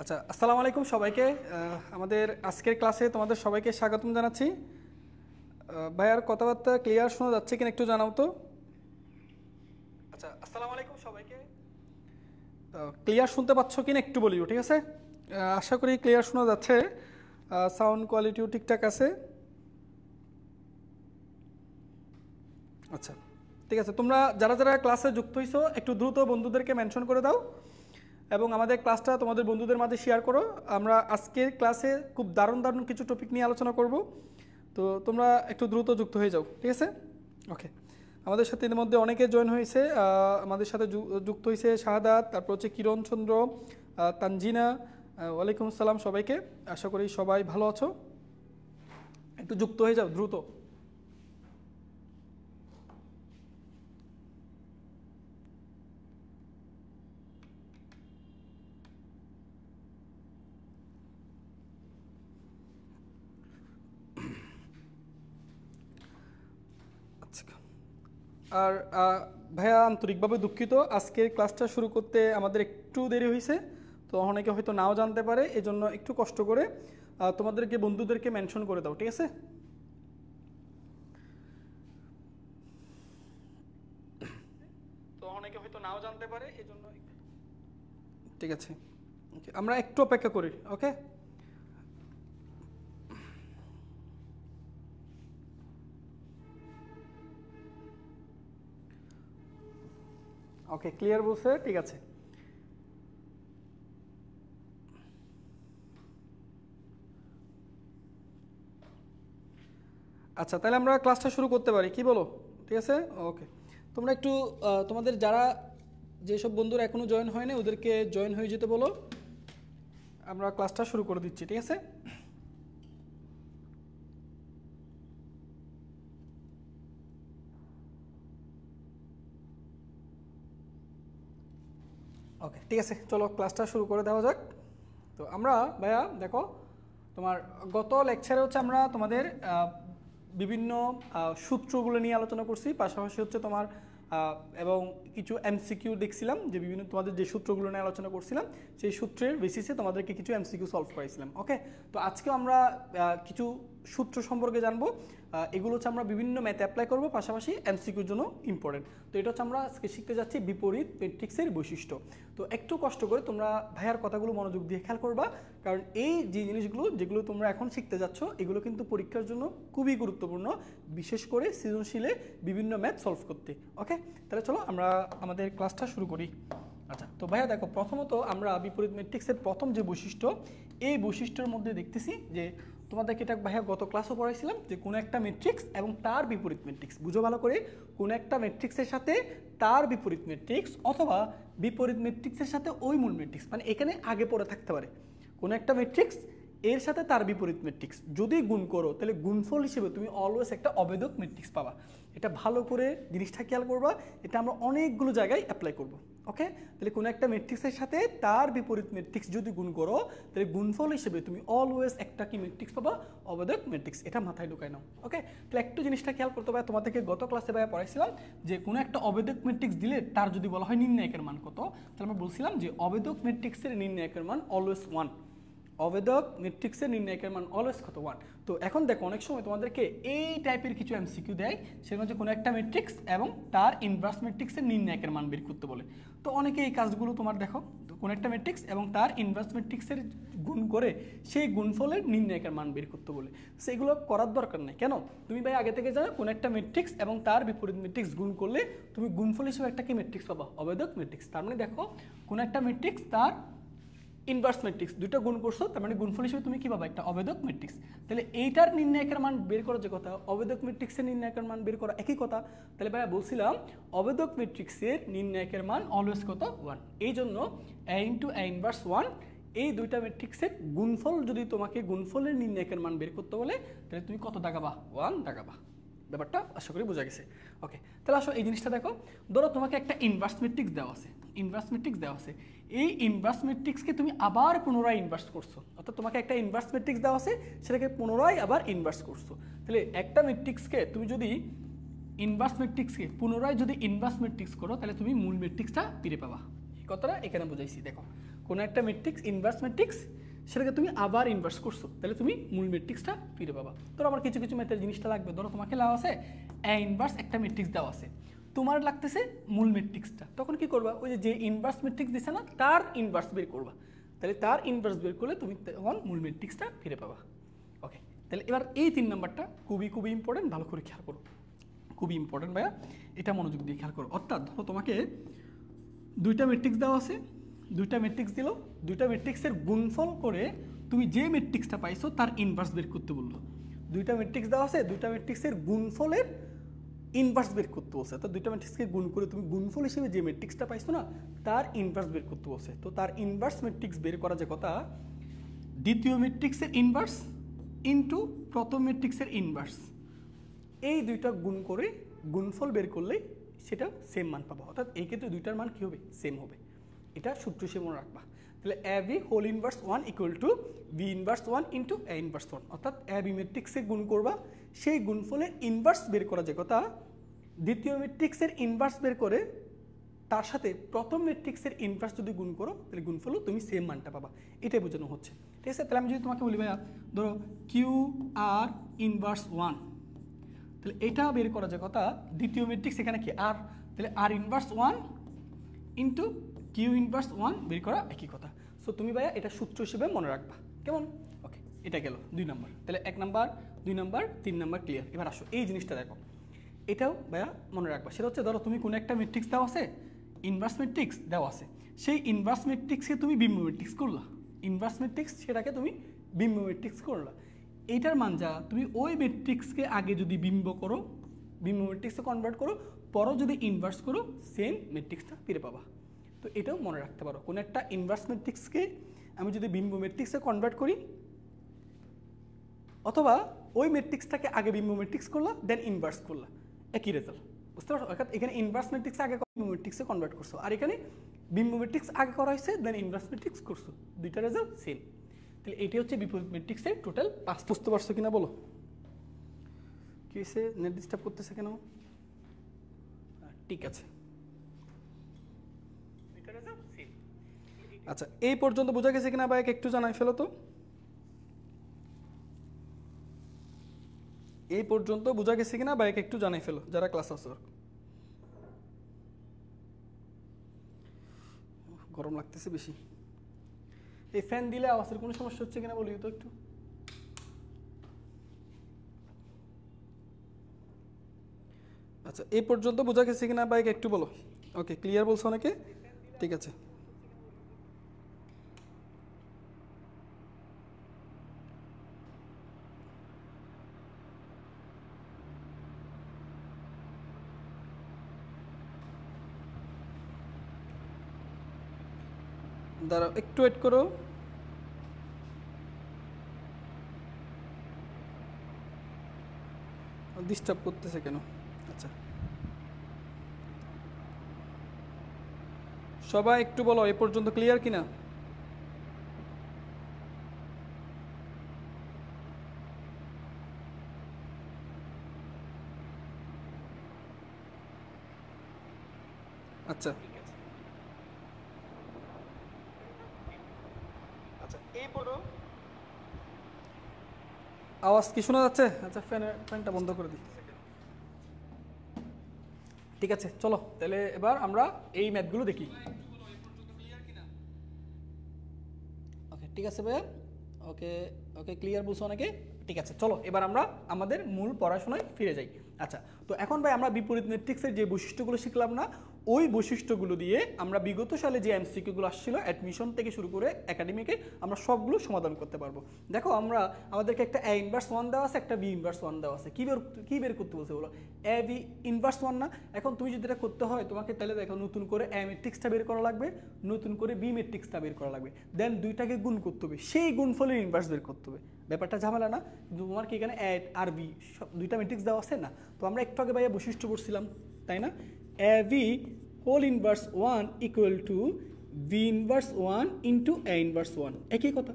আচ্ছা, আসসালামু আলাইকুম সবাইকে। আমাদের আজকের ক্লাসে তোমাদের সবাইকে স্বাগতম জানাচ্ছি। ভাইয়ার কথাবার্তা ক্লিয়ার শোনা যাচ্ছে কিনা একটু জানাও তো। আচ্ছা, আসসালামু আলাইকুম সবাইকে। ক্লিয়ার শুনতে পাচ্ছ কিনা একটু বলিও, ঠিক আছে? আশা করি ক্লিয়ার শোনা যাচ্ছে, সাউন্ড কোয়ালিটিও ঠিকঠাক আছে। আচ্ছা, ঠিক আছে। তোমরা যারা যারা ক্লাসে যুক্ত হইছো একটু দ্রুত বন্ধুদেরকে মেনশন করে দাও এবং আমাদের ক্লাসটা তোমাদের বন্ধুদের মাঝে শেয়ার করো। আমরা আজকের ক্লাসে খুব দারুণ দারুণ কিছু টপিক নিয়ে আলোচনা করব, তো তোমরা একটু দ্রুত যুক্ত হয়ে যাও, ঠিক আছে? ওকে, আমাদের সাথে এর মধ্যে অনেকে জয়েন হয়েছে। আমাদের সাথে যুক্ত হয়েছে শাহাদাত, তারপর হচ্ছে কিরণ চন্দ্র, তানজিনা। ওয়ালাইকুম আসসালাম সবাইকে। আশা করি সবাই ভালো আছো। একটু যুক্ত হয়ে যাও দ্রুত। আর ভাইয়া আন্তরিকভাবে দুঃখিত, আজকের ক্লাসটা শুরু করতে আমাদের একটু দেরি হয়েছে, তো অনেকে হয়তো নাও জানতে পারে, এজন্য একটু কষ্ট করে তোমাদেরকে বন্ধুদেরকে মেনশন করে দাও, ঠিক আছে? তো অনেকে হয়তো নাও জানতে পারে, এজন্য ঠিক আছে। আমরা একটু অপেক্ষা করি, ওকে? ওকে, ক্লিয়ার বলছে, ঠিক আছে। আচ্ছা, তাহলে আমরা ক্লাসটা শুরু করতে পারি, কি বলো? ঠিক আছে, ওকে। তোমরা একটু তোমাদের যারা যেসব বন্ধুরা এখনো জয়েন হয় না ওদেরকে জয়েন হয়ে যেতে বলো, আমরা ক্লাসটা শুরু করে দিচ্ছি, ঠিক আছে? ওকে, ঠিক আছে, চলো ক্লাসটা শুরু করে দেওয়া যাক। তো আমরা ভাইয়া দেখো, তোমার গত লেকচারে হচ্ছে আমরা তোমাদের বিভিন্ন সূত্রগুলো নিয়ে আলোচনা করছি, পাশাপাশি হচ্ছে তোমার এবং কিছু এমসিকিউ দেখছিলাম, যে বিভিন্ন তোমাদের যে সূত্রগুলো নিয়ে আলোচনা করছিলাম সেই সূত্রের বেসিসে তোমাদেরকে কিছু এমসিকিউ সলভ করাইছিলাম। ওকে, তো আজকেও আমরা কিছু সূত্র সম্পর্কে জানবো। এগুলো হচ্ছে আমরা বিভিন্ন ম্যাথে অ্যাপ্লাই করবো, পাশাপাশি এমসিকিউর জন্য ইম্পর্টেন্ট। তো এটা হচ্ছে আমরা আজকে শিখতে যাচ্ছি বিপরীত ম্যাট্রিক্সের বৈশিষ্ট্য। তো একটু কষ্ট করে তোমরা ভাইয়ার কথাগুলো মনোযোগ দিয়ে খেয়াল করবা, কারণ এই যে জিনিসগুলো যেগুলো তোমরা এখন শিখতে যাচ্ছ এগুলো কিন্তু পরীক্ষার জন্য খুবই গুরুত্বপূর্ণ, বিশেষ করে সৃজনশীলে বিভিন্ন ম্যাথ সলভ করতে। ওকে, তাহলে চলো আমরা আমাদের ক্লাসটা শুরু করি। আচ্ছা, তো ভাইয়া দেখো, প্রথমত আমরা বিপরীত ম্যাট্রিক্সের প্রথম যে বৈশিষ্ট্য, এই বৈশিষ্ট্যের মধ্যে দেখতেছি যে তোমাদেরকে এটা ভাইয়া গত ক্লাসও পড়াইছিলাম, যে কোনো একটা ম্যাট্রিক্স এবং তার বিপরীত ম্যাট্রিক্স, বুঝো ভালো করে, কোনো একটা ম্যাট্রিক্সের সাথে তার বিপরীত ম্যাট্রিক্স অথবা বিপরীত ম্যাট্রিক্সের সাথে ওই মূল ম্যাট্রিক্স, মানে এখানে আগে পড়ে থাকতে পারে কোনো একটা ম্যাট্রিক্স এর সাথে তার বিপরীত ম্যাট্রিক্স যদি গুণ করো, তাহলে গুণফল হিসেবে তুমি অলওয়েজ একটা অবেদক ম্যাট্রিক্স পাবা। এটা ভালো করে জিনিসটা খেয়াল করবা, এটা আমরা অনেকগুলো জায়গায় অ্যাপ্লাই করব। ওকে, তাহলে কোনো একটা ম্যাট্রিক্সের সাথে তার বিপরীত ম্যাট্রিক্স যদি গুণ করো, তাহলে গুণফল হিসেবে তুমি অলওয়েজ একটা কি ম্যাট্রিক্স পাবা? অবেদক ম্যাট্রিক্স। এটা মাথায় ঢুকাই নাও। ওকে, তাহলে একটু জিনিসটা খেয়াল করতে হবে, তোমাদেরকে গত ক্লাসে ভাইয়া পড়াইছিলাম যে কোনো একটা অবেদক ম্যাট্রিক্স দিলে তার যদি বলা হয় নির্ণায়কের মান কত, তাহলে আমরা বলছিলাম যে অবেদক ম্যাট্রিক্সের নির্ণায়কের মান অলওয়েজ 1। অবেদক ম্যাট্রিক্সের নির্ণায়কের মান অলওয়েজ কত? 1। তো এখন দেখো, অনেক সময় তোমাদেরকে এই টাইপের কিছু এমসিকিউ দেয়, সেটা হচ্ছে কোনো একটা ম্যাট্রিক্স এবং তার ইনভার্স ম্যাট্রিক্সের নির্ণায়কের মান বের করতে বলে। তো অনেকে এই কাজগুলো তোমার দেখো, কোনো একটা ম্যাট্রিক্স এবং তার ইনভার্স ম্যাট্রিক্সের গুণ করে সেই গুণফলের নির্ণায়কের মান বের করতে বলে। সেগুলো করার দরকার নেই। কেন? তুমি ভাই আগে থেকে জানো কোনো একটা ম্যাট্রিক্স এবং তার বিপরীত ম্যাট্রিক্স গুণ করলে তুমি গুণফল হিসেবে একটা কি ম্যাট্রিক্স পাবা? অবেদক ম্যাট্রিক্স। তার মানে দেখো, কোনো একটা ম্যাট্রিক্স তার ইনভার্স ম্যাট্রিক্স দুটো গুণ করছো, তার মানে গুণফল হিসেবে তুমি কি পাবা? একটা অবেদক ম্যাট্রিক্স। তাহলে এইটার নির্ণায়কের মান বের করার যে কথা, অবেদক ম্যাট্রিক্সের নির্ণায়কের মান বের করা একই কথা। তাহলে ভাইয়া বলছিলাম অবেদক ম্যাট্রিক্সের নির্ণায়কের মান অলওয়েজ কত? 1। এই জন্য a ইন্টু a ইনভার্স 1, এই দুইটা ম্যাট্রিক্সের গুণফল যদি তোমাকে গুণফলের নির্ণায়কের মান বের করতে বলে, তাহলে তুমি কত দাগাবা? 1 দাগাবা। ব্যাপারটা আশা করি বোঝা গেছে। ওকে, তাহলে আসো এই জিনিসটা দেখো, ধরো তোমাকে একটা ইনভার্স ম্যাট্রিক্স দেওয়া আছে, ইনভার্স ম্যাট্রিক্স দেওয়া আছে, এই ইনভার্স ম্যাট্রিক্সকে তুমি আবার পুনরায় ইনভার্স করছো, অর্থাৎ তোমাকে একটা ইনভার্স ম্যাট্রিক্স দেওয়া আছে সেটাকে পুনরায় আবার ইনভার্স করছো। তাহলে একটা ম্যাট্রিক্সকে তুমি যদি ইনভার্স ম্যাট্রিক্সকে পুনরায় যদি ইনভার্স ম্যাট্রিক্স করো তাহলে তুমি মূল ম্যাট্রিক্সটা ফিরে পাবা। এই কথাটা এখানে বুঝাইছি। দেখো কোনো একটা ম্যাট্রিক্স ইনভার্স ম্যাট্রিক্স সেটাকে তুমি আবার ইনভার্স করছো তাহলে তুমি মূল ম্যাট্রিক্সটা ফিরে পাবা। ধরো আমার কিছু কিছু ম্যাথের জিনিসটা লাগবে, ধরো তোমাকে দেওয়া আছে এ ইনভার্স একটা ম্যাট্রিক্স দেওয়া আছে, তোমার লাগতেছে মূল ম্যাট্রিক্সটা, তখন কি করবা ওই যে ইনভার্স ম্যাট্রিক্স দিছে না তার ইনভার্স বের করবা, তাহলে তার ইনভার্স বের করলে তুমি তখন মূল ম্যাট্রিক্সটা ফিরে পাবা। ওকে, তাহলে এবার এই 3 নাম্বারটা খুবই খুবই ইম্পর্টেন্ট, ভালো করে খেয়াল করো, খুবই ইম্পর্টেন্ট ভাইয়া, এটা মনোযোগ দিয়ে খেয়াল করো। অর্থাৎ ধরো তোমাকে দুইটা ম্যাট্রিক্স দেওয়া আছে, দুইটা ম্যাট্রিক্স দিল, দুইটা ম্যাট্রিক্সের গুণফল করে তুমি যে ম্যাট্রিক্সটা পাইছো তার ইনভার্স বের করতে বললো। দুইটা ম্যাট্রিক্স দেওয়া আছে, দুইটা ম্যাট্রিক্সের গুণফলের ইনভার্স বের করতে বলছে, তো দুইটা ম্যাট্রিক্সকে গুণ করে তুমি গুণফল হিসেবে যে ম্যাট্রিক্সটা পাইছো না তার ইনভার্স বের করতে বলছে। তো তার ইনভার্স ম্যাট্রিক্স বের করা যে কথা, দ্বিতীয় ম্যাট্রিক্সের ইনভার্স ইনটু প্রথম ম্যাট্রিক্সের ইনভার্স, এই দুইটা গুণ করে গুণফল বের করলে সেটা সেম মান পাবো, অর্থাৎ এই ক্ষেত্রে দুইটার মান কী হবে, সেম হবে। এটা সূত্র হিসেবে মনে রাখবা। তাহলে A B whole inverse 1 equal to B inverse 1 into A inverse 1, অর্থাৎ এ বি ম্যাট্রিক্সে গুণ করবা, সেই গুণফলের ইনভার্স বের করা যে কথা, দ্বিতীয় ম্যাট্রিক্সের ইনভার্স বের করে তার সাথে প্রথম ম্যাট্রিক্সের ইনভার্স যদি গুণ করো তাহলে গুণফলও তুমি সেম মানটা পাবা, এটাই বোঝানো হচ্ছে। ঠিক আছে, তাহলে আমি যদি তোমাকে বলি ভাইয়া ধরো কিউ আর ইনভার্স 1, তাহলে এটা বের করা যে কথা, দ্বিতীয় ম্যাট্রিক্স এখানে কি আর, তাহলে আর ইনভার্স 1 ইন্টু কিউ ইনভার্স 1 বের করা একই কথা। সো তুমি ভাইয়া এটা সূত্র হিসেবে মনে রাখবা, কেমন? ওকে, এটা গেল 2 নাম্বার। তাহলে 1 নাম্বার 2 নাম্বার 3 নাম্বার ক্লিয়ার। এবার আসো এই জিনিসটা দেখো, এটাও ভাইয়া মনে রাখবা। সেটা হচ্ছে ধরো তুমি কোনো একটা ম্যাট্রিক্স দেওয়া আছে, ইনভার্স ম্যাট্রিক্স দেওয়া আছে, সেই ইনভার্স ম্যাট্রিক্সকে তুমি বিম্ব ম্যাট্রিক্স করলা, ইনভার্স ম্যাট্রিক্স সেটাকে তুমি বিম্ব ম্যাট্রিক্স করলা, এইটার মান যা তুমি ওই ম্যাট্রিক্সকে আগে যদি বিম্ব করো, বিম্ব ম্যাট্রিক্সে কনভার্ট করো, পরও যদি ইনভার্স করো সেম ম্যাট্রিক্সটা ফিরে পাবা। তো এটাও মনে রাখতে পারো, কোনো একটা ইনভার্স ম্যাট্রিক্সকে আমি যদি বিম্ব ম্যাট্রিক্সে কনভার্ট করি, অথবা ওই ম্যাট্রিক্সটাকে আগে বিম্ব ম্যাট্রিক্স করলা দেন ইনভার্স করলা, একই রেজাল্ট। বুঝতে পারছো? অর্থাৎ এখানে ইনভার্স ম্যাট্রিক্স আগে বিম্ব ম্যাট্রিক্সে কনভার্ট করছো, আর এখানে বিম্ব ম্যাট্রিক্স আগে করা হয়েছে দেন ইনভার্স ম্যাট্রিক্স করছো, দুইটা রেজাল্ট সেম। তাহলে এটি হচ্ছে বিপরীত ম্যাট্রিক্সের টোটাল 5। বুঝতে পারছো কিনা বলো? কি হয়েছে, নেট ডিস্টার্ব করতেছে কেন? ঠিক আছে, আচ্ছা এই পর্যন্ত বোঝা গেছে কিনা ভাই, একটু জানাই ফেলো তো। এই পর্যন্ত বোঝা গেছে কিনা ভাই একটু জানাই ফেলো যারা ক্লাস আছে। গরম লাগতেছে বেশি, এই ফ্যান দিলে আওয়াজের কোনো সমস্যা হচ্ছে কিনা বলি তো একটু। আচ্ছা এই পর্যন্ত বোঝা গেছে কিনা ভাই একটু বলো। ওকে, ক্লিয়ার বলছো অনেকে, ঠিক আছে। দাঁড়াও একটু ওয়েট করো। ডিস্টার্ব করতেছে কেন? আচ্ছা সবাই একটু বলো এ পর্যন্ত ক্লিয়ার কিনা। আচ্ছা আওয়াজ কি শোনা যাচ্ছে? আচ্ছা ফ্যানটা বন্ধ করে দিই। ঠিক আছে চলো তাহলে এবার আমরা এই ম্যাথগুলো দেখি। ওকে ঠিক আছে ভাইয়া, ওকে ওকে ক্লিয়ার বলছো অনেকে, ঠিক আছে। চলো এবার আমরা আমাদের মূল পড়াশোনায় ফিরে যাই। আচ্ছা তো এখন ভাই আমরা বিপরীত ম্যাট্রিক্সের যে বৈশিষ্ট্যগুলো শিখলাম না, ওই বৈশিষ্ট্যগুলো দিয়ে আমরা বিগত সালে যে এমসিকিউগুলো আসছিল অ্যাডমিশন থেকে শুরু করে একাডেমিকে আমরা সবগুলো সমাধান করতে পারবো। দেখো আমরা আমাদেরকে একটা এ ইনভার্স 1 দেওয়া আছে, একটা বি ইনভার্স 1 দেওয়া আছে, কী বের করতে বলছে বলো? এ বি ইনভার্স 1 না? এখন তুমি যদি এটা করতে হয় তোমাকে তাহলে দেখো নতুন করে এ ম্যাট্রিক্সটা বের করা লাগবে, নতুন করে বি ম্যাট্রিক্সটা বের করা লাগবে, দেন দুইটাকে গুণ করতে হবে, সেই গুণফলের ইনভার্স বের করতে হবে। ব্যাপারটা ঝামেলা না? কিন্তু তোমার কি এখানে এ আর বি দুইটা ম্যাট্রিক্স দেওয়া আছে না? তো আমরা একটু আগে ভাইয়া বৈশিষ্ট্য পড়ছিলাম তাই না? A B whole inverse 1 equal to V inverse 1 into A inverse 1, একই কথা।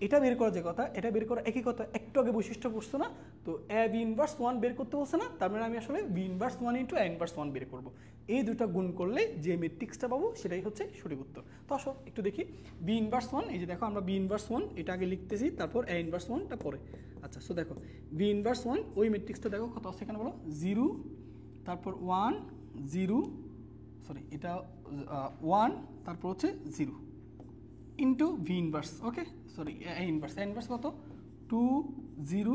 এটা বের করা যে কথা, এটা বের করা একই কথা। একটু আগে বৈশিষ্ট্য পড়ছো না, তো এ বি ইনভার্স 1 বের করতে বলছে না, তার মানে আমি আসলে B inverse 1 into A inverse 1 বের করবো। এই দুটো গুণ করলে যে ম্যাট্রিক্সটা পাবো সেটাই হচ্ছে সঠিক উত্তর। তো আসো একটু দেখি বি ইনভার্স 1, এই যে দেখো আমরা বি ইনভার্স 1 এটা আগে লিখতেছি, তারপর এ ইনভার্স 1টা পরে। আচ্ছা, সো দেখো বি ইনভার্স 1 ওই ম্যাট্রিক্সটা দেখো কত আছে এখানে বলো, 0 তারপর 1 0, সরি এটা 1 তারপর হচ্ছে 0 into V inverse, okay sorry A inverse, A inverse কত 2 0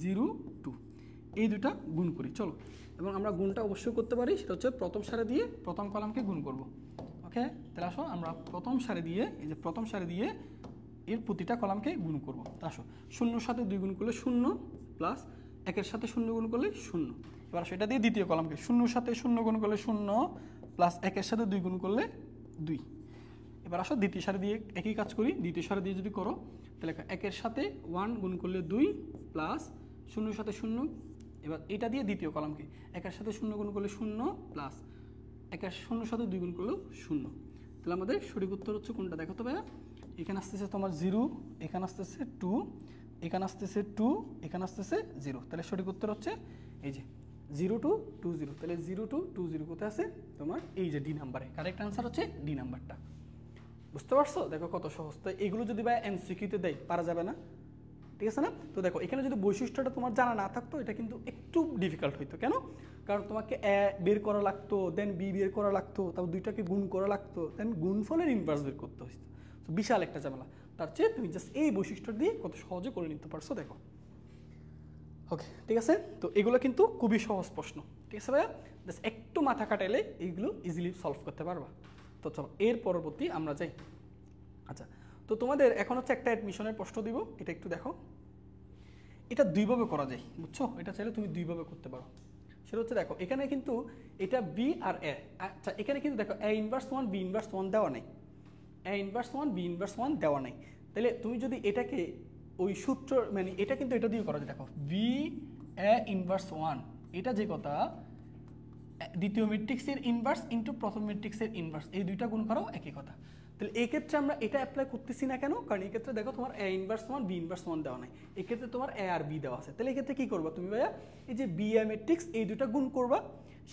0 2, এই দুটা গুণ করি চলো। এবং আমরা গুণটা অবশ্যই করতে পারি, সেটা হচ্ছে প্রথম সারি দিয়ে প্রথম কলামকে গুণ করব। ওকে, তাহলে আসো আমরা প্রথম সারি দিয়ে, এই যে প্রথম সারি দিয়ে এর প্রতিটা কলামকে গুণ করব। তা আসো 0 সাথে 2 গুণ করলে 0 প্লাস 1-এর সাথে 0 গুণ করলে 0। এবার আসো এটা দিয়ে দ্বিতীয় কলামকে 0 সাথে 0 গুণ করলে 0 প্লাস 1-এর সাথে 2 গুণ করলে 2। এবার আসো দ্বিতীয় সারি দিয়ে একই কাজ করি, দ্বিতীয় সারি দিয়ে যদি করো তাহলে 1-এর সাথে 1 গুণ করলে 2 প্লাস 0-এর সাথে 0। এবার এটা দিয়ে দ্বিতীয় কলামকে 1-এর সাথে 0 গুণ করলে 0 প্লাস 1-এর 0-এর সাথে 2 গুণ করলেও 0। তাহলে আমাদের সঠিক উত্তর হচ্ছে কোনটা দেখো তো ভাইয়া, এখানে আসতেছে তোমার 0, এখানে আসতেছে 2, এখানে আসতেছে 2, এখানে আসতেছে 0। তাহলে সঠিক উত্তর হচ্ছে এই যে 0 2 2 0। তাহলে 0 2 2 0 কোথায় আছে তোমার এই যে ডি নাম্বারে, কারেক্ট আনসার হচ্ছে ডি নাম্বারটা। বুঝতে পারছো? দেখো কত সহজ। তো এগুলো যদি ভাই এমসিকিউতে দেয় পারা যাবে না, ঠিক আছে না? তো দেখো এখানে যদি বৈশিষ্ট্যটা তোমার জানা না থাকতো এটা কিন্তু একটু ডিফিকাল্ট হইতো। কেন? কারণ তোমাকে এ বের করা লাগতো, দেন বি বের করা লাগতো, তারপর দুইটাকে গুণ করা লাগতো, দেন গুণফলের ইনভার্স বের করতে হইতো। তো বিশাল একটা ঝামেলা। তার চেয়ে তুমি জাস্ট এই বৈশিষ্ট্য দিয়ে কত সহজে করে নিতে পারছো দেখো। ওকে, ঠিক আছে। তো এগুলো কিন্তু খুবই সহজ প্রশ্ন, ঠিক আছে ভাইয়া? জাস্ট একটু মাথা খাটাইলে এইগুলো ইজিলি সলভ করতে পারবা। তো চলো এর পরবর্তী আমরা যাই। আচ্ছা, তো তোমাদের এখন হচ্ছে একটা অ্যাডমিশনের প্রশ্ন দিব, এটা একটু দেখো। এটা দুইভাবে করা যায়, বুঝছো? এটা চাইলে তুমি দুইভাবে করতে পারো। সেটা হচ্ছে দেখো এখানে কিন্তু এটা বি আর এ। আচ্ছা, এখানে কিন্তু দেখো এ ইনভার্স 1 বি ইনভার্স 1 দেওয়া নেই, এ ইনভার্স 1 বি ইনভার্স 1 দেওয়া নেই। তাহলে তুমি যদি এটাকে ওই সূত্র মানে এটা কিন্তু এটা দিয়ে করা যায়। দেখো বি এ ইনভার্স 1, এটা যে কথা দ্বিতীয় ম্যাট্রিক্সের ইনভার্স ইনটু প্রথম ম্যাট্রিক্সের ইনভার্স, এই দুইটা গুণ করাও একই কথা। তাহলে এই ক্ষেত্রে আমরা এটা অ্যাপ্লাই করতেছি না কেন? কারণ এই ক্ষেত্রে দেখো তোমার এ ইনভার্স 1 বি ইনভার্স 1 দেওয়া নাই, এই ক্ষেত্রে তোমার এ আর বি দেওয়া আছে। তাহলে এই ক্ষেত্রে কি করবা তুমি ভাইয়া, এই যে বি এ ম্যাট্রিক্স এই দুটা গুণ করবা,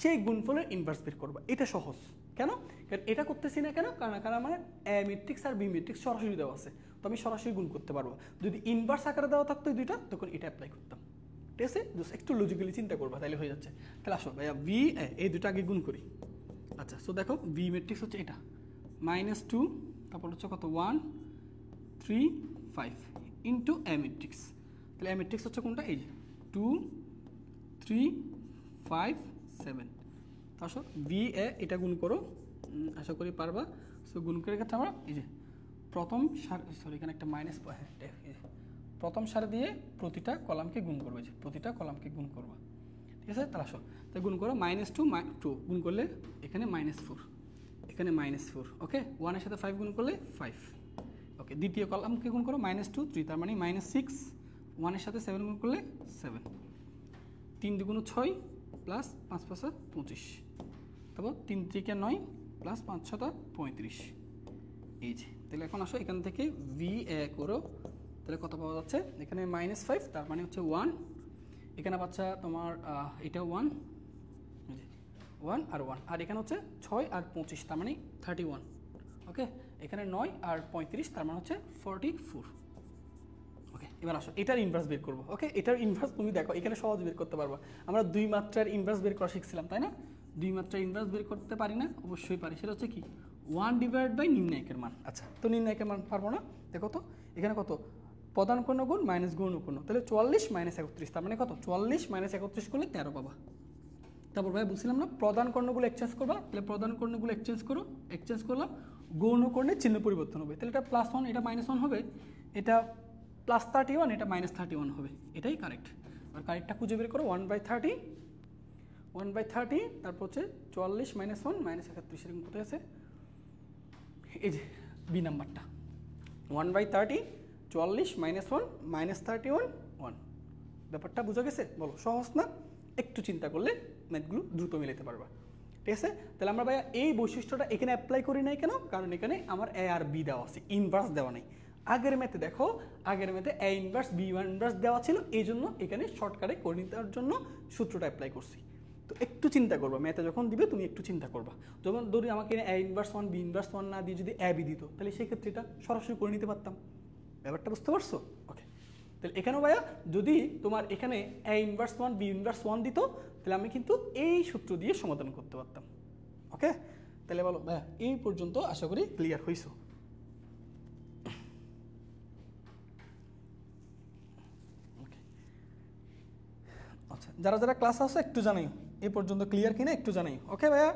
সেই গুণফলের ইনভার্স বের করবা। এটা সহজ। কেন? কারণ এটা করতেছি না কেন? কারণ আমার এ ম্যাট্রিক্স আর বি ম্যাট্রিক্স সরাসরি দেওয়া আছে, তো আমি সরাসরি গুণ করতে পারবো। যদি ইনভার্স আকারে দেওয়া থাকতো এই দুইটা, তখন এটা অ্যাপ্লাই করতাম। ঠিক আছে, জাস্ট একটু লজিক্যালি চিন্তা করবা, তাহলে হয়ে যাচ্ছে। তাহলে আসো ভাইয়া বি এই দুটো আগে গুণ করি। আচ্ছা, সো দেখো বি ম্যাট্রিক্স হচ্ছে এটা -2, তারপর হচ্ছে কত 1 3 5 ইন্টু এ ম্যাট্রিক্স। তাহলে এ ম্যাট্রিক্স হচ্ছে কোনটা, এই 2 3 5 7। আসো বি এ এটা গুণ করো, আশা করি পারবা। সো গুণ করে ক্ষেত্রে আমরা এই যে প্রথম সারি, সরি এখানে একটা মাইনাস, প্রথম সারি দিয়ে প্রতিটা কলামকে গুণ করবে, যে প্রতিটা কলামকে গুণ করবা। ঠিক আছে, তাহলে আসো তাই গুণ করো -2 2 গুণ করলে এখানে -4, এখানে -4। ওকে, 1-এর সাথে 5 গুণ করলে 5। ওকে, দ্বিতীয় কলামকে গুণ করো -2 3, তার মানে -6। 1-এর সাথে 7 গুণ করলে 7। 3 2 6 প্লাস 5 5 25, তারপর 3 3 9 প্লাস 5 6 35। এই যে, তাহলে এখন আসো এখান থেকে ভি এ করো, তাহলে কত পাওয়া যাচ্ছে এখানে -5, তার মানে হচ্ছে 1। এখানে বাচ্চা তোমার এটা 1 আর 1, আর এখানে হচ্ছে 6 আর 25, তার মানে 31। ওকে, এখানে 9 আর 35, তার মানে হচ্ছে 44। ওকে, এবার আসো এটার ইনভার্স বের করবো। ওকে, এটার ইনভার্স তুমি দেখো এখানে সহজ বের করতে পারবা। আমরা 2 মাত্রার ইনভার্স বের করা শিখছিলাম, তাই না? 2 মাত্রার ইনভার্স বের করতে পারি না? অবশ্যই পারি। সেটা হচ্ছে কি 1/, নির্ণায়কের মান। আচ্ছা, তো নির্ণায়কের মান পারবো না? দেখো তো এখানে কত প্রধান কর্ণ গুণ মাইনাস গৌণ কর্ণ, তাহলে 44 - 31, তার মানে কত 44 - 31 করলে 13 পাবা। তারপর ভাই বলছিলাম না প্রধান কর্ণগুলো এক্সচেঞ্জ করবা, তাহলে প্রধান কর্ণগুলো এক্সচেঞ্জ করো, এক্সচেঞ্জ করলাম, গৌণ কর্ণের চিহ্ন পরিবর্তন হবে। তাহলে এটা +1, এটা -1 হবে, এটা +31, এটা -31 হবে। এটাই কারেক্ট। আর কারেক্টটা খুঁজে বের করো 1/30, 1/30, তারপর হচ্ছে 44 - 1 -31, এরকম কোথায় আছে? এই যে বি নাম্বারটা 1/30, 44 - 1 -31 1। ব্যাপারটা বোঝা গেছে? বলো সহজ না? একটু চিন্তা করলে ম্যাথগুলো দ্রুত মিলাতে পারবা। ঠিক আছে? তাহলে আমরা ভাইয়া এই বৈশিষ্ট্যটা এখানে অ্যাপ্লাই করি নাই কেন? কারণ এখানে আমার এ আর বি দেওয়া আছে, ইনভার্স দেওয়া নেই। আগের ম্যাথে দেখো, আগের ম্যাথে এ ইনভার্স বি ইনভার্স দেওয়া ছিল, এই জন্য এখানে শর্টকাটে করে নেওয়ার জন্য সূত্রটা অ্যাপ্লাই করছি। তো একটু চিন্তা করবা, ম্যাথে যখন দিবে তুমি একটু চিন্তা করবা। যেমন ধরি আমাকে A inverse one B inverse one না দিয়ে যদি এ বি দিত, তাহলে সেক্ষেত্রে এটা সরাসরি করে নিতে পারতাম। ব্যাপারটা বুঝতে পারছো? ওকে, তাহলে এখানেও ভাইয়া যদি তোমার এখানে A inverse one B inverse one দিত, তাহলে আমি কিন্তু এই সূত্র দিয়ে সমাধান করতে পারতাম। ওকে, তাহলে বলো ভাইয়া এই পর্যন্ত আশা করি ক্লিয়ার হইছো। আচ্ছা, যারা যারা ক্লাস আছে একটু জানাই এই পর্যন্ত ক্লিয়ার কিনা একটু জানাই। ওকে ভাইয়া,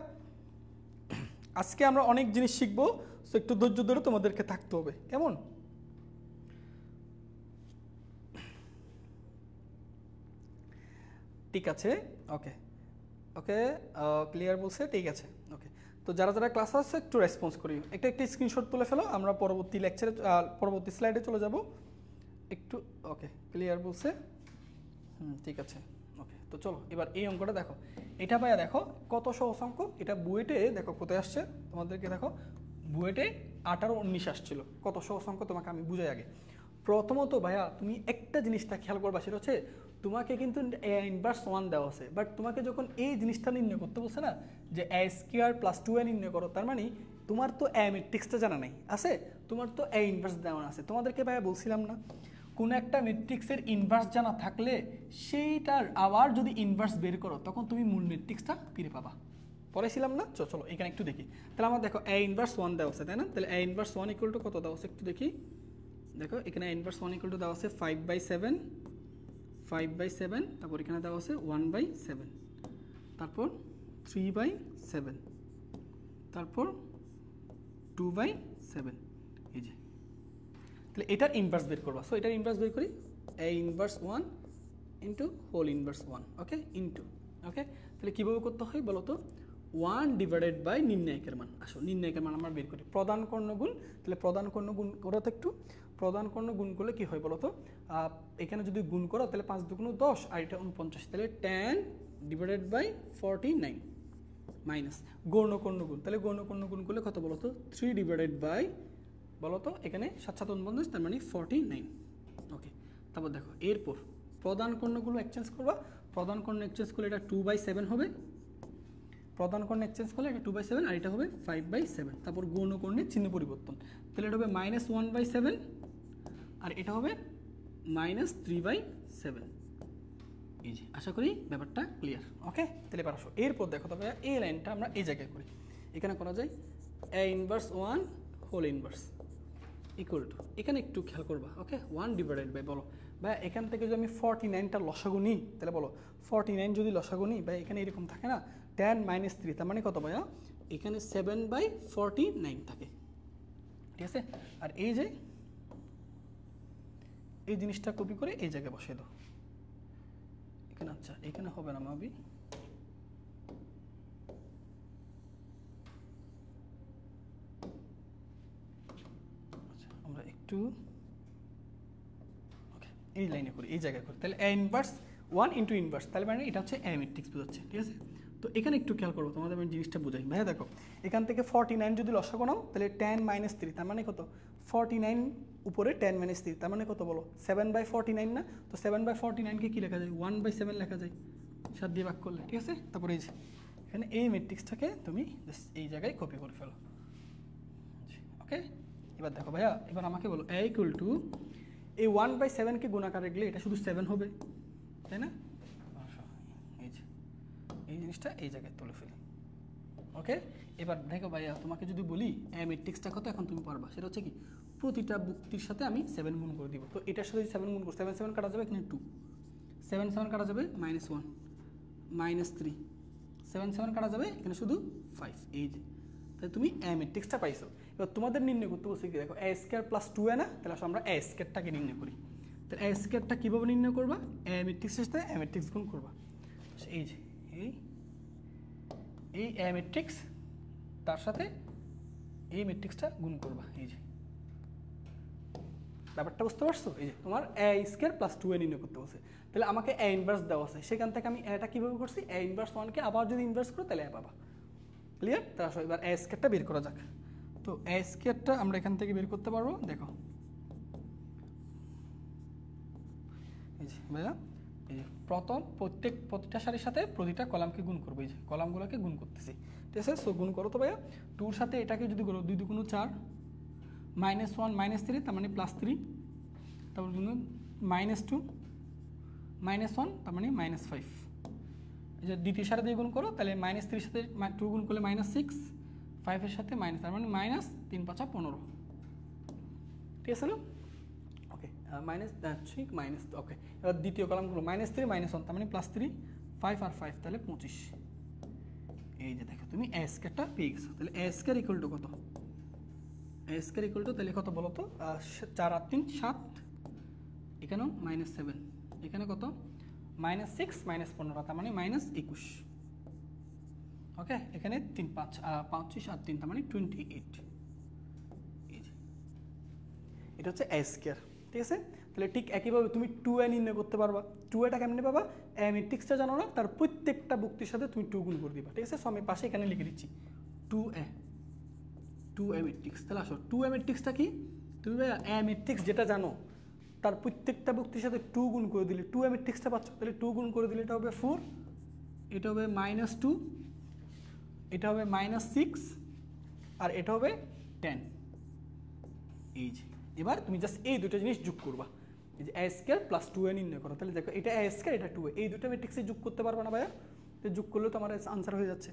আজকে আমরা অনেক জিনিস শিখবো, তো একটু ধৈর্য ধরে তোমাদেরকে থাকতে হবে, কেমন? ঠিক আছে, ওকে ওকে, ক্লিয়ার বলছে, ঠিক আছে। ওকে, তো যারা যারা ক্লাস আছে একটু রেসপন্স করি, একটা স্ক্রিনশট তুলে ফেলো, আমরা পরবর্তী লেকচারে পরবর্তী স্লাইডে চলে যাব একটু। ওকে, ক্লিয়ার বলছে, ঠিক আছে। ওকে, তো চলো এবার এই অঙ্কটা দেখো। এটা ভাইয়া দেখো কত সহজ অঙ্ক, এটা বুয়েটে দেখো কোথায় আসছে তোমাদেরকে, দেখো বুয়েটে 8 আর 19 আসছিল। কত সহজ অঙ্ক তোমাকে আমি বুঝাই আগে। প্রথমত ভাইয়া তুমি একটা জিনিসটা খেয়াল করবা, সেটা হচ্ছে তোমাকে কিন্তু এ ইনভার্স ওয়ান দেওয়া আছে, বাট তোমাকে যখন এই জিনিসটা নির্ণয় করতে বলছে না, যে এ স্কোয়ার প্লাস 2a নির্ণয় করো, তার মানে তোমার তো এ ম্যাট্রিক্সটা জানা নাই আছে, তোমার তো এ ইনভার্স দেওয়া আছে। তোমাদেরকে ভাইয়া বলছিলাম না, কোনো একটা ম্যাট্রিক্সের ইনভার্স জানা থাকলে সেইটার আবার যদি ইনভার্স বের করো, তখন তুমি মূল ম্যাট্রিক্সটা ফিরে পাবা। পড়েছিলাম না? চলো এখানে একটু দেখি। তাহলে আমার দেখো এ ইনভার্স ওয়ান দেওয়া আছে, তাই না? তাহলে এ ইনভার্স ওয়ান ইকুয়াল টু কত দেওয়া আছে একটু দেখি। দেখো এখানে A inverse one equal to দেওয়া আছে 5/7, 5/7, তারপর এখানে দেওয়া আছে 1/7, তারপর 3/7, তারপর 2/7। এই যে, তাহলে এটার ইনভার্স বের করবা। সো এটার ইনভার্স বের করি, A inverse one into whole inverse one, okay, into, okay. তাহলে কীভাবে করতে হয় বলো তো? 1 ডিভাইডেড বাই নির্ণায়কের মান। আসো নির্ণায়কের মান আমরা বের করি, প্রধান কর্ণ গুণ। তাহলে প্রধান কর্ণ গুণ করো তো একটু, প্রধান কর্ণ গুণ করলে কী হয় বলো তো? এখানে যদি গুণ করো তাহলে 5 × 2 = 10 আর এটা 49, তাহলে 10 ডিভাইডেড বাই 49 মাইনাস গৌণ কর্ণ গুণ। তাহলে গৌণ কর্ণ গুণ করলে কত বলো তো? 3 ডিভাইডেড বাই বলো তো এখানে 7 7 49, তার মানে 49। ওকে, তারপর দেখো এরপর প্রধান কর্ণগুলো এক্সচেঞ্জ করবা। প্রধান কর্ণ এক্সচেঞ্জ করলে এটা 2/7 হবে, প্রধান কর্ণ এক্সচেঞ্জ করলে এটা 2/7 আর এটা হবে 5/7। তারপর গৌণ কর্ণের চিহ্ন পরিবর্তন, তাহলে এটা হবে -1/7 আর এটা হবে -3/7। এই যে, আশা করি ব্যাপারটা ক্লিয়ার। ওকে, তাহলে এবার আসো এরপর দেখো, তবে এই লাইনটা আমরা এই জায়গায় করি। এখানে করা যায় A inverse one whole inverse equal to, এখানে একটু খেয়াল করবা। ওকে, 1 ডিভাইডেড বাই, বলো ভাই এখান থেকে যদি আমি 49টা লসাগু নিই, তাহলে বলো 49 যদি লসাগু নিই ভাই, এখানে এরকম থাকে না 10 - 3, তার মানে কত ভাইয়া? এখানে 7/49 থাকে, ঠিক আছে? আর এই যে এই জিনিসটা কপি করে এই জায়গায় বসিয়ে দাও এখানে। আচ্ছা, এখানে হবে না মাবি, আচ্ছা আমরা একটু ওকে এই লাইনে করি, এই জায়গায় করি। তাহলে এ ইনভার্স ওয়ান ইন্টু ইনভার্স, তাহলে মানে এটা হচ্ছে এ ম্যাট্রিক্স বোঝাচ্ছে, ঠিক আছে? তো এখানে একটু খেয়াল করবো, তোমাদের আমি জিনিসটা বোঝাই। ভাইয়া দেখো এখান থেকে 49 যদি লসাগু নাও, তাহলে 10 - 3, তার মানে কত? 49 উপরে 10 - 3, তার মানে কত বলো? 7/49 না? তো 7/49কে কী লেখা যায়? 1/7 লেখা যায় 7 দিয়ে ভাগ করলে, ঠিক আছে? তারপরে এই যে এখানে এই ম্যাট্রিক্সটাকে তুমি এই জায়গায় কপি করে ফেলো। ওকে, এবার দেখো ভাইয়া, এবার আমাকে বলো এ ইকুয়াল টু এই 1/7কে গুণাকার রাখলে এটা শুধু 7 হবে, তাই না? এই যে এই জিনিসটা এই জায়গায় তুলে ফেলি। ওকে, এবার দেখো ভাইয়া, তোমাকে যদি বলি এ ম্যাট্রিক্সটা কত, এখন তুমি পারবা। সেটা হচ্ছে কি, প্রতিটা বুক্তির সাথে আমি 7 গুণ করে দিব। তো এটার সাথে 7 গুণ করো, 7 7 কাটা যাবে, এখানে 2, 7 7 কাটা যাবে -1 -3, 7 7 কাটা যাবে, এখানে শুধু 5। এই যে, তাহলে তুমি এ ম্যাট্রিক্সটা পাইছো। এবার তোমাদের নির্ণয় করতে বলছি কি, দেখো এ স্কোয়ার প্লাস 2a না? তাহলে আসলে আমরা এ স্কোয়ারটাকে নির্ণয় করি। তাহলে এ স্কোয়ারটা কীভাবে নির্ণয় করবা? এ ম্যাট্রিক্সের সাথে এ ম্যাট্রিক্স গুণ করবা। এই যে এই এ ম্যাট্রিক্স তার সাথে এই ম্যাট্রিক্সটা গুণ করবা। এই যে ব্যাপারটা বুঝতে পারছো? এই যে তোমার এ স্কোয়ার প্লাস 2a নির্ণয় করতে বলছে, তাহলে আমাকে এ ইনভার্স দেওয়া আছে, সেখান থেকে আমি এটা কীভাবে করছি? এ ইনভার্স ওয়ানকে আবার যদি ইনভার্স করো তাহলে এ পাবা। ক্লিয়ার? তা আসো এবার এ স্কয়ারটা বের করা যাক। তো এ স্কয়ারটা আমরা এখান থেকে বের করতে পারবো। দেখো এই যে ভাইয়া, এই যে প্রতিটা সারির সাথে প্রতিটা কলামকে গুণ করবো, এই যে কলামগুলোকে গুণ করতেছি, ঠিক আছে? সো গুণ করো তো ভাইয়া, 2-র সাথে এটাকে যদি করো 2 × 4 -1 -3 তার মানে +3, তারপর গুণ -2 -1 তার মানে -5, এই যে দ্বিতীয় সারি দিয়ে গুণ করো তাহলে -3 সাথে 2 গুণ করলে -6, 5 এর সাথে মাইনাস, তার মানে -3 × 5 = 15, ঠিক আছে না? ওকে ওকে, এবার দ্বিতীয় কলামগুলো -3 -1 তার মানে +3, 5 আর 5 তাহলে 25। এই যে দেখো তুমি এ স্কয়ারটা পেয়ে গেছো। তাহলে এ স্কয়ার ইকুয়াল টু কত? এ স্কয়ার ইকুয়াল টু তাহলে কত বলো তো? 4 আর 3 7, এখানেও -7, এখানে কত? -6 -15 তার মানে -21। ওকে, এখানে 3 5 25 আর 3 তার মানে 28। এই যে এটা হচ্ছে এ স্কয়ার, ঠিক আছে? তাহলে ঠিক একইভাবে তুমি 2a নির্ণয় করতে পারবা। 2aটা কেমনে পাবা? এ ম্যাট্রিক্সটা জানো না, তার প্রত্যেকটা বুক্তির সাথে তুমি 2 গুণ করে দিবা, ঠিক আছে? সো আমি পাশে এখানে লিখে দিচ্ছি 2a ম্যাট্রিক্স। তাহলে আসো 2a ম্যাট্রিক্সটা কি? তুমি এ ম্যাট্রিক্স যেটা জানো তার প্রত্যেকটা বুক্তির সাথে 2 গুণ করে দিলে 2a ম্যাট্রিক্সটা পাচ্ছ। তাহলে 2 গুণ করে দিলে এটা হবে 4, এটা হবে -2, এটা হবে -6 আর এটা হবে 10। এই যে এবার তুমি জাস্ট এই দুটো জিনিস যোগ করবা, এই যে এ স্কয়ার প্লাস 2a নির্ণয় করো। তাহলে দেখো এটা এ স্কয়ার, এটা 2a, এই দুটো ম্যাট্রিক্সে যোগ করতে পারবা না ভাইয়া? তো যোগ করলে তো আমার আনসার হয়ে যাচ্ছে,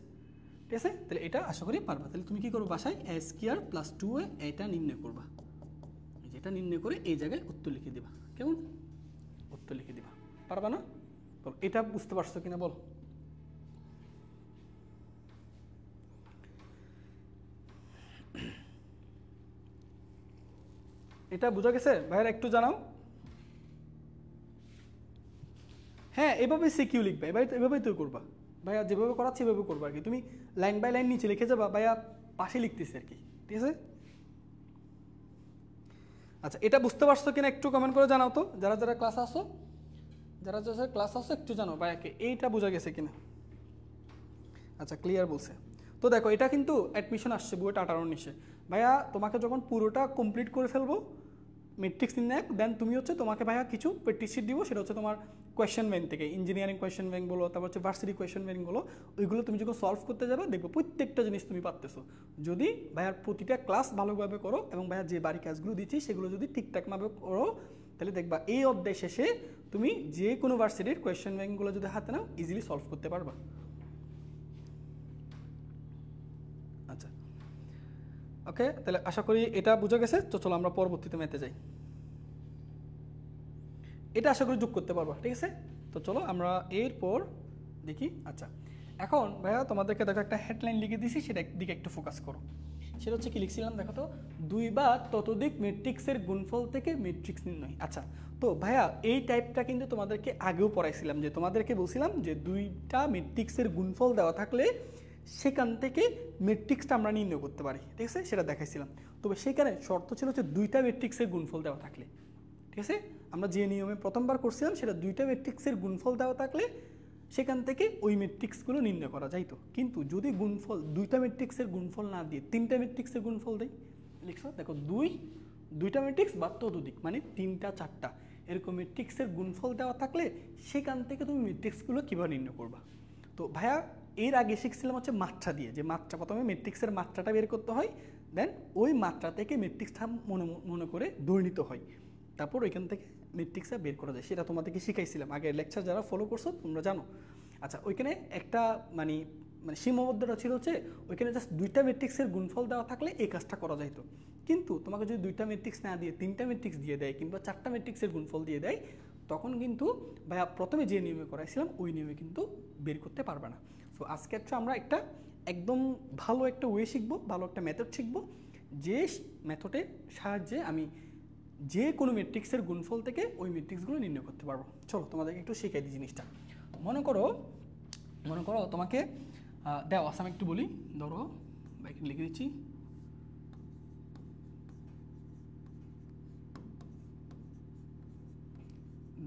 ঠিক আছে? তাহলে এটা আশা করি পারবা। তাহলে তুমি কি করো, বাসায় এ স্কয়ার প্লাস 2a এটা নির্ণয় করবা, যেটা নির্ণয় করে এই জায়গায় উত্তর লিখে দিবা। কেমন? উত্তর লিখে দিবা, পারবা না? বল এটা বুঝতে পারছো কিনা বল? এটা বোঝা গেছে ভাইয়ার? একটু জানাও। হ্যাঁ, এভাবেই সিকিউ লিখবে, এভাবেই তুই করবা ভাইয়া, যেভাবে করাচ্ছি এভাবে করবা আর কি। তুমি লাইন বাই লাইন নিচে লিখে যাবা, ভাইয়া পাশে লিখতেছি আর কি, ঠিক আছে? আচ্ছা, এটা বুঝতে পারছো কিনা একটু কমেন্ট করে জানাও তো, যারা যারা ক্লাস আসো, যারা যারা ক্লাস আসো একটু জানাও ভাইয়াকে এইটা বোঝা গেছে কিনা। আচ্ছা, ক্লিয়ার বলছে। তো দেখো এটা কিন্তু অ্যাডমিশন আসছে বুয়েট 18-19-এ ভাইয়া। তোমাকে যখন পুরোটা কমপ্লিট করে ফেলবো ম্যাট্রিক্স নির্ণায়ক, দেন তুমি হচ্ছে তোমাকে ভাইয়া কিছু প্র্যাকটিস শিট দিব, সেটা হচ্ছে তোমার কোয়েশ্চেন ব্যাংক থেকে, ইঞ্জিনিয়ারিং কোয়েশ্চেন ব্যাংক বলো, তারপর হচ্ছে ভার্সিটি কোয়েশ্চেন ব্যাংক বলো, ওইগুলো তুমি যখন সলভ করতে যাবে দেখবো প্রত্যেকটা জিনিস তুমি পারতেছো। যদি ভাইয়ার প্রতিটা ক্লাস ভালোভাবে করো এবং ভাইয়া যে বাড়ি কাজগুলো দিচ্ছি সেগুলো যদি ঠিকঠাকভাবে করো, তাহলে দেখবা এই অধ্যায় শেষে তুমি যে কোনো ভার্সিটির কোয়েশ্চেন ব্যাংকগুলো যদি হাতে নাও ইজিলি সলভ করতে পারবা। আচ্ছা, ওকে, তাহলে আশা করি এটা বোঝা গেছে। তো চলো আমরা পরবর্তীতে ম্যাথে যাই। এটা আশা করি যোগ করতে পারবা, ঠিক আছে? তো চলো আমরা এরপর দেখি। আচ্ছা, এখন ভাইয়া তোমাদেরকে দেখো একটা হেডলাইন লিখে দিয়েছি, সেটা দিকে একটু ফোকাস করো। সেটা হচ্ছে কি লিখছিলাম দেখো তো, 2 বা ততোধিক ম্যাট্রিক্সের গুণফল থেকে ম্যাট্রিক্স নির্ণয়। আচ্ছা, তো ভাইয়া এই টাইপটা কিন্তু তোমাদেরকে আগেও পড়াইছিলাম, যে তোমাদেরকে বলছিলাম যে 2টা ম্যাট্রিক্সের গুণফল দেওয়া থাকলে সেখান থেকে ম্যাট্রিক্সটা আমরা নির্ণয় করতে পারি, ঠিক আছে? সেটা দেখাইছিলাম। তবে সেখানে শর্ত ছিল হচ্ছে 2টা ম্যাট্রিক্সের গুণফল দেওয়া থাকলে, ঠিক আছে? আমরা যে নিয়মে প্রথমবার করছিলাম সেটা 2টা ম্যাট্রিক্সের গুণফল দেওয়া থাকলে সেখান থেকে ওই ম্যাট্রিক্সগুলো নির্ণয় করা যাইতো। কিন্তু যদি গুণফল 2টা ম্যাট্রিক্সের গুণফল না দিয়ে 3টা ম্যাট্রিক্সের গুণফল দেয়, লিখছো দেখো 2টা ম্যাট্রিক্স বা ততোধিক মানে 3টা 4টা এরকম ম্যাট্রিক্সের গুণফল দেওয়া থাকলে সেখান থেকে তুমি ম্যাট্রিক্সগুলো কীভাবে নির্ণয় করবা। তো ভাইয়া এর আগে শিখছিলাম হচ্ছে মাত্রা দিয়ে, যে মাত্রা প্রথমে ম্যাট্রিক্সের মাত্রাটা বের করতে হয়, দেন ওই মাত্রা থেকে ম্যাট্রিক্সটা মনে করে ধরে নিতে হয়, তারপর ওইখান থেকে ম্যাট্রিক্সটা বের করা যায়। সেটা তোমাদেরকে শিখাইছিলাম আগের লেকচার, যারা ফলো করছো তোমরা জানো। আচ্ছা, ওইখানে একটা মানে সীমাবদ্ধতা ছিল হচ্ছে ওইখানে জাস্ট 2টা ম্যাট্রিক্সের গুণফল দেওয়া থাকলে এই কাজটা করা যাইতো। কিন্তু তোমাকে যদি 2টা ম্যাট্রিক্স না দিয়ে 3টা ম্যাট্রিক্স দিয়ে দেয় কিংবা 4টা ম্যাট্রিক্সের গুণফল দিয়ে দেয়, তখন কিন্তু ভাইয়া প্রথমে যে নিয়মে করাইছিলাম ওই নিয়মে কিন্তু বের করতে পারবে না। সো আজকে হচ্ছে আমরা একটা একদম ভালো একটা ওয়ে শিখবো, ভালো একটা মেথড শিখবো, যে মেথডের সাহায্যে আমি যে কোনো ম্যাট্রিক্সের গুণফল থেকে ওই ম্যাট্রিক্সগুলো নির্ণয় করতে পারবো। চলো তোমাদেরকে একটু শিখাই দিই জিনিসটা। মনে করো তোমাকে দেওয়া আছে, আমি একটু বলি, ধরো বাইকে লিখে দিচ্ছি,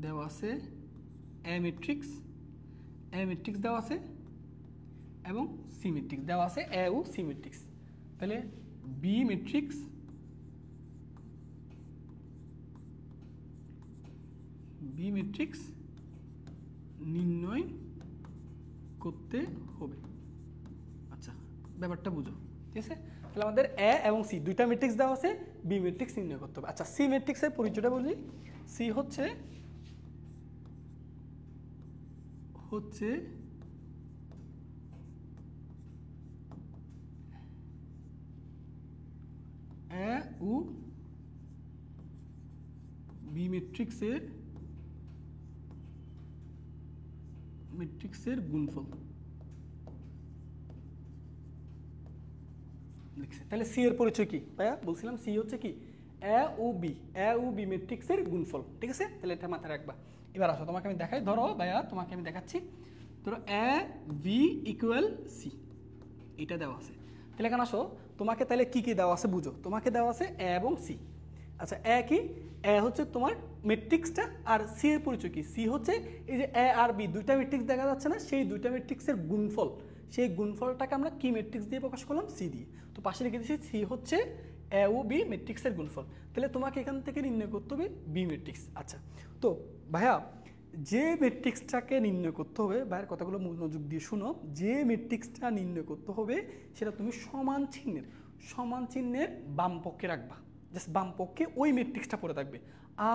দেওয়া আছে এ ম্যাট্রিক্স দেওয়া আছে, এবং সি ম্যাট্রিক্স দেওয়া আছে এ ও সি ম্যাট্রিক্স। তাহলে বি ম্যাট্রিক্স নির্ণয় করতে হবে। আচ্ছা, ব্যাপারটা বুঝো, ঠিক আছে? তাহলে আমাদের এ এবং সি দুইটা ম্যাট্রিক্স দেওয়া আছে, বি ম্যাট্রিক্স নির্ণয় করতে হবে। আচ্ছা, সি ম্যাট্রিক্সের পরিচয়টা বলি। সি হচ্ছে এ ও বি ম্যাট্রিক্সের গুণফল লিখছে। তাহলে সি এর পরিচয় কি ভাইয়া? বলছিলাম সি হচ্ছে কি এ ও বি ম্যাট্রিক্সের গুণফল, ঠিক আছে? তাহলে এটা মাথায় রাখবা। এবার আসো তোমাকে আমি দেখাই, ধরো ভাইয়া তোমাকে আমি দেখাচ্ছি, ধরো এ ভি ইকুয়াল সি, এটা দেওয়া আছে। তাহলে এখানে আসো, তোমাকে তাহলে কি কি দেওয়া আছে বুঝো। তোমাকে দেওয়া আছে এ এবং সি। আচ্ছা, এ কি? এ হচ্ছে তোমার ম্যাট্রিক্সটা, আর সি এর পরিচয় কি? সি হচ্ছে এই যে এ আর বি দুইটা ম্যাট্রিক্স দেখা যাচ্ছে না, সেই দুইটা ম্যাট্রিক্সের গুণফল। সেই গুণফলটাকে আমরা কি ম্যাট্রিক্স দিয়ে প্রকাশ করলাম? সি দিয়ে। তো পাশে লিখে দিচ্ছি সি হচ্ছে এ ও বি ম্যাট্রিক্সের গুণফল। তাহলে তোমাকে এখান থেকে নির্ণয় করতে হবে বি ম্যাট্রিক্স। আচ্ছা, তো ভাইয়া যে ম্যাট্রিক্সটাকে নির্ণয় করতে হবে, ভাইয়ের কথাগুলো মনোযোগ দিয়ে শুনো, যে ম্যাট্রিক্সটা নির্ণয় করতে হবে সেটা তুমি সমান চিহ্নের বাম পক্ষে রাখবা। জাস্ট বাম পক্ষে ওই ম্যাট্রিক্সটা পড়ে থাকবে,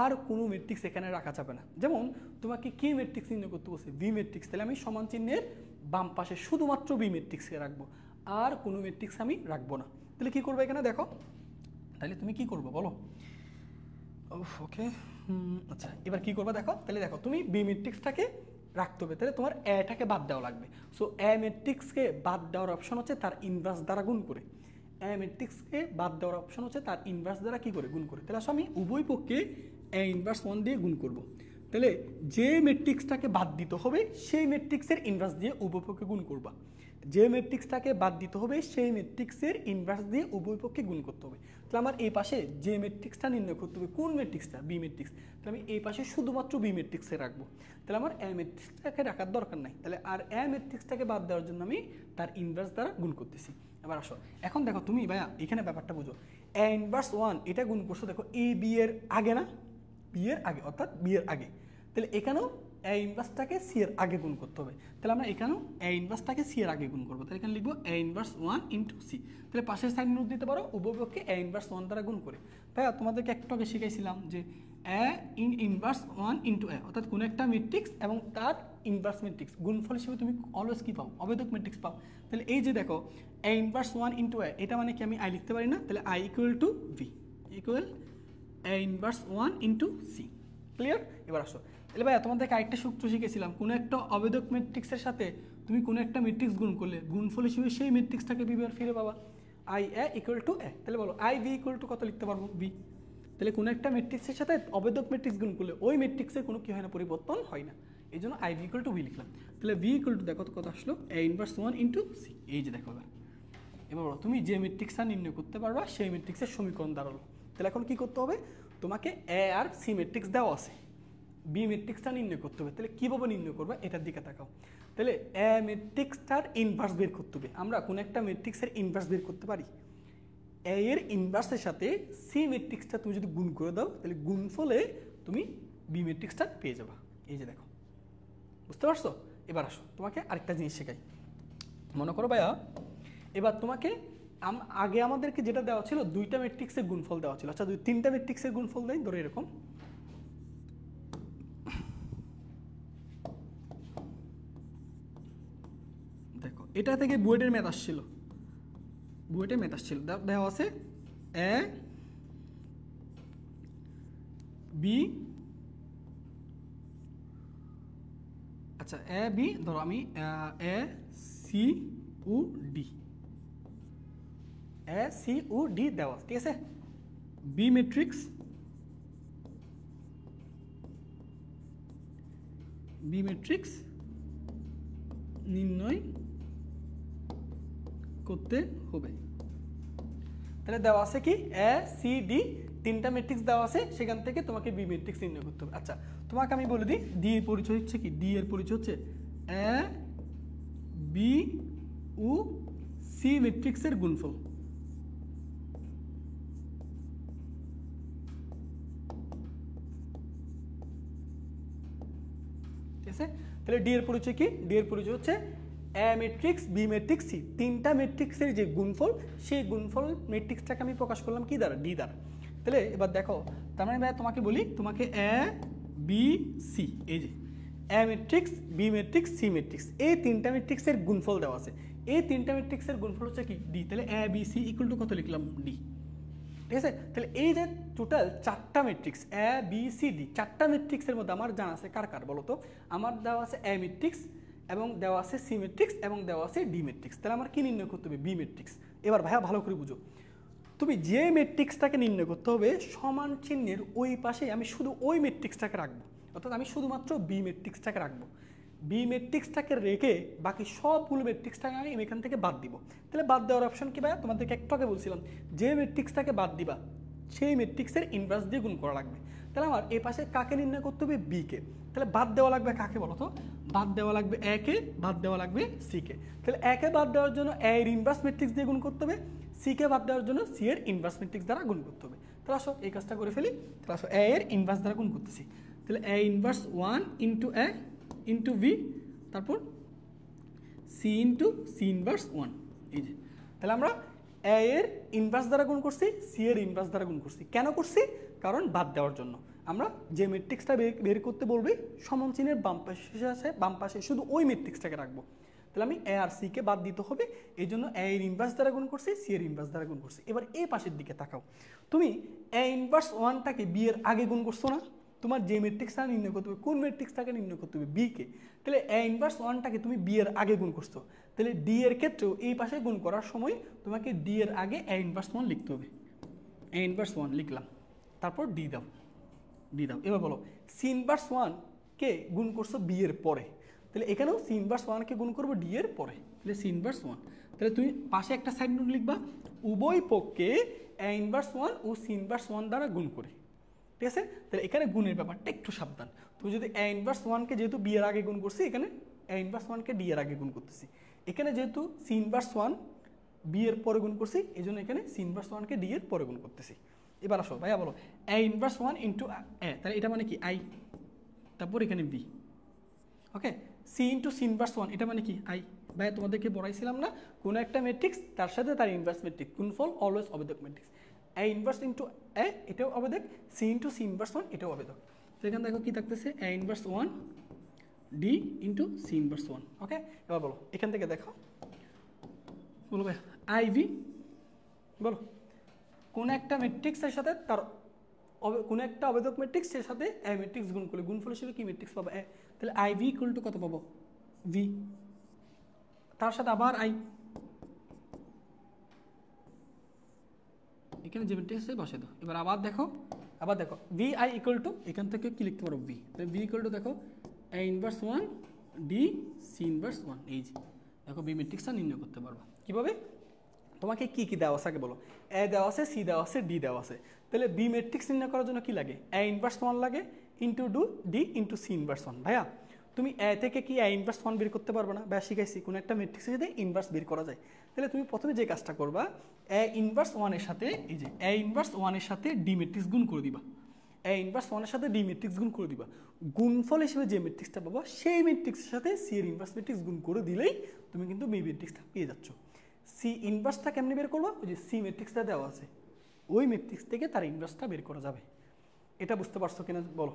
আর কোনো ম্যাট্রিক্স এখানে রাখা যাবে না। যেমন তোমাকে কি ম্যাট্রিক্স নির্ণয় করতে বলছে? B matrix. তাহলে আমি সমান চিহ্নের বাম পাশে শুধুমাত্র বি ম্যাট্রিক্সকে রাখবো, আর কোনো ম্যাট্রিক্স আমি রাখবো না। তাহলে কি করবো এখানে দেখো, তাহলে তুমি কি করবো বলো? ওকে, আচ্ছা, এবার কি করবা দেখো। তাহলে দেখো, তুমি বি ম্যাট্রিক্সটাকে রাখতে হবে, তাহলে তোমার এটাকে বাদ দেওয়া লাগবে। সো এ ম্যাট্রিক্সকে বাদ দেওয়ার অপশন হচ্ছে তার ইনভার্স দ্বারা গুণ করে। এ ম্যাট্রিক্সকে বাদ দেওয়ার অপশন হচ্ছে তার ইনভার্স দ্বারা কি করে? গুণ করে। তাহলে আসলে আমি উভয় পক্ষে এ ইনভার্স 1 দিয়ে গুণ করব। তাহলে যে ম্যাট্রিক্সটাকে বাদ দিতে হবে সেই ম্যাট্রিক্সের ইনভার্স দিয়ে উভয় পক্ষে গুণ করবা। যে ম্যাট্রিক্সটাকে বাদ দিতে হবে সেই ম্যাট্রিক্সের ইনভার্স দিয়ে উভয় পক্ষে গুণ করতে হবে। তাহলে আমার এই পাশে যে ম্যাট্রিক্সটা নির্ণয় করতে হবে, কোন ম্যাট্রিক্সটা? B matrix. তাহলে আমি এই পাশে শুধুমাত্র বি ম্যাট্রিক্সে রাখবো। তাহলে আমার এ ম্যাট্রিক্সটাকে রাখার দরকার নাই। তাহলে আর এ ম্যাট্রিক্সটাকে বাদ দেওয়ার জন্য আমি তার ইনভার্স দ্বারা গুণ করতেছি। এবার আসো, এখন দেখো তুমি ভাইয়া এখানে ব্যাপারটা বুঝো। এ ইনভার্স 1 এটা গুণ করছো, দেখো এ বি এর আগে না, বি এর আগে, অর্থাৎ বি এর আগে। তাহলে এখানেও এ ইনভার্সটাকে সি এর আগে গুণ করতে হবে। তাহলে আমরা এখানেও এ ইনভার্সটাকে সি এর আগে গুণ করবো। তাহলে এখানে লিখবো এ ইনভার্স 1 ইন্টু সি। তাহলে পাশের সাইড নোট দিতে পারো, উভয়পক্ষে এ ইনভার্স 1 দ্বারা গুণ করে। ভাইয়া তোমাদেরকে একটু আগে শিখাইছিলাম যে এ ইনভার্স 1 ইন্টু এ, অর্থাৎ কোনো একটা ম্যাট্রিক্স এবং তার ইনভার্স ম্যাট্রিক্স গুণফল হিসেবে তুমি অলওয়েজ কি পাও? অবেদক ম্যাট্রিক্স পাও। তাহলে এই যে দেখো এ ইনভার্স 1 ইন্টু এ, এটা মানে কি আমি আই লিখতে পারি না? তাহলে I equal to V equal A inverse 1 into C. Clear? এবার আসো, তাহলে ভাইয়া তোমাদেরকে আরেকটা সূত্র শিখেছিলাম, কোনো একটা অবেদক ম্যাট্রিক্সের সাথে তুমি কোনো একটা ম্যাট্রিক্স গুণ করলে গুণফল হিসেবে সেই ম্যাট্রিক্সটাকে বিবার ফিরে পাবা। আই এ ইকুয়াল টু এ। তাহলে বলো আই ভি ইকুয়াল টু কত লিখতে পারবো? ভি। তাহলে কোনো একটা ম্যাট্রিক্সের সাথে অবেদক ম্যাট্রিক্স গুণ করলে ওই ম্যাট্রিক্সের কোনো কি হয় না? পরিবর্তন হয় না। এই জন্য I V equal to V লিখলাম। তাহলে ভি ইকুয়াল টু দেখো কত আসলো? এ ইনভার্স 1 ইন্টু সি। এই যে দেখো, এবার বলো তুমি যে ম্যাট্রিক্সটা নির্ণয় করতে পারবা সেই ম্যাট্রিক্সের সমীকরণ দাঁড়ালো। তাহলে এখন কি করতে হবে? তোমাকে এ আর সি ম্যাট্রিক্স দেওয়া আছে, বি ম্যাট্রিক্সটা নির্ণয় করতে হবে। তাহলে কীভাবে নির্ণয় করবে এটার দিকে তাকাও। তাহলে এ ম্যাট্রিক্সটার ইনভার্স বের করতে হবে। আমরা কোনো একটা ম্যাট্রিক্সের ইনভার্স বের করতে পারি। এ এর ইনভার্সের সাথে সি ম্যাট্রিক্সটা তুমি যদি গুণ করে দাও, তাহলে গুণফলে তুমি বি ম্যাট্রিক্সটা পেয়ে যাবা। এই যে দেখো, বুঝতে পারছো? এবার আসো, তোমাকে আরেকটা জিনিস শেখাই। মনে করো ভাইয়া, এবার তোমাকে আগে আমাদেরকে যেটা দেওয়া ছিল দুইটা ম্যাট্রিক্সের গুণফল দেওয়া ছিল। আচ্ছা, তিনটা ম্যাট্রিক্সের গুণফল দেয়, ধরো এরকম। দেখো, এটা থেকে বুয়েটের ম্যাথ আসছিল, দেওয়া আছে এ বি, আচ্ছা এ বি, ধরো আমি এ সি ও ডি, এ সি ও ডি দেওয়া, ঠিক আছে? বি ম্যাট্রিক্স নির্ণয় করতে হবে। তাহলে দেওয়া আছে কি এ সি ডি, তিনটা ম্যাট্রিক্স দেওয়া আছে, সেখান থেকে তোমাকে বি ম্যাট্রিক্স নির্ণয় করতে হবে। আচ্ছা, তোমাকে আমি বলে দিই ডি এর পরিচয় হচ্ছে কি? ডি এর পরিচয় হচ্ছে এ বি ও সি ম্যাট্রিক্সের গুণফল। ঠিক আছে, তাহলে ডি এর পরিচয় কি? ডি এর পরিচয় হচ্ছে এ ম্যাট্রিক্স, বি ম্যাট্রিক্স, সি, তিনটা ম্যাট্রিক্সের যে গুণফল, সেই গুণফল ম্যাট্রিক্সটাকে আমি প্রকাশ করলাম কি দ্বারা? ডি দ্বারা। তাহলে এবার দেখো, তার মানে ভাই তোমাকে বলি, তোমাকে এ বি সি, এই যে A matrix, B matrix, C matrix, এই তিনটা ম্যাট্রিক্সের গুণফল দেওয়া আছে। এই তিনটা ম্যাট্রিক্সের গুণফল হচ্ছে কি? ডি। তাহলে A B C equal to কত লিখলাম? ডি। ঠিক আছে, তাহলে এই যে টোটাল চারটা ম্যাট্রিক্স এ বি সি ডি, চারটা ম্যাট্রিক্সের মধ্যে আমার জানা আছে কার কার বলো তো? আমার দেওয়া আছে এ ম্যাট্রিক্স, এবং দেওয়া আছে সি ম্যাট্রিক্স, এবং দেওয়া আছে ডি ম্যাট্রিক্স। তাহলে আমার কি নির্ণয় করতে হবে? B matrix. এবার ভাইয়া ভালো করে বুঝো, তুমি যে ম্যাট্রিক্সটাকে নির্ণয় করতে হবে সমান চিহ্নের ওই পাশে আমি শুধু ওই ম্যাট্রিক্সটাকে রাখবো, অর্থাৎ আমি শুধুমাত্র বি ম্যাট্রিক্সটাকে রাখবো। বি ম্যাট্রিক্সটাকে রেখে বাকি সবগুলো ম্যাট্রিক্সটাকে আমি এখান থেকে বাদ দিব। তাহলে বাদ দেওয়ার অপশন কি ভাইয়া? তোমাদেরকে একটু আগে বলছিলাম, যে ম্যাট্রিক্সটাকে বাদ দিবা সেই ম্যাট্রিক্সের ইনভার্স দিয়ে গুণ করা লাগবে। তাহলে আমার এই পাশে কাকে নির্ণয় করতে হবে? বি কে। তাহলে বাদ দেওয়া লাগবে কাকে বলো তো? বাদ দেওয়া লাগবে এ কে, বাদ দেওয়া লাগবে সি কে। তাহলে এ কে বাদ দেওয়ার জন্য এ এর ইনভার্স ম্যাট্রিক্স দিয়ে গুণ করতে হবে, সি কে বাদ দেওয়ার জন্য সি এর ইনভার্স ম্যাট্রিক্স দ্বারা গুণ করতে হবে। তাহলে আসো এই কাজটা করে ফেলি। তাহলে আসো এ এর ইনভার্স দ্বারা গুণ করতেছি। তাহলে এ inverse 1 into A into V, তারপর সি ইন্টু সি ইনভার্স 1। এই যে, তাহলে আমরা এ এর ইনভার্স দ্বারা গুণ করছি, সি এর ইনভার্স দ্বারা গুণ করছি। কেন করছি? কারণ বাদ দেওয়ার জন্য। আমরা যে ম্যাট্রিক্সটা বের করতে বলবে সমান চিহ্নের বাম পাশে আছে, বাম পাশে শুধু ওই ম্যাট্রিক্সটাকে রাখবো। তাহলে আমি এ আর সি কে বাদ দিতে হবে, এই জন্য এ এর ইনভার্স দ্বারা গুণ করছি, সি এর ইনভার্স দ্বারা গুণ করছি। এবার এই পাশের দিকে তাকাও, তুমি এ ইনভার্স 1টাকে বি এর আগে গুণ করছো না? তোমার যে ম্যাট্রিক্সটা নির্ণয় করতে হবে, কোন ম্যাট্রিক্সটাকে নির্ণয় করতে হবে? বি কে। তাহলে এ ইনভার্স 1টাকে তুমি বি এর আগে গুণ করছো, তাহলে ডি এর ক্ষেত্রেও এই পাশে গুণ করার সময় তোমাকে ডি এর আগে এ ইনভার্স 1 লিখতে হবে। এ ইনভার্স 1 লিখলাম, তারপর ডি দাও, ডি দাও। এবার বলো, সি ইনভার্স 1 কে গুণ করছো বি এর পরে, তাহলে এখানেও সি ইনভার্স 1 কে গুণ করবো ডি এর পরে। তাহলে সি ইনভার্স 1, তাহলে তুমি পাশে একটা সাইড নোট লিখবা, উভয় পক্ষে এ ইনভার্স 1 ও সি ইনভার্স 1 দ্বারা গুণ করে। ঠিক আছে, তাহলে এখানে গুণের ব্যাপারটা একটু সাবধান। তুমি যদি এ ইনভার্স 1কে যেহেতু বি এর আগে গুণ করছি, এখানে এ ইনভার্স 1কে ডি এর আগে গুণ করতেছি। এখানে যেহেতু সি ইনভার্স 1 বি এর পরে গুণ করছি, এই জন্য এখানে সি ইনভার্স 1কে ডি এর পরে গুণ করতেছি। এবার আসো ভাইয়া বলো, এ ইনভার্স 1 ইন্টু এ, তাহলে এটা মানে কি? আই, তারপর এখানে বি। ওকে, সি ইন্টু সি ইনভার্স 1, এটা মানে কি? আই। ভাইয়া তোমাদেরকে বলাইছিলাম না, কোনো একটা ম্যাট্রিক্স তার সাথে তার ইনভার্স ম্যাট্রিক্স, গুণফল অলওয়েজ অবেদক matrix. A inverse into A, এটাও অবেদক, সি ইন্টু সি ইনভার্স 1, এটাও অবেদক। তো এখানে দেখো কি থাকতেছে? A inverse 1 D into C inverse 1। Okay, এবার বলো এখান থেকে দেখো, বলো ভাই আই ভি, বলো কোন একটা ম্যাট্রিক্সের সাথে তার কোনো একটা অবেদক ম্যাট্রিক্সের সাথে এ ম্যাট্রিক্স গুণ করলে গুণফল হিসেবে কি ম্যাট্রিক্স পাবো? এ। তাহলে আই ভি ইকুয়াল টু কত পাবো? ভি, তার সাথে আবার আই, এখানে যে ম্যাট্রিক্স আছে বসে দাও। এবার আবার দেখো, আবার দেখো ভি আই ইকুয়াল টু, এখান থেকে কি লিখতে পারো? ভি। তাহলে ভি ইকুয়াল টু দেখো এ ইনভার্স 1 ডি সি ইনভার্স 1। এই যে দেখো বি ম্যাট্রিক্সটা নির্ণয় করতে পারবা কিভাবে? তোমাকে কি কি দেওয়া আছে আগে বলো। এ দেওয়া আছে, সি দেওয়া আছে, ডি দেওয়া আছে। তাহলে বি ম্যাট্রিক্স নির্ণয় করার জন্য কি লাগে? এ ইনভার্স 1 লাগে into D into C inverse 1। ভাইয়া তুমি এ থেকে কি এ ইনভার্স 1 বের করতে পারবে না? ভাইয়া শিখাইছি কোনো একটা ম্যাট্রিক্সের সাথে ইনভার্স বের করা যায়। তাহলে তুমি প্রথমে যে কাজটা করবা, এ ইনভার্স 1 এর সাথে, এই যে এ ইনভার্স 1 এর সাথে ডি ম্যাট্রিক্স গুণ করে দিবা। এ ইনভার্স 1 এর সাথে ডি ম্যাট্রিক্স গুণ করে দিবা। গুণফল হিসেবে যে ম্যাট্রিক্সটা পাবো সেই ম্যাট্রিক্সের সাথে সি এর ইনভার্স ম্যাট্রিক্স গুণ করে দিলেই তুমি কিন্তু বি ম্যাট্রিক্সটা পেয়ে যাচ্ছ। সি ইনভার্সটা কেমনি বের করবো? ওই যে সি ম্যাট্রিক্সটা দেওয়া আছে, ওই ম্যাট্রিক্স থেকে তার ইনভার্সটা বের করা যাবে। এটা বুঝতে পারছো কিনা বলো?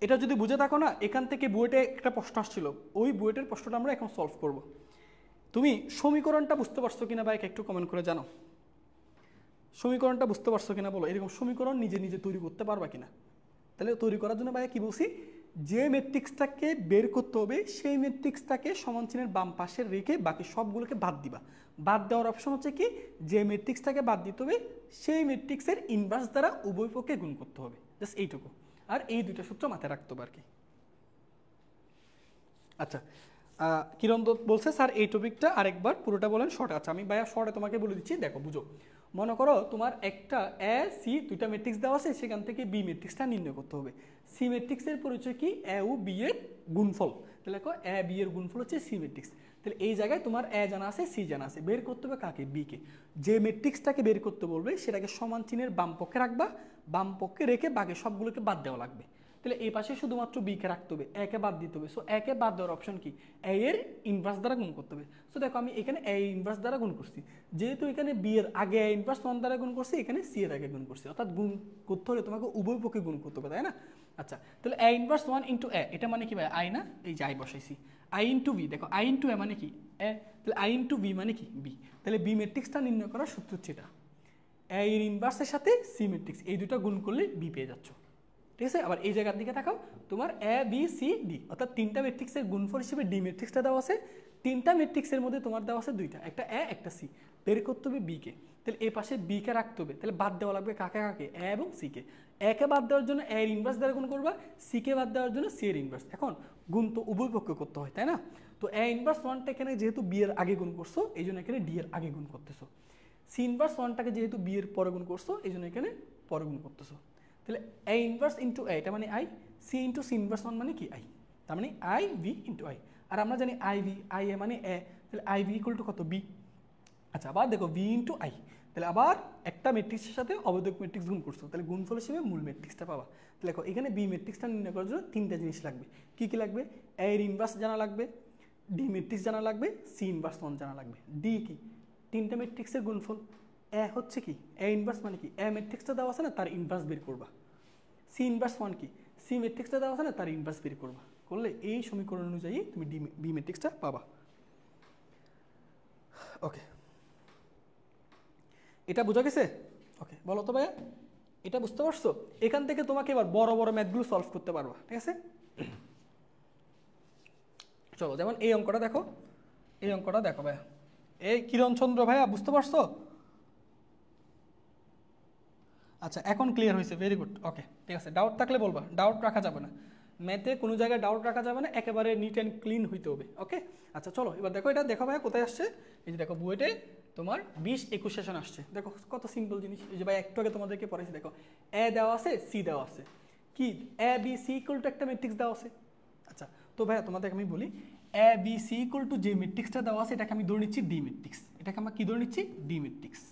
এটা যদি বুঝে থাকো না, এখান থেকে বুয়েটে একটা প্রশ্ন আসছিল, ওই বুয়েটের প্রশ্নটা আমরা এখন সলভ করব। তুমি সমীকরণটা বুঝতে পারছো কিনা বা একটু কমেন্ট করে জানো। সমীকরণটা বুঝতে পারছো কিনা বলো। এরকম সমীকরণ নিজে নিজে তৈরি করতে পারবা কিনা? তাহলে তৈরি করার জন্য ভাইয়া কি বলছি, যে ম্যাট্রিক্সটাকে বের করতে হবে সেই ম্যাট্রিক্সটাকে সমান চিহ্নের বাম পাশে রেখে বাকি সবগুলোকে বাদ দিবা। বাদ দেওয়ার অপশন হচ্ছে কি, যে ম্যাট্রিক্সটাকে বাদ দিতে হবে সেই ম্যাট্রিক্সের ইনভার্স দ্বারা উভয় পক্ষে গুণ করতে হবে। জাস্ট এইটুকু, আর এই দুটো সূত্র মাথায় রাখতে হবে আর কি। আচ্ছা, কিরণ দত্ত বলছে স্যার এই টপিকটা আরেকবার পুরোটা বলেন শর্টে। আচ্ছা আমি ভাইয়া শর্টে তোমাকে বলে দিচ্ছি, দেখো বুঝো। মনে করো তোমার একটা এ সি দুইটা ম্যাট্রিক্স দেওয়া আছে, সেখান থেকে বি ম্যাট্রিক্সটা নির্ণয় করতে হবে। সি ম্যাট্রিক্সের পরিচয় কি? এ ও বি এর গুণফল, তাহলে দেখো এ বি এর গুণফল হচ্ছে সি ম্যাট্রিক্স। তাহলে এই জায়গায় তোমার এ জানা আছে, সি জানা আছে, বের করতে হবে কাকে? বি কে। যে ম্যাট্রিক্সটাকে বের করতে বলবে সেটাকে সমান চিহ্নের বাম পক্ষে রাখবা, বাম পক্ষে রেখে বাকি সবগুলোকে বাদ দেওয়া লাগবে। তাহলে এই পাশে শুধুমাত্র বি কে রাখতে হবে, এ কে বাদ দিতে হবে। সো এ কে বাদ দেওয়ার অপশন কি? এ এর ইনভার্স দ্বারা গুণ করতে হবে। সো দেখো আমি এখানে এ ইনভার্স দ্বারা গুণ করছি, যেহেতু এখানে বি এর আগে এ ইনভার্স 1 দ্বারা গুণ করছি, এখানে সি এর আগে গুণ করছি, অর্থাৎ গুণ করতে হলে তোমাকে উভয় পক্ষে গুণ করতে হবে, তাই না? আচ্ছা, তাহলে এ ইনভার্স 1 ইন্টু এ, এটা মানে কি ভাই? আই না? এই যে আই বসাইছি। আই ইন্টু বি, দেখো আই ইন্টু এ মানে কি? এ। তাহলে আই ইন্টু বি মানে কি? বি। তাহলে বি ম্যাট্রিক্সটা নির্ণয় করার সূত্র হচ্ছে এটা, এ এর ইনভার্সের সাথে সি ম্যাট্রিক্স, এই দুটো গুণ করলে বি পেয়ে যাচ্ছ। ঠিক আছে, আবার এই জায়গার দিকে তাকাও, তোমার এ বি সি ডি, অর্থাৎ তিনটা ম্যাট্রিক্সের গুণফল হিসেবে ডি ম্যাট্রিক্সটা দেওয়া আছে। তিনটা ম্যাট্রিক্সের মধ্যে তোমার দেওয়া আছে দুইটা, একটা এ একটা সি, বের করতে হবে বি কে। তাহলে এই পাশে বি কে রাখতে হবে, তাহলে বাদ দেওয়া লাগবে কাকে কাকে? এ এবং সি কে। এ কে বাদ দেওয়ার জন্য এ এর ইনভার্স দ্বারা গুণ করবা, সি কে বাদ দেওয়ার জন্য সি এর ইনভার্স। এখন গুণ তো উভয় পক্ষে করতে হয়, তাই না? তো এ ইনভার্স 1টা এখানে যেহেতু বি এর আগে গুণ করছো, এই জন্য এখানে ডি এর আগে গুণ করতেছো। সি ইনভার্স 1টাকে যেহেতু বি এর পরে গুণ করছো, এই জন্য এখানে পরে গুণ করতেছো। তাহলে এ ইনভার্স ইন্টু এ, এটা মানে I, C into C inverse 1 মানে কি? আই। তার মানে আই ভি ইন্টু আই। আর আমরা জানি আই ভি, আই এ মানে এ, তাহলে আই ভি ইকুয়াল টু কত? বি। আচ্ছা, আবার দেখো ভি ইন্টু আই, তাহলে আবার একটা ম্যাট্রিক্সের সাথে অবৈধক ম্যাট্রিক্স গুণ করছো, তাহলে গুণফল হিসেবে মূল ম্যাট্রিক্সটা পাবা। তাহলে দেখো এখানে বি ম্যাট্রিক্সটা নির্ণয় করার জন্য তিনটা জিনিস লাগবে। কি কি লাগবে? এ এর ইনভার্স জানা লাগবে, ডি ম্যাট্রিক্স জানা লাগবে, সি ইনভার্স 1 জানা লাগবে। ডি কি? তিনটা ম্যাট্রিক্সের গুণফল। এ হচ্ছে কি? এ ইনভার্স মানে কি? এ ম্যাট্রিক্সটা দেওয়া আছে না, তার ইনভার্স বের করবা। সি ইনভার্স 1 কি? সি ম্যাট্রিক্সটা দেওয়া আছে না, তার ইনভার্স বের করবা। করলে এই সমীকরণ অনুযায়ী তুমি বি ম্যাট্রিক্সটা পাবা। ওকে, এটা বোঝা গেছে? ওকে, বলো তো ভাইয়া, এটা বুঝতে পারছো? এখান থেকে তোমাকে এবার বড় বড় ম্যাথগুলো সলভ করতে পারবা, ঠিক আছে? চলো, যেমন এই অঙ্কটা দেখো, এই অঙ্কটা দেখো ভাইয়া, এই কিরণচন্দ্র ভাইয়া, বুঝতে পারছো? আচ্ছা, এখন ক্লিয়ার হয়েছে, ভেরি গুড। ওকে, ঠিক আছে, ডাউট থাকলে বলবা, ডাউট রাখা যাবে না ম্যাথে, কোনো জায়গায় ডাউট রাখা যাবে না, একেবারে নিট অ্যান্ড ক্লিন হইতে হবে। ওকে, আচ্ছা চলো এবার দেখো, এটা দেখো ভাইয়া কোথায় আসছে, এই যে দেখো বুয়েটে তোমার 20-21 সেশন আসছে। দেখো কত সিম্পল জিনিস, এই যে ভাই একটু আগে তোমাদেরকে পড়াইছি, দেখো এ দেওয়া আছে, সি দেওয়া আছে, কি এ বি সি ইকুয়াল টু একটা ম্যাট্রিক্স দেওয়া আছে। আচ্ছা, তো ভাইয়া তোমাদের আমি বলি, এ বি সি ইকুয়াল টু যে ম্যাট্রিক্সটা দেওয়া আছে, এটাকে আমি ধরে নিচ্ছি ডি ম্যাট্রিক্স। এটাকে আমরা কি ধরে নিচ্ছি? D matrix.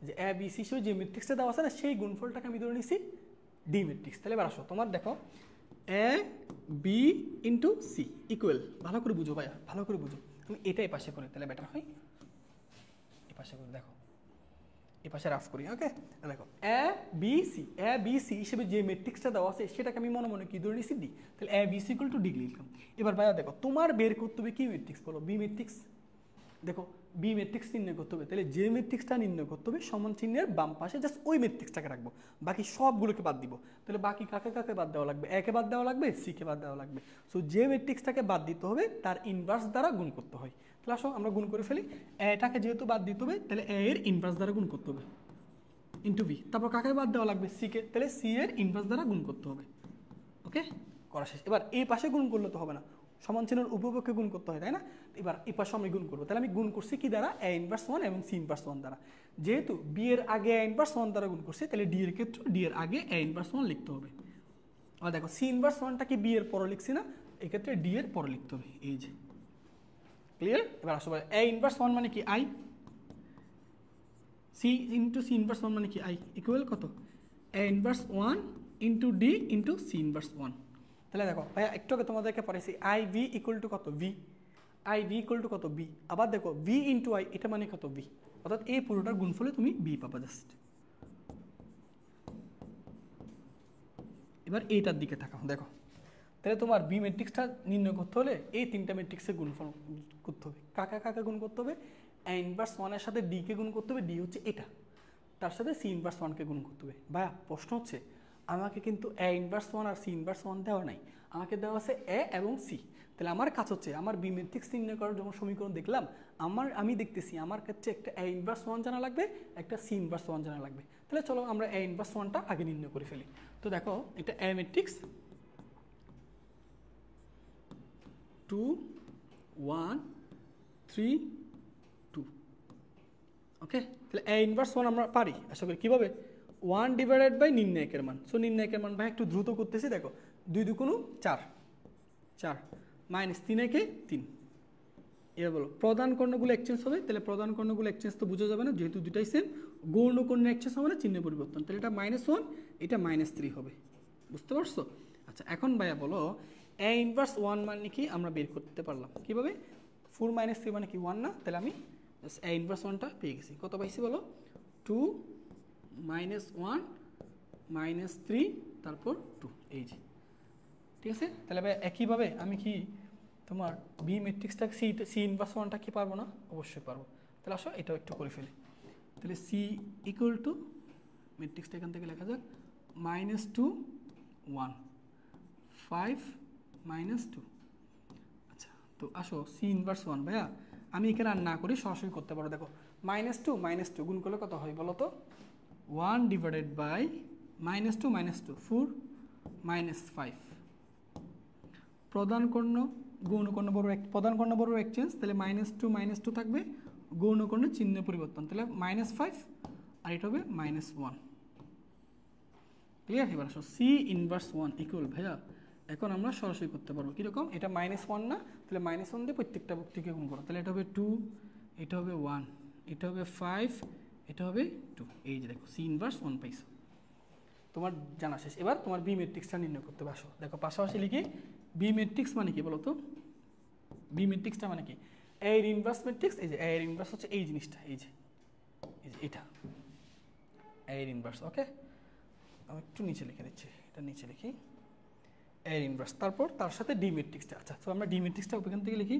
যে এ বি সি যে ম্যাট্রিক্সটা দেওয়া আছে না, সেই গুণফলটাকে আমি ধরে নিচ্ছি ডি ম্যাট্রিক্স। তাহলে এবার আসো, তোমার দেখো A B into C equal, ভালো করে বুঝো ভাইয়া, ভালো করে বুঝো, আমি এটাই পাশে করি তাহলে বেটার হয়। এই পাশে করি, দেখো এই পাশে রাফ করি। ওকে, দেখো এ বি সি, এ বি সি হিসেবে যে ম্যাট্রিক্সটা দেওয়া আছে সেটাকে আমি মনে মনে কি ধরে নিচ্ছি? ডি। তাহলে A B C equal to D লিখলাম। এবার ভাইয়া দেখো, তোমার বের করতে হবে কি ম্যাট্রিক্স? বলো বি ম্যাট্রিক্স। দেখো বি ম্যাট্রিক্স নির্ণয় করতে হবে, তাহলে যে ম্যাট্রিক্সটা নির্ণয় করতে হবে সমান চিহ্নের বাম পাশে জাস্ট ওই ম্যাট্রিক্সটাকে রাখবো, বাকি সবগুলোকে বাদ দিব। তাহলে বাকি কাকে কাকে বাদ দেওয়া লাগবে? এ কে বাদ দেওয়া লাগবে, সি কে বাদ দেওয়া লাগবে। সো যে ম্যাট্রিক্সটাকে বাদ দিতে হবে তার ইনভার্স দ্বারা গুণ করতে হয়। তাহলে আসো আমরা গুণ করে ফেলি, এটাকে যেহেতু বাদ দিতে হবে তাহলে এ এর ইনভার্স দ্বারা গুণ করতে হবে ইন্টু বি, তারপর কাকে বাদ দেওয়া লাগবে? সি কে, তাহলে সি এর ইনভার্স দ্বারা গুণ করতে হবে। ওকে, করা শেষ। এবার এই পাশে গুণ করলে তো হবে না, সমান চিহ্নের উপপক্ষে গুণ করতে হয়, তাই না? এবার এই পাশে আমি গুণ করবো, তাহলে আমি গুণ করছি কি দ্বারা? এ ইনভার্স 1 এবং সি ইনভার্স 1 দ্বারা। যেহেতু বি এর আগে এ ইনভার্স 1 দ্বারা গুণ করছি, তাহলে ডি এর ক্ষেত্রে ডি এর আগে এ ইনভার্স 1 লিখতে হবে। আর দেখো সি ইনভার্স 1টা কি বি এর পরে লিখছি না, এক্ষেত্রে ডি এর পরে লিখতে হবে। এই যে ক্লিয়ার? এবার আসো, এ ইনভার্স 1 মানে কি? I. C into C inverse 1 মানে কি? আই ইকুয়াল কত? A inverse 1 into D into C inverse 1। তাহলে দেখো ভাইয়া একটু আগে তোমাদেরকে পড়াইছি আই ভি ইকুয়াল টু কত? V. I V equal to কত? বি। আবার দেখো ভি ইন্টু আই, এটা মানে কত? বি। অর্থাৎ এই পুরোটার গুণফলে তুমি বি পাবা জাস্ট। এবার এইটার দিকে তাকাও, দেখো তাহলে তোমার বি ম্যাট্রিক্সটা নির্ণয় করতে হলে এই তিনটা ম্যাট্রিক্সের গুণফল করতে হবে। কাকা কাকে গুণ করতে হবে? এ ইনভার্স 1 এর সাথে ডি কে গুণ করতে হবে, ডি হচ্ছে এটা, তার সাথে সি ইনভার্স 1 কে গুণ করতে হবে। ভাইয়া প্রশ্ন হচ্ছে, আমাকে কিন্তু এ ইনভার্স 1 আর সি ইনভার্স 1 দেওয়া নাই, আমাকে দেওয়া আছে এ এবং সি। তাহলে আমার কাজ হচ্ছে, আমার বি ম্যাট্রিক্স নির্ণয় করার যখন সমীকরণ দেখলাম, আমি দেখতেছি আমার কাছে একটা এ ইনভার্স 1 জানা লাগবে, একটা সি ইনভার্স 1 জানা লাগবে। তাহলে চলো আমরা এ ইনভার্স 1টা আগে নির্ণয় করে ফেলি। তো দেখো এটা এ ম্যাট্রিক্স 2 1 3 2। ওকে, তাহলে এ ইনভার্স 1 আমরা পারি আশা করি। কীভাবে? 1 ডিভাইডেড বাই নির্ণায়কের মান। সো নির্ণায়কের মান ভাই একটু দ্রুত করতেছি, দেখো 2 2 4, 4 মাইনাস 3 একে 3। এবার বলো প্রধান কর্ণগুলো এক্সচেঞ্জ হবে, তাহলে প্রধান কর্ণগুলো এক্সচেঞ্জ তো বোঝা যাবে না যেহেতু দুটাই সেম। গৌণ কর্ণের এক্সচেঞ্জ হবে না, চিহ্ন পরিবর্তন, তাহলে এটা -1 এটা -3 হবে। বুঝতে পারছো? আচ্ছা এখন ভাইয়া বলো a ইনভার্স 1 মানে কি আমরা বের করতে পারলাম কিভাবে? 4 - 3 মানে কি 1 না? তাহলে আমি a ইনভার্স 1টা পেয়ে গেছি। কত পাইছি বলো? 2 - 1 -3 তারপর 2, এই যে। ঠিক আছে, তাহলে ভাই একইভাবে আমি কি তোমার বি ম্যাট্রিক্সটা সি ইনভার্স 1টা কি পারবো না? অবশ্যই পারবো। তাহলে আসো এটাও একটু করে ফেলি। তাহলে সি ইকুয়াল টু ম্যাট্রিক্সটা এখান থেকে লেখা যাক -2 1 5 -2। আচ্ছা তো আসো সি ইনভার্স 1 ভাইয়া আমি এখানে আর না করি সরাসরি করতে পারো। দেখো -2 গুণ করলে কত হয় বলো তো? 1 ডিভাইডেড বাই -2 4 -5। প্রধান কর্ণ গৌণ কর্ণ বড় প্রধান কর্ণ বড় এক্সচেঞ্জ, তাহলে -2 থাকবে, গৌণ কর্ণের চিহ্ন পরিবর্তন, তাহলে -5 আর এটা হবে -1। ক্লিয়ার? এবার আসো সি ইনভার্স 1 ইকুয়াল ভাইয়া এখন আমরা সরাসরি করতে পারবো কীরকম? এটা -1 না, তাহলে -1 দিয়ে প্রত্যেকটা ভক্তিকে গুণ করো, তাহলে এটা হবে 2, এটা হবে 1, এটা হবে 5, এটা হবে 2। এই যে দেখো সি ইনভার্স 1 পাইছো, তোমার জানা শেষ। এবার তোমার বি ম্যাট্রিক্সটা নির্ণয় করতে হবে। আসো দেখো পাশাপাশি লিখি বি ম্যাট্রিক্স মানে কি বলো তো? বি ম্যাট্রিক্সটা মানে কি? এ এর ইনভার্স ম্যাট্রিক্স, এই যে এ এর ইনভার্স হচ্ছে এই জিনিসটা, এই যে এটা এ এর ইনভার্স। ওকে আমি একটু নিচে লিখে দিচ্ছি, এটা নিচে লিখি এ এর ইনভার্স, তারপর তার সাথে ডি ম্যাট্রিক্সটা। আচ্ছা তো আমরা ডি ম্যাট্রিক্সটা ওখান থেকে লিখি।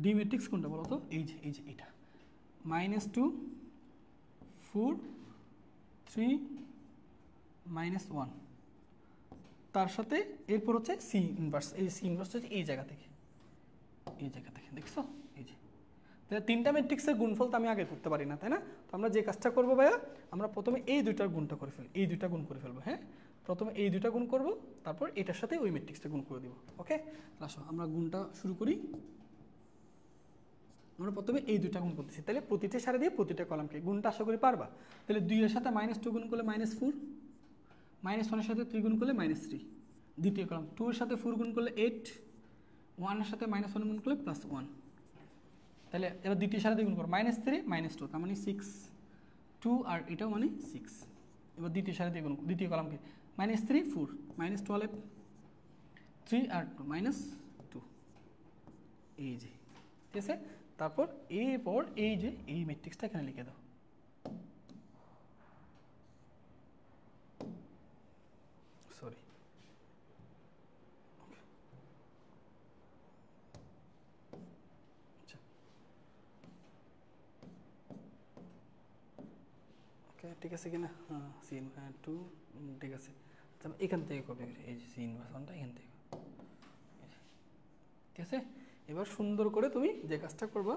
ডি ম্যাট্রিক্স কোনটা বলো তো? এই যে এটা -2 4 3 -1 তার সাথে এরপর হচ্ছে সি ইনভার্স। এই সি ইনভার্স হচ্ছে এই জায়গা থেকে দেখছো? এই যে তাহলে তিনটা ম্যাট্রিক্সের গুণফল তো আমি আগে করতে পারি না, তাই না? তো আমরা যে কাজটা করবো ভাইয়া আমরা প্রথমে এই দুইটার গুণটা করে ফেলবো, এই দুইটা গুণ করে ফেলবো। হ্যাঁ প্রথমে এই দুইটা গুণ করব, তারপর এটার সাথে ওই ম্যাট্রিক্সটা গুণ করে দিব। ওকে আসো আমরা গুণটা শুরু করি। আমরা প্রথমে এই দুইটা গুণ করতেছি, তাহলে প্রতিটা সারি দিয়ে প্রতিটা কলামকে গুণটা আশা করি পারবা। তাহলে 2 এর সাথে -2 গুণ করলে -4, -1 এর সাথে 3 গুণ করলে -3, দ্বিতীয় কলাম 2 এর সাথে 4 গুণ করলে 8, 1 এর সাথে -1 গুণ করলে +1। তাহলে এবার দ্বিতীয় সারি দিয়ে গুণ করো -3 -2 তার মানে 6, 2 আর এটাও মানে 6। এবার দ্বিতীয় সারি দিয়ে গুণ, দ্বিতীয় কলামকে -3 4 -12 3 আর 2 -2, এই যে। ঠিক আছে, তারপর এরপর এই যে এই ম্যাট্রিক্সটা এখানে লিখে দাও। সরি আচ্ছা ওকে ঠিক আছে কিনা? হ্যাঁ সি 2 ঠিক আছে। তাহলে এখান থেকে কপি করি, এই যে সি ইনভার্স 1টা এখান থেকে। ঠিক আছে, এবার সুন্দর করে তুমি যে কাজটা করবা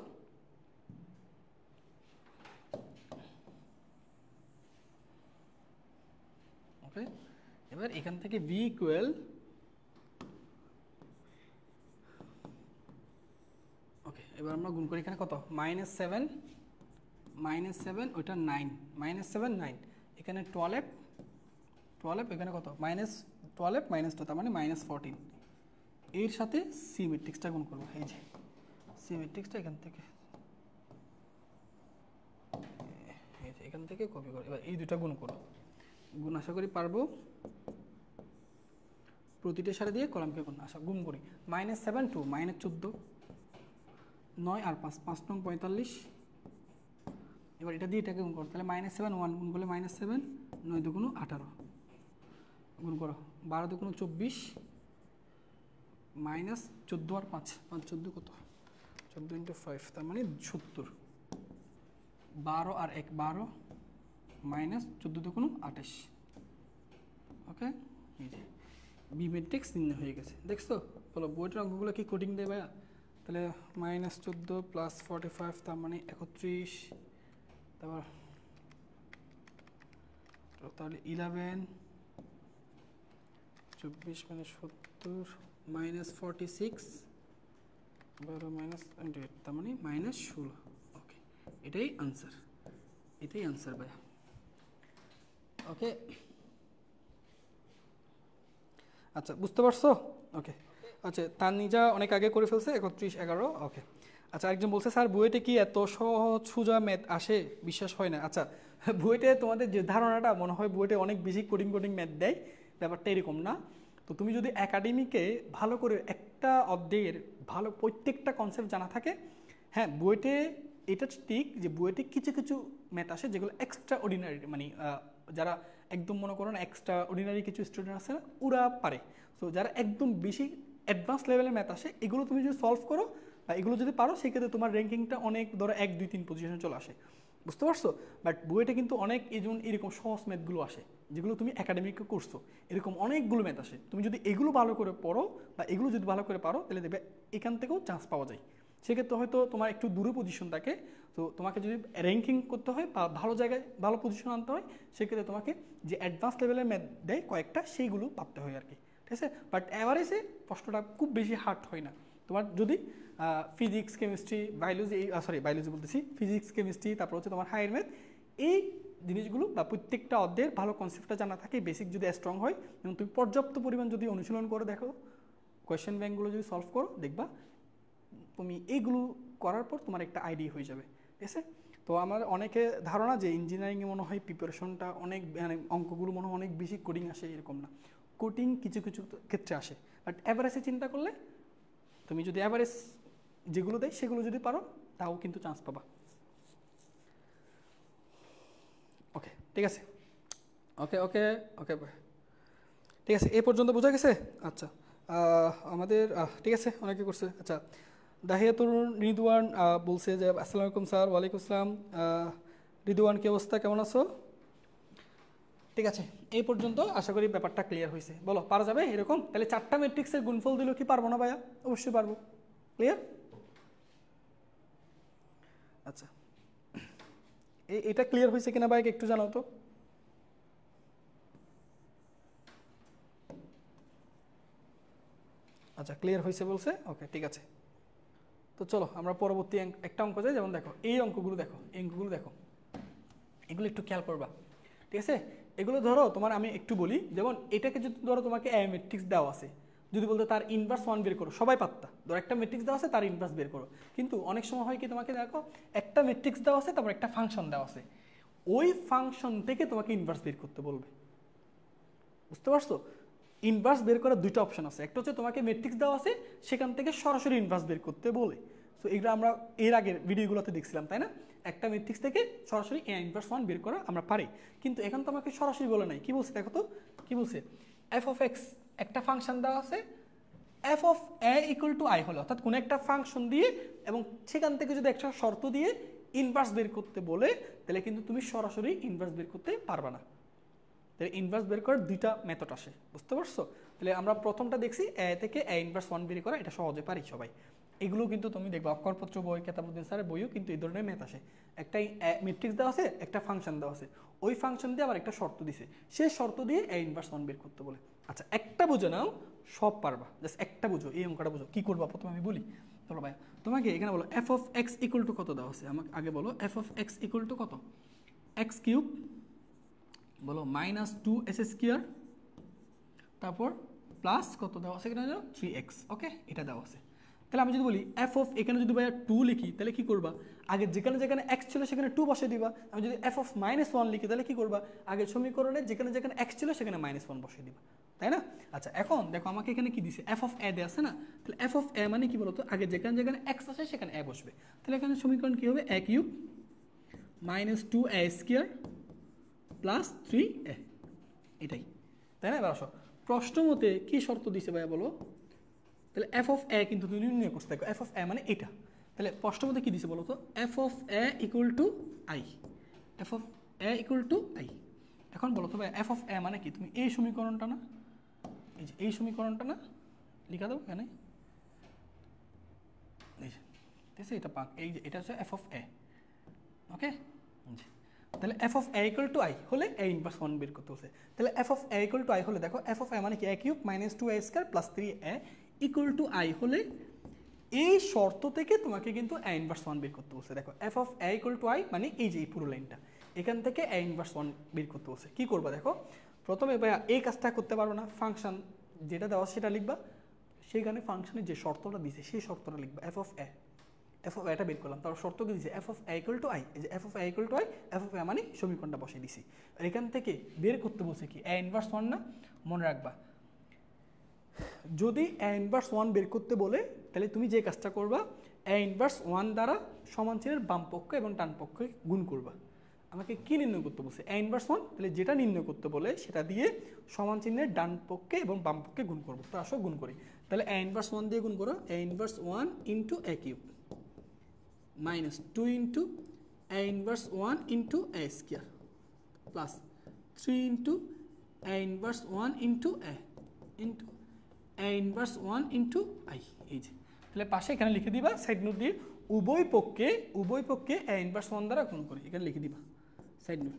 ওকে। এবার এখান থেকে বি ইকুয়াল ওকে, এবার আমরা গুণ করি এখানে কত? -7 ওইটা 9 -7 9, এখানে 12 এখানে কত? -12 -2 তার মানে -14। এর সাথে সি ম্যাট্রিক্সটা গুণ করবো, এই যে সি ম্যাট্রিক্সটা এখান থেকে কপি করো। এবার এই দুটা গুণ করো, গুণ আশা করি পারবো। প্রতিটা সারি দিয়ে কলামকে গুণ আশা গুণ করি। -7 2 -14, 9 আর 5 5 9 45। এবার এটা দিয়ে এটাকে গুণ করো, তাহলে -7 1 গুণ করলে -7, 9 2 18 গুণ করো, 12 2 24 -14 আর 5 5 14 কত? 14 × 5 তার মানে 70, 12 আর 1 12 -14 2 28। ওকে এই যে বি ম্যাট্রিক্স নির্ণয় হয়ে গেছে। দেখছো বলো বইটার অঙ্কগুলো কি কোডিং দেয় ভাইয়া? তাহলে -14 + 45 তার মানে 31, তারপর তাহলে 11 24 মানে 70 -46 12 -28 তার মানে -16। ওকে এটাই আনসার, এটাই আনসার ভাইয়া। ওকে আচ্ছা বুঝতে পারছো? ওকে আচ্ছা তানিজা অনেক আগে করে ফেলছে 31/11 ওকে। আচ্ছা একজন বলছে স্যার বুয়েটে কি এত সহজ সোজা ম্যাথ আসে, বিশ্বাস হয় না। আচ্ছা বুয়েটে তোমাদের যে ধারণাটা মনে হয় বুয়েটে অনেক বেশি কোডিং কোডিং ম্যাথ দেয়, ব্যাপারটা এরকম না। তো তুমি যদি একাডেমিকে ভালো করে একটা অধ্যায়ের ভালো প্রত্যেকটা কনসেপ্ট জানা থাকে, হ্যাঁ বুয়েটে এটা ঠিক যে বুয়েটে কিছু কিছু ম্যাথ আসে যেগুলো এক্সট্রা অর্ডিনারি, মানে যারা একদম মনে করো না এক্সট্রা অর্ডিনারি কিছু স্টুডেন্ট আছে না ওরা পারে। সো যারা একদম বেশি অ্যাডভান্স লেভেলের ম্যাথ আসে এগুলো তুমি যদি সলভ করো বা এগুলো যদি পারো সেক্ষেত্রে তোমার র্যাঙ্কিংটা অনেক ধরো 1 2 3 পজিশনে চলে আসে, বুঝতে পারছো। বাট বুয়েটে কিন্তু অনেক এরকম সহজ ম্যাথগুলো আসে যেগুলো তুমি একাডেমিকে করছো, এরকম অনেকগুলো ম্যাথ আসে। তুমি যদি এগুলো ভালো করে পড়ো বা এগুলো যদি ভালো করে পারো তাহলে দেখবে এখান থেকেও চান্স পাওয়া যায়। সেক্ষেত্রে হয়তো তোমার একটু দূরে পজিশন থাকে, তো তোমাকে যদি র্যাঙ্কিং করতে হয় বা ভালো জায়গায় ভালো পজিশন আনতে হয় সেক্ষেত্রে তোমাকে যে অ্যাডভান্স লেভেলের ম্যাথ দেয় কয়েকটা সেইগুলো পারতে হয় আর কি, ঠিক আছে। বাট অ্যাভারেজে প্রশ্নটা খুব বেশি হার্ড হয় না। তোমার যদি ফিজিক্স কেমিস্ট্রি বায়োলজি, বায়োলজি বলতেছি, ফিজিক্স কেমিস্ট্রি, তারপর হচ্ছে তোমার হায়ার ম্যাথ, এই জিনিসগুলো বা প্রত্যেকটা অধ্যায়ের ভালো কনসেপ্টটা জানা থাকে, বেসিক যদি স্ট্রং হয় এবং তুমি পর্যাপ্ত পরিমাণ যদি অনুশীলন করে দেখো, কোয়েশ্চেন ব্যাঙ্কগুলো যদি সলভ করো দেখবা তুমি এইগুলো করার পর তোমার একটা আইডিয়া হয়ে যাবে, ঠিক আছে। তো আমার অনেকে ধারণা যে ইঞ্জিনিয়ারিংয়ে মনে হয় প্রিপারেশনটা অনেক মানে অঙ্কগুলো মনে হয় অনেক বেশি কোডিং আসে, এরকম না। কোডিং কিছু কিছু ক্ষেত্রে আসে, বাট অ্যাভারেজে চিন্তা করলে তুমি যদি অ্যাভারেজ যেগুলো দেয় সেগুলো যদি পারো তাও কিন্তু চান্স পাবা। ওকে ঠিক আছে, ওকে ওকে ওকে ঠিক আছে, এ পর্যন্ত বোঝা গেছে। আচ্ছা আমাদের ঠিক আছে অনেকে করছে। আচ্ছা দাহিয়াতুর রিদওয়ান বলছে যে আসসালামু আলাইকুম স্যার। ওয়ালাইকুম আসসালাম। রিদওয়ান কি অবস্থা, কেমন আছো? ঠিক আছে এই পর্যন্ত আশা করি ব্যাপারটা ক্লিয়ার হয়েছে। বলো পারা যাবে এরকম? তাহলে 4টা ম্যাট্রিক্সের গুণফল দিলেও কি পারবো না ভাইয়া? অবশ্যই পারবো। ক্লিয়ার? আচ্ছা এটা ক্লিয়ার হয়েছে কিনা ভাইকে একটু জানাও তো। আচ্ছা ক্লিয়ার হয়েছে বলছে, ওকে ঠিক আছে। তো চলো আমরা পরবর্তী একটা অঙ্ক যাই। যেমন দেখো এই অঙ্কগুলো দেখো, এই অঙ্কগুলো দেখো, এগুলো একটু খেয়াল করবা, ঠিক আছে। এগুলো ধরো তোমার আমি একটু বলি, যেমন এটাকে যদি ধরো তোমাকে এ ম্যাট্রিক্স দেওয়া আছে, যদি বলতো তার ইনভার্স 1 বের করো, সবাই পারতা। ধরো একটা ম্যাট্রিক্স দেওয়া আছে তার ইনভার্স বের করো, কিন্তু অনেক সময় হয় কি তোমাকে দেখো একটা ম্যাট্রিক্স দেওয়া আছে তারপর একটা ফাংশন দেওয়া আছে, ওই ফাংশন থেকে তোমাকে ইনভার্স বের করতে বলবে, বুঝতে পারছো। ইনভার্স বের করার দুইটা অপশন আছে, একটা হচ্ছে তোমাকে ম্যাট্রিক্স দেওয়া আছে সেখান থেকে সরাসরি ইনভার্স বের করতে বলে। সো এগুলো আমরা এর আগের ভিডিওগুলোতে দেখছিলাম তাই না, একটা ম্যাট্রিক্স থেকে সরাসরি এ ইনভার্স 1 বের করা আমরা পারি। কিন্তু এখন তো আমাকে সরাসরি বলে নাই, কি বলছে দেখো তো, কি বলছে, এফ অফ এক্স একটা ফাংশন দেওয়া আছে, F of A equal to I হলো, অর্থাৎ কোনো একটা ফাংশন দিয়ে এবং সেখান থেকে যদি একটা শর্ত দিয়ে ইনভার্স বের করতে বলে তাহলে কিন্তু তুমি সরাসরি ইনভার্স বের করতে পারবা না। তাহলে ইনভার্স বের করার দুইটা মেথড আসে, বুঝতে পারছো। তাহলে আমরা প্রথমটা দেখছি এ থেকে এ ইনভার্স 1 বের করা, এটা সহজে পারি সবাই। এগুলো কিন্তু তুমি দেখবা অক্ষরপত্র বই, কেতাবুদ্দিন স্যারের বইও কিন্তু এই ধরনের ম্যাথ আসে। একটা ম্যাট্রিক্স দেওয়া আছে, একটা ফাংশন দেওয়া আছে, ওই ফাংশন দিয়ে আবার একটা শর্ত দিছে, সেই শর্ত দিয়ে এ ইনভার্স 1 বের করতে বলে। আচ্ছা একটা বুঝে নাও সব পারবা, জাস্ট একটা বুঝো, এই অঙ্কটা বুঝো কি করবা প্রথমে আমি বলি। চলো ভাই তোমাকে এখানে বলো F of x equal to কত দেওয়া আছে, আমাকে আগে বলো F of x equal to কত, এক্স কিউব বলো মাইনাস 2s², তারপর প্লাস কত দেওয়া আছে এখানে 3x, ওকে এটা দেওয়া আছে। তাহলে আমি যদি বলি এফ অফ এখানে যদি ভাইয়া 2 লিখি তাহলে কি করবা, আগে যেখানে যেখানে x ছিল সেখানে 2 বসিয়ে দিবা। আমি যদি এফ অফ -1 লিখি তাহলে কি করবা, আগে সমীকরণে যেখানে যেখানে x ছিল সেখানে -1 বসিয়ে দিবা, তাই না। আচ্ছা এখন দেখো আমাকে এখানে কি দিছে, এফ অফ এ দেওয়া আছে না, তাহলে এফ অফ এ মানে কি বলতো, আগে যেখানে যেখানে x আছে সেখানে a বসবে। তাহলে এখানে সমীকরণ কি হবে, a cube minus 2a² plus 3a, এটাই, তাই না। এবার আসো প্রশ্ন মতে কি শর্ত দিছে ভাইয়া বলো, তাহলে এফ অফ এ কিন্তু তুমি নির্ণয় করতে থাকো, এফ অফ এ মানে এটা। তাহলে প্রশ্ন মতে কি দিছে বলো তো, F of A equal to I, F of A equal to I. এখন বলো তো ভাই এফ অফ এ মানে কি, তুমি এই সমীকরণটা না, এই যে এই সমীকরণটা না লিখা দাও এখানে, এই যে ঠিক আছে, এটা পাক, এই যে এটা হচ্ছে এফ অফ এ, ওকে। তাহলে F of A equal to I হলে এ ইনভার্স 1 বের করতে হচ্ছে। তাহলে F of A equal to I হলে দেখো এফ অফ এ মানে কি, A cube minus 2a² plus 3a equal to I হলে এই শর্ত থেকে তোমাকে কিন্তু এ ইনভার্স 1 বের করতে হচ্ছে। দেখো F of A equal to I মানে এই যে এই পুরো লাইনটা, এখান থেকে এ ইনভার্স 1 বের করতে হচ্ছে। কি করবা দেখো, প্রথমে ভাইয়া এই কাজটা করতে পারবো না, ফাংশন যেটা দেওয়া সেটা লিখবা, সেইখানে ফাংশনে যে শর্তটা দিছে সেই শর্তটা লিখবা এফ অফ এটা বের করলাম, তার শর্ত কি দিছে F of A equal to I, এই যে F of A equal to I, F of A মানে সমীকরণটা বসিয়ে দিছি। আর এখান থেকে বের করতে বলছে কি এ ইনভার্স 1 না, মনে রাখবা যদি এ ইনভার্স 1 বের করতে বলে তাহলে তুমি যে কাজটা করবা এ ইনভার্স 1 দ্বারা সমান চিহ্নের বাম পক্ষ এবং ডান পক্ষে গুণ করবা। আমাকে কি নির্ণয় করতে বলছে এ ইনভার্স 1, তাহলে যেটা নির্ণয় করতে বলে সেটা দিয়ে সমান চিহ্নের ডান পক্ষে এবং বাম পক্ষে গুণ করবো। তো আসো গুণ করি, তাহলে এ ইনভার্স 1 দিয়ে গুণ করো, A inverse 1 into A cube minus 2 into A inverse 1 into A square plus 3 into A inverse 1 into A into A inverse 1 into I. এই যে তাহলে পাশে এখানে লিখে দিবা সাইড নোট দিয়ে উভয় পক্ষে এ ইনভার্স 1 দ্বারা গুণ করি, এখানে লিখে দিবা সাইড নোট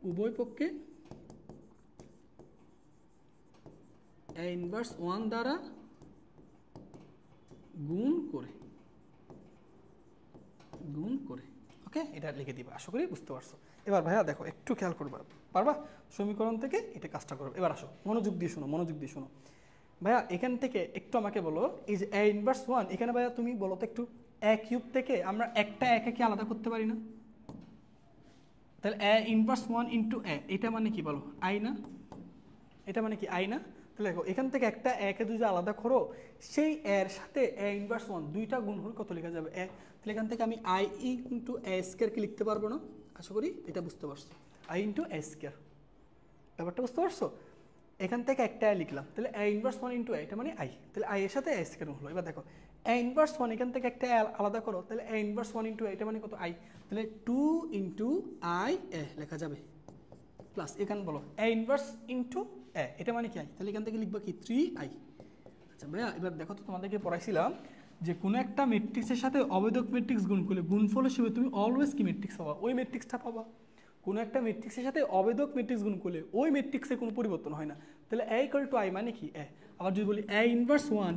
উভয় পক্ষে এ ইনভার্স 1 দ্বারা গুণ করে ওকে, এটা লিখে দিবা। আশা করি বুঝতে পারছো। এবার ভাইয়া দেখো একটু খেয়াল করবা, পারবা সমীকরণ থেকে এটা কাজটা করবে। এবার আসো মনোযোগ দিয়ে শোনো ভাইয়া, এখান থেকে একটু আমাকে বলো এই যে এ ইনভার্স 1, এখানে ভাইয়া তুমি বলো তো একটু এ কিউব থেকে আমরা একটা একে কি আলাদা করতে পারি না? তাহলে এ ইনভার্স 1 ইন্টু এ, এটা মানে কি বলো আই না? এটা মানে কি আই না? তাহলে দেখো এখান থেকে একটা একে যদি আলাদা করো সেই এর সাথে এ ইনভার্স 1 দুইটা গুণ হলে কত লেখা যাবে এ, তাহলে এখান থেকে আমি আই ইন্টু এ স্কোয়ার কি লিখতে পারবো না? আশা করি এটা বুঝতে পারছো, আই ইন্টু এ স্কোয়ার ব্যাপারটা বুঝতে পারছো। এখান থেকে একটা লিখলাম, তাহলে এ ইনভার্স 1 ইন্টু এটা মানে আই, তাহলে আই এর সাথে এ স্কোয়ার হলো। এবার দেখো এ ইনভার্স 1 এখান থেকে একটা আলাদা করো, তাহলে এ ইনভার্স 1 ইন্টু এটা মানে কত আই, তাহলে 2 ইন্টু আই এ লেখা যাবে প্লাস এখানে বলো এ ইনভার্স ইন্টু এ, এটা মানে কি আই, তাহলে এখান থেকে লিখবা কি 3i। আচ্ছা ভাইয়া এবার দেখো তো তোমাদেরকে পড়াইছিলাম যে কোনো একটা ম্যাট্রিক্সের সাথে অবেদক ম্যাট্রিক্স গুণ করলে গুণফল হিসেবে তুমি অলওয়েজ কি ম্যাট্রিক্স পাবা? ওই ম্যাট্রিক্সটা পাবা। কোনো একটা ম্যাট্রিক্সের সাথে অবেদক ম্যাট্রিক্স গুণ করলে ওই ম্যাট্রিক্সে কোনো পরিবর্তন হয় না, তাহলে এ ইকুয়াল টু আই মানে কি এ। আবার যদি বলি এ ইনভার্স 1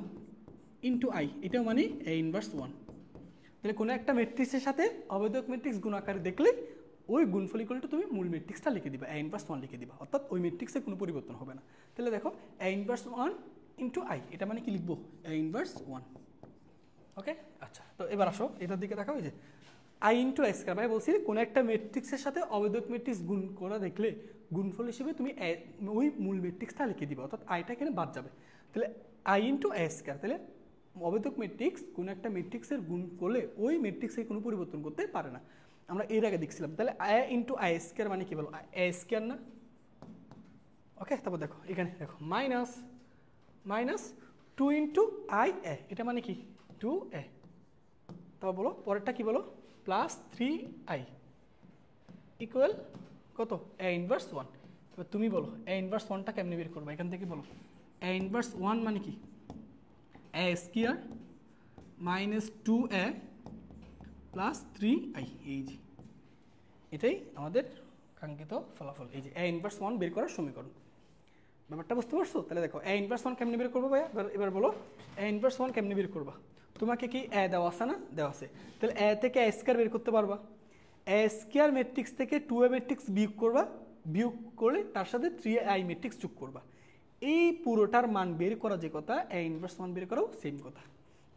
ইন্টু আই, এটাও মানে এ ইনভার্স 1। তাহলে কোনো একটা ম্যাট্রিক্সের সাথে অবেদক ম্যাট্রিক্স গুণ আকারে দেখলে ওই গুণফল ইকুয়াল টু তুমি মূল ম্যাট্রিক্সটা লিখে দিবা, এ ইনভার্স 1 লিখে দিবা, অর্থাৎ ওই ম্যাট্রিক্সে কোনো পরিবর্তন হবে না। তাহলে দেখো এ ইনভার্স 1 ইন্টু আই, এটা মানে কি লিখবো এ ইনভার্স 1। ওকে, আচ্ছা তো এবার আসো এটার দিকে দেখাও, যে আই ইন্টু এ স্কোয়ার, ভাই বলছি কোনো একটা ম্যাট্রিক্সের সাথে অবেদক ম্যাট্রিক্স গুণ করা দেখলে গুণফল হিসেবে তুমি ওই মূল ম্যাট্রিক্সটা লিখে দিবা, অর্থাৎ আইটা এখানে বাদ যাবে। তাহলে আই ইন্টু এ স্কোয়ার, তাহলে অবেদক ম্যাট্রিক্স কোনো একটা ম্যাট্রিক্সের গুণ করলে ওই ম্যাট্রিক্সে কোনো পরিবর্তন করতে পারে না, আমরা এর আগে দেখছিলাম। তাহলে এ ইন্টু আই স্কোয়ার মানে কি বলো এ স্কোয়ার না? ওকে, তারপর দেখো এখানে দেখো মাইনাস 2 ইন্টু আই এ, এটা মানে কি 2a। তারপর বলো পরেরটা কি বলো প্লাস 3i ইকুয়াল কত এ ইনভার্স 1। এবার তুমি বলো এ ইনভার্স 1টা কেমনে বের করবা? এখান থেকে বলো এ ইনভার্স 1 মানে কি এ square minus 2a plus 3i, এই যে এটাই আমাদের কাঙ্ক্ষিত ফলাফল, এই যে এ ইনভার্স 1 বের করার সমীকরণ। ব্যাপারটা বুঝতে পারছো? তাহলে দেখো এ ইনভার্স 1 কেমনে বের করবো ভাইয়া, এবার বলো এ ইনভার্স 1 কেমনে বের করবা? তোমাকে কি এ দেওয়া আছে না? দেওয়া আছে, তাহলে এ থেকে এ স্কোয়ার বের করতে পারবা। এ স্কোয়ার ম্যাট্রিক্স থেকে 2a ম্যাট্রিক্স বিয়োগ করবা, বিয়োগ করে তার সাথে 3i ম্যাট্রিক্স যোগ করবা। এই পুরোটার মান বের করা যে কথা, এ ইনভার্স 1 বের করাও সেম কথা।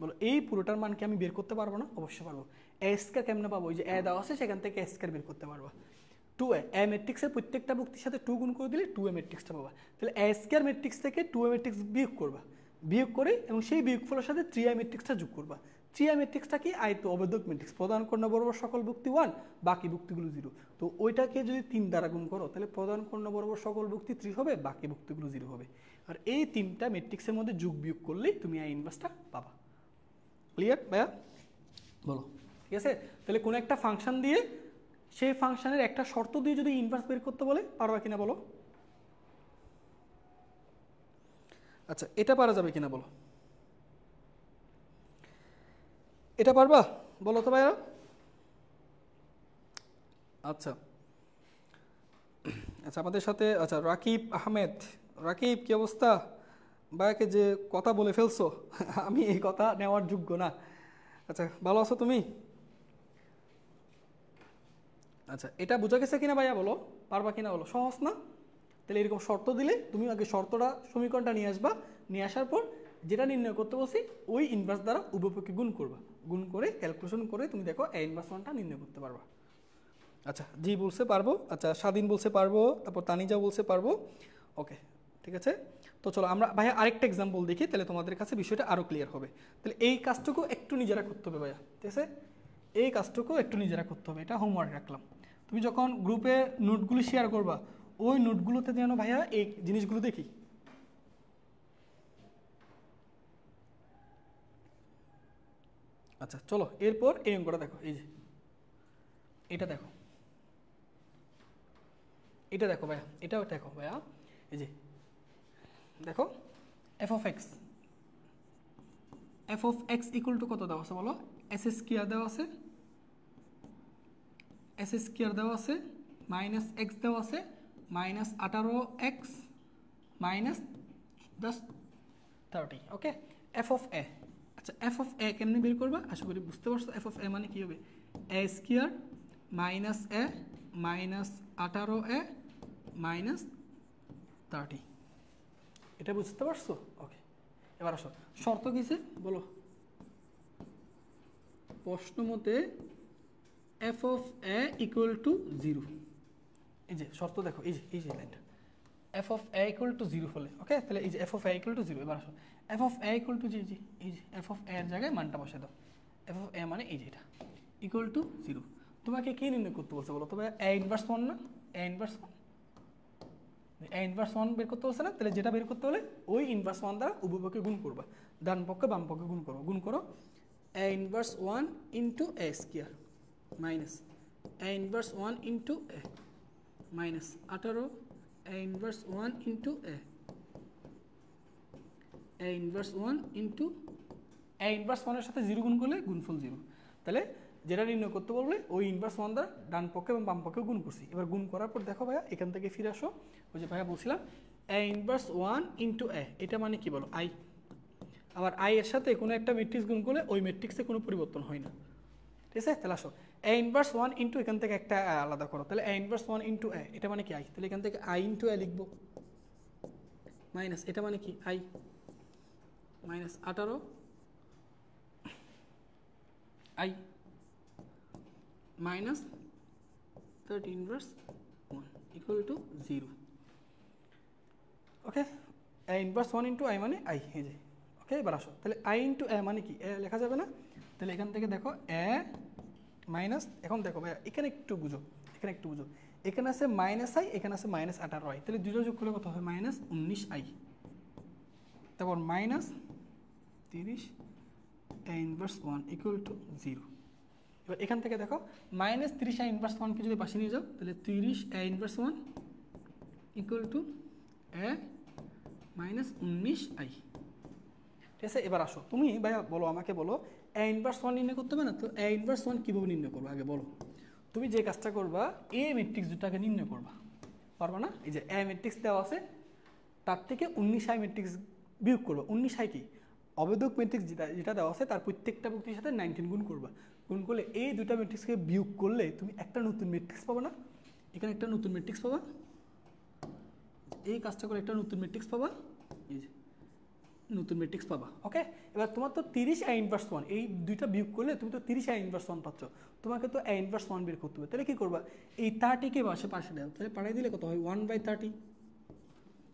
বলো এই পুরোটার মান কি আমি বের করতে পারবো না? অবশ্যই পারবো। এ স্কোয়ার কেমনে পাবো? ওই যে এ দেওয়া আছে সেখান থেকে এ স্কোয়ার বের করতে পারবা। 2a এ ম্যাট্রিক্সের প্রত্যেকটা ভুক্তির সাথে 2 গুণ করে দিলে 2a ম্যাট্রিক্সটা পাবা। তাহলে এ স্কোয়ার ম্যাট্রিক্স থেকে 2a ম্যাট্রিক্স বিয়োগ করবা, বিয়োগ করে এবং সেই বিয়োগফলের সাথে 3i ম্যাট্রিক্সটা যোগ করবা। 3i ম্যাট্রিক্সটা কি আই তো অবেদক ম্যাট্রিক্স, প্রদান কর্ণ বরাবর সকল ভুক্তি 1, বাকি ভুক্তিগুলো 0। তো ওইটাকে যদি 3 দ্বারা গুণ করো তাহলে প্রদান কর্ণ বরাবর সকল ভুক্তি 3 হবে, বাকি ভুক্তিগুলো 0 হবে। আর এই 3টা ম্যাট্রিক্সের মধ্যে যোগ বিয়োগ করলেই তুমি এই ইনভার্সটা পাবা। ক্লিয়ার ভাইয়া? বলো ঠিক আছে। তাহলে কোনো একটা ফাংশন দিয়ে সেই ফাংশনের একটা শর্ত দিয়ে যদি ইনভার্স বের করতে বলে পারবা কিনা বলো? আচ্ছা এটা পারা যাবে কিনা বলো? এটা পারবা বলো তো ভাইয়া? আচ্ছা আচ্ছা আমাদের সাথে আচ্ছা রাকিব আহমেদ, রাকিব কি অবস্থা? ভাইয়াকে যে কথা বলে ফেলছো আমি এই কথা নেওয়ার যোগ্য না। আচ্ছা ভালো আছো তুমি? আচ্ছা এটা বোঝা গেছে কিনা ভাইয়া বলো, পারবা কিনা বলো? সহজ না? তাহলে এরকম শর্ত দিলে তুমি আগে শর্তটা সমীকরণটা নিয়ে আসবা, নিয়ে আসার পর যেটা নির্ণয় করতে বলছি ওই ইনভার্স দ্বারা উভয়পক্ষে গুণ করবা, গুণ করে ক্যালকুলেশন করে তুমি দেখো এ ইনভার্স ওয়ানটা নির্ণয় করতে পারবা। আচ্ছা জি বলছে পারবো, আচ্ছা স্বাধীন বলছে পারবো, তারপর তানিজা বলছে পারবো। ওকে ঠিক আছে, তো চলো আমরা ভাইয়া আরেকটা এক্সাম্পল দেখি, তাহলে তোমাদের কাছে বিষয়টা আরও ক্লিয়ার হবে। তাহলে এই কাজটুকু একটু নিজেরা করতে হবে ভাইয়া, ঠিক আছে, এই কাজটুকু একটু নিজেরা করতে হবে, এটা হোমওয়ার্ক রাখলাম। তুমি যখন গ্রুপে নোটগুলো শেয়ার করবা ওই নোটগুলোতে যেন ভাইয়া এই জিনিসগুলো দেখি। আচ্ছা চলো এরপর এই অঙ্কটা দেখো, এই যে এটা দেখো, এটা দেখো ভাইয়া, এটাও দেখো ভাইয়া, এই যে দেখো F of x equal to কত দেওয়া আছে বলো, এস স্কোয়ার দেওয়া আছে, এস স্কোয়ার দেওয়া আছে, মাইনাস এক্স দেওয়া আছে, minus 18x minus 1030। Okay, F of A. আচ্ছা এফ অফ এ কেমনি বের করবা, আশা করি বুঝতে পারছো। এফ অফ এ মানে কি হবে, এ স্কোয়ার মাইনাস এ মাইনাস 18a মাইনাস 30, এটা বুঝতে পারছো। ওকে এবার আসো, শর্ত কিসে বলো, প্রশ্ন মতে F of A equal two 0। এই যে শর্ত দেখো, এই যে লাইনটা, F of A equal two 0 হলে, ওকে তাহলে এই যে F of A equal two 0। এবার আসো F of A equal two এই যে এফ অফ এর জায়গায় মানটা বসে দাও, এফ অফ এ মানে এই যে এটা ইকুয়াল টু 0। তোমাকে কি নির্ণয় করতে বলছে বলো, তবে এ ইনভার্স 1 না, এ ইনভার্স 1, এ ইনভার্স 1 বের করতে বলছে না, তাহলে যেটা বের করতে হলে ওই ইনভার্স 1 দ্বারা উভয়পক্ষে গুণ করবা, ডান পক্ষে বাম পক্ষে গুণ করো, গুণ করো A inverse 1 into A square minus A inverse 1 into A minus 18 A inverse 1 into A inverse 1 into A inverse 1 এর সাথে 0 গুণ করলে গুণফল 0। তাহলে যেটা নির্ণয় করতে বললে ওই ইনভার্স 1 দ্বারা ডান পক্ষে এবং বাম পক্ষে গুণ করছি। এবার গুণ করার পর দেখো ভাইয়া এখান থেকে ফিরে আসো, ওই যে ভাইয়া বলছিলাম এ ইনভার্স 1 ইন্টু এ, এটা মানে কি বলো আই, আবার আই এর সাথে কোনো একটা ম্যাট্রিক্স গুণ করলে ওই ম্যাট্রিক্সে কোনো পরিবর্তন হয় না, ঠিক আছে। তাহলে আসো এ ইনভার্স 1 ইন্টু এখান থেকে একটা আলাদা করো, তাহলে এ ইনভার্স 1 ইন্টু এ, এটা মানে কি আই, তাহলে এখান থেকে আই ইন্টু এ লিখবো, মাইনাস এটা মানে কি I minus 18 I minus 30 inverse 1 equal two 0। Okay, A inverse 1 into I মানে আই, এই যে ওকে। এবার আসো তাহলে আই ইন্টু এ মানে কি, এ লেখা যাবে না, তাহলে এখান থেকে দেখো এ মাইনাস, এখন দেখো ভাইয়া এখানে একটু বুঝো, এখানে একটু বুঝো, এখানে আছে মাইনাস আই, এখানে আছে মাইনাস 18 আই, তাহলে দুটো যোগ করলে কত হবে মাইনাস 19 আই, তারপর minus 30 A inverse 1 equal two 0। এবার এখান থেকে দেখো মাইনাস 30 এ ইনভার্স 1কে যদি পাশে নিয়ে যাও তাহলে 30 A inverse 1 equal to A minus 19 I, ঠিক আছে। এবার আসো তুমি ভাইয়া বলো, আমাকে বলো এ ইনভার্স 1 নির্ণয় করতে হবে না, তো এ ইনভার্স 1 কীভাবে নির্ণয় করবো আগে বলো। তুমি যে কাজটা করবা এ ম্যাট্রিক্স দুটাকে নির্ণয় করবা, পারবা না, এই যে এ ম্যাট্রিক্স দেওয়া আছে তার থেকে 19 আই ম্যাট্রিক্স বিয়োগ করবা। 19 আই কি অবেদক ম্যাট্রিক্স যেটা দেওয়া আছে তার প্রত্যেকটা ব্যক্তির সাথে 19 গুণ করবা, গুণ করলে এই দুটা ম্যাট্রিক্সকে বিয়োগ করলে তুমি একটা নতুন ম্যাট্রিক্স পাবা না, এখানে একটা নতুন ম্যাট্রিক্স পাবা, এই কাজটা করে একটা নতুন ম্যাট্রিক্স পাবা, এই যে নতুন ম্যাট্রিক্স পাবা। ওকে, এবার তোমার তো 30 এ ইনভার্স 1, এই দুইটা বিয়োগ করলে তুমি তো 30 এ ইনভার্স 1 পাচ্ছ, তোমাকে তো এ ইনভার্স 1 বের করতে হবে। তাহলে কি করবা, এই 30কে পাশে দাও, তাহলে পাঠিয়ে দিলে কত হয় 1/30।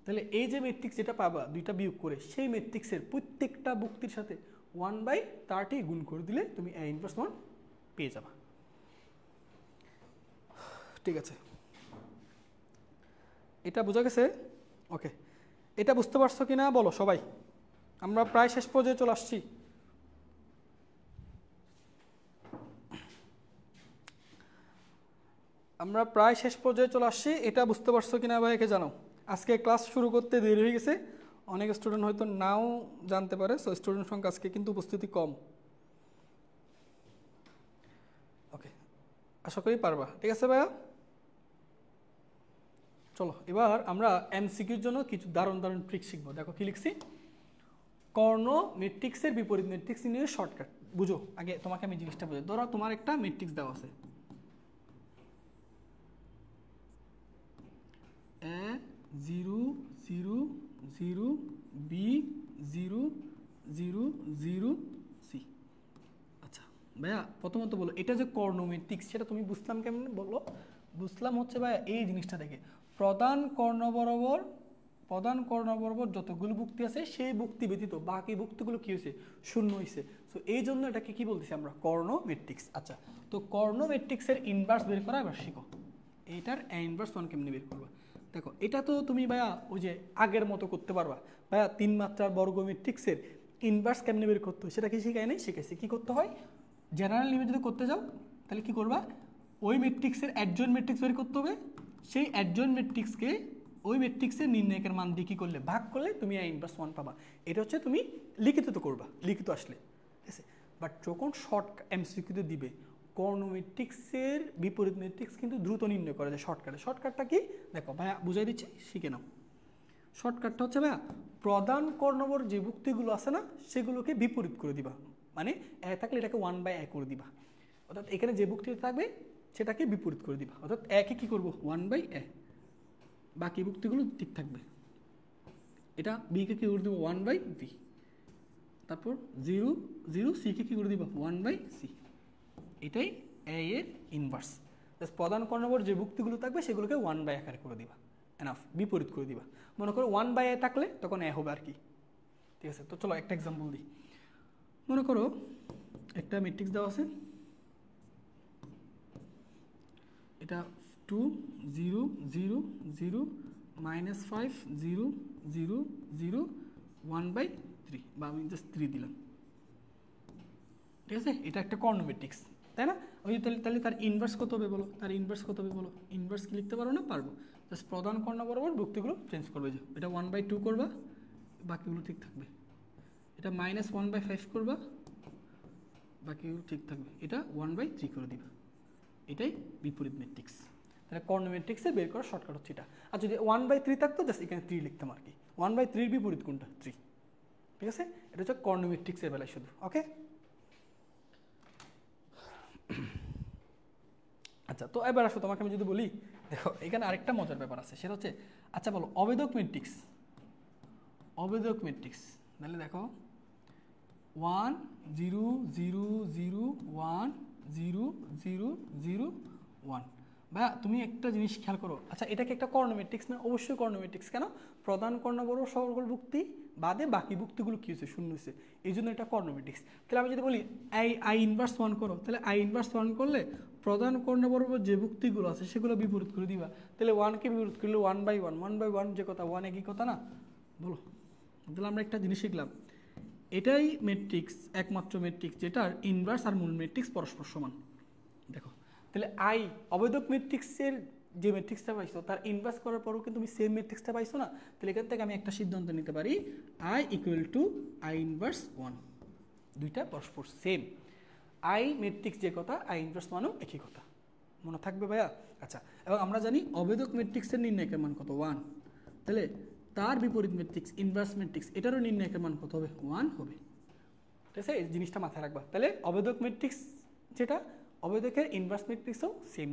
তাহলে এই যে ম্যাট্রিক্স যেটা পাবা দুইটা বিয়োগ করে, সেই ম্যাট্রিক্সের প্রত্যেকটা ব্যক্তির সাথে 1/30 গুণ করে দিলে তুমি এ ইনভার্স 1 পেয়ে যাবা, ঠিক আছে। এটা বোঝা গেছে? ওকে, এটা বুঝতে পারছো কি না বলো সবাই, আমরা প্রায় শেষ পর্যায়ে চলে আসছি। আমরা প্রায় শেষ পর্যায়ে চলে আসছি, এটা বুঝতে পারছো কিনা ভাই একে জানো। আজকে ক্লাস শুরু করতে দেরি হয়ে গেছে, অনেক স্টুডেন্ট হয়তো নাও জানতে পারে, সো স্টুডেন্ট সংখ্যা আজকে কিন্তু উপস্থিতি কম। ওকে, আশা করি পারবা, ঠিক আছে ভাইয়া। চলো এবার আমরা এমসিকিউর জন্য কিছু দারুণ দারুণ ট্রিক শিখবো। দেখো কি লিখছি, কর্ণ ম্যাট্রিক্সের বিপরীত ম্যাট্রিক্স নিয়ে শর্টকাট। বুঝো আগে, তোমাকে আমি জিনিসটা বুঝো। ধরো তোমার একটা ম্যাট্রিক্স দেওয়া আছে, A 0 0 0 B 0 0 0 সি। আচ্ছা ভাইয়া প্রথমত বলো এটা যে কর্ণ ম্যাট্রিক্স সেটা তুমি বুঝলাম কেমন বলো? বুঝলাম হচ্ছে ভাইয়া এই জিনিসটা দেখে প্রধান কর্ণ বরাবর যতগুলো ভুক্তি আছে সেই ভুক্তি ব্যতীত বাকি ভুক্তিগুলো কী হয়েছে? শূন্য হয়েছে। সো এই জন্য এটাকে কী বলতেছি আমরা? কর্ণ ম্যাট্রিক্স। আচ্ছা তো কর্ণ ম্যাট্রিক্সের ইনভার্স বের করা এবার শিখো। এইটার ইনভার্স ওয়ান কেমনি বের করবা? দেখো এটা তো তুমি ভাইয়া ওই যে আগের মতো করতে পারবা ভাইয়া, 3 মাত্রার বর্গ ম্যাট্রিক্সের ইনভার্স কেমনি বের করতে হয় সেটা কি শিখাই নাই? শিখেছি। কী করতে হয়? জেনারেল লিমিট যদি করতে যাও তাহলে কী করবা? ওই ম্যাট্রিক্সের অ্যাডজয়েন্ট ম্যাট্রিক্স বের করতে হবে, সেই অ্যাডজয়েন্ট ম্যাট্রিক্সকে ওই ম্যাট্রিক্সের নির্ণায়কের মান দিয়ে কী করলে ভাগ করলে তুমি ইনভার্স ওয়ান পাবা। এটা হচ্ছে তুমি লিখিত তো করবা, লিখিত আসলে, ঠিক আছে। বাট যখন শর্ট এমসিকিউতে দিবে কর্ণ ম্যাট্রিক্সের বিপরীত ম্যাট্রিক্স কিন্তু দ্রুত নির্ণয় করা যায় শর্টকাটে। শর্টকাটটা কি দেখো ভাইয়া বুঝাই দিচ্ছি, শিখে নাও। শর্টকাটটা হচ্ছে ভাইয়া প্রধান কর্ণবর যে ভুক্তিগুলো আছে না সেগুলোকে বিপরীত করে দিবা, মানে এ থাকলে এটাকে 1/a করে দিবা, অর্থাৎ এখানে যে ভুক্তিটা থাকবে সেটাকে বিপরীত করে দিবা, অর্থাৎ একে কী করবো? 1/a, বাকি ভুক্তিগুলো ঠিক থাকবে। এটা বিকে কী করে দেবো? 1/b, তারপর 0 0 সিকে কী করে দিবা? 1/c। এটাই এ এর ইনভার্স। জাস্ট প্রধান কর্ণবর যে ভুক্তিগুলো থাকবে সেগুলোকে 1/a আকারে করে দিবা, এনাফ, বিপরীত করে দিবা। মনে করো 1/a থাকলে তখন এ হবে আর কি, ঠিক আছে। তো চলো একটা এক্সাম্পল দিই। মনে করো একটা ম্যাট্রিক্স দেওয়া আছে, এটা 2 0 0 0 -5 0 0 0 1/3, বা আমি জাস্ট 3 দিলাম, ঠিক আছে। এটা একটা কর্ণ ম্যাট্রিক্স, তাই না? ওই তাহলে তার ইনভার্স কত হবে বলো? তার ইনভার্স কত হবে বলো? ইনভার্স কি লিখতে পারো না? পারবো। জাস্ট প্রধান কর্ণ বরাবর ভুক্তিগুলো চেঞ্জ করবে, যে এটা 1/2 করবা, বাকিগুলো ঠিক থাকবে। এটা -1/5 করবা, বাকিগুলো ঠিক থাকবে। এটা 1/3 করে দিবা। এটাই বিপরীত ম্যাট্রিক্স। তাহলে কর্ণ ম্যাট্রিক্সে বের করার শর্টকাট হচ্ছে এটা। আর যদি 1/3 থাকতো জাস্ট এখানে 3 লিখতাম আর কি। 1/3 বিপরীত কোনটা? 3, ঠিক আছে। এটা হচ্ছে কর্ণ ম্যাট্রিক্সের বেলায় শুধু, ওকে। আচ্ছা তো এবার আসো তোমাকে আমি যদি বলি, দেখো এখানে আরেকটা মজার ব্যাপার আছে, সেটা হচ্ছে আচ্ছা বলো অবেদক ম্যাট্রিক্স, অবেদক ম্যাট্রিক্স তাহলে দেখো 1 0 0 0 1 0 0 0 1। ভাইয়া তুমি একটা জিনিস খেয়াল করো, আচ্ছা এটা কি একটা কর্ণ ম্যাট্রিক্স না? অবশ্যই কর্ণ ম্যাট্রিক্স। কেন? প্রধান কর্ণ বড় সকল ভুক্তি বাদে বাকি ভুক্তিগুলো কী হয়েছে? শূন্য হয়েছে, এই জন্য এটা কর্ণ ম্যাট্রিক্স। তাহলে আমি যদি বলি আই ইনভার্স 1 করো, তাহলে আই ইনভার্স 1 করলে প্রধান কর্ণ বরাবর যে ভুক্তিগুলো আছে সেগুলো বিপরীত করে দিবা। তাহলে 1কে বিপরীত করলে 1/1, 1/1 যে কথা 1 একই কথা না? বলো। তাহলে আমরা একটা জিনিস শিখলাম, এটাই ম্যাট্রিক্স, একমাত্র ম্যাট্রিক্স যেটার ইনভার্স আর মূল ম্যাট্রিক্স পরস্পর সমান। দেখো তাহলে আই অবেদক ম্যাট্রিক্সের যে ম্যাট্রিক্সটা পাইছো তার ইনভার্স করার পরও কিন্তু তুমি সেম ম্যাট্রিক্সটা পাইছো না? তাহলে এখান থেকে আমি একটা সিদ্ধান্ত নিতে পারি, I equal to I inverse 1, দুইটা পরস্পর সেম। আই ম্যাট্রিক্স যে কথা আই ইনভার্স 1ও একই কথা, মনে থাকবে ভাইয়া? আচ্ছা, এবং আমরা জানি অবেদক ম্যাট্রিক্সের নির্ণায়কের মান কত? 1। তাহলে তার বিপরীত ম্যাট্রিক্স ইনভার্স ম্যাট্রিক্স এটারও নির্ণায়কের মান কত হবে? 1 হবে, ঠিক আছে। এই জিনিসটা মাথায় রাখবা। তাহলে অবেদক ম্যাট্রিক্স যেটা, অবেদকের ইনভার্স ম্যাট্রিক্সও সেম।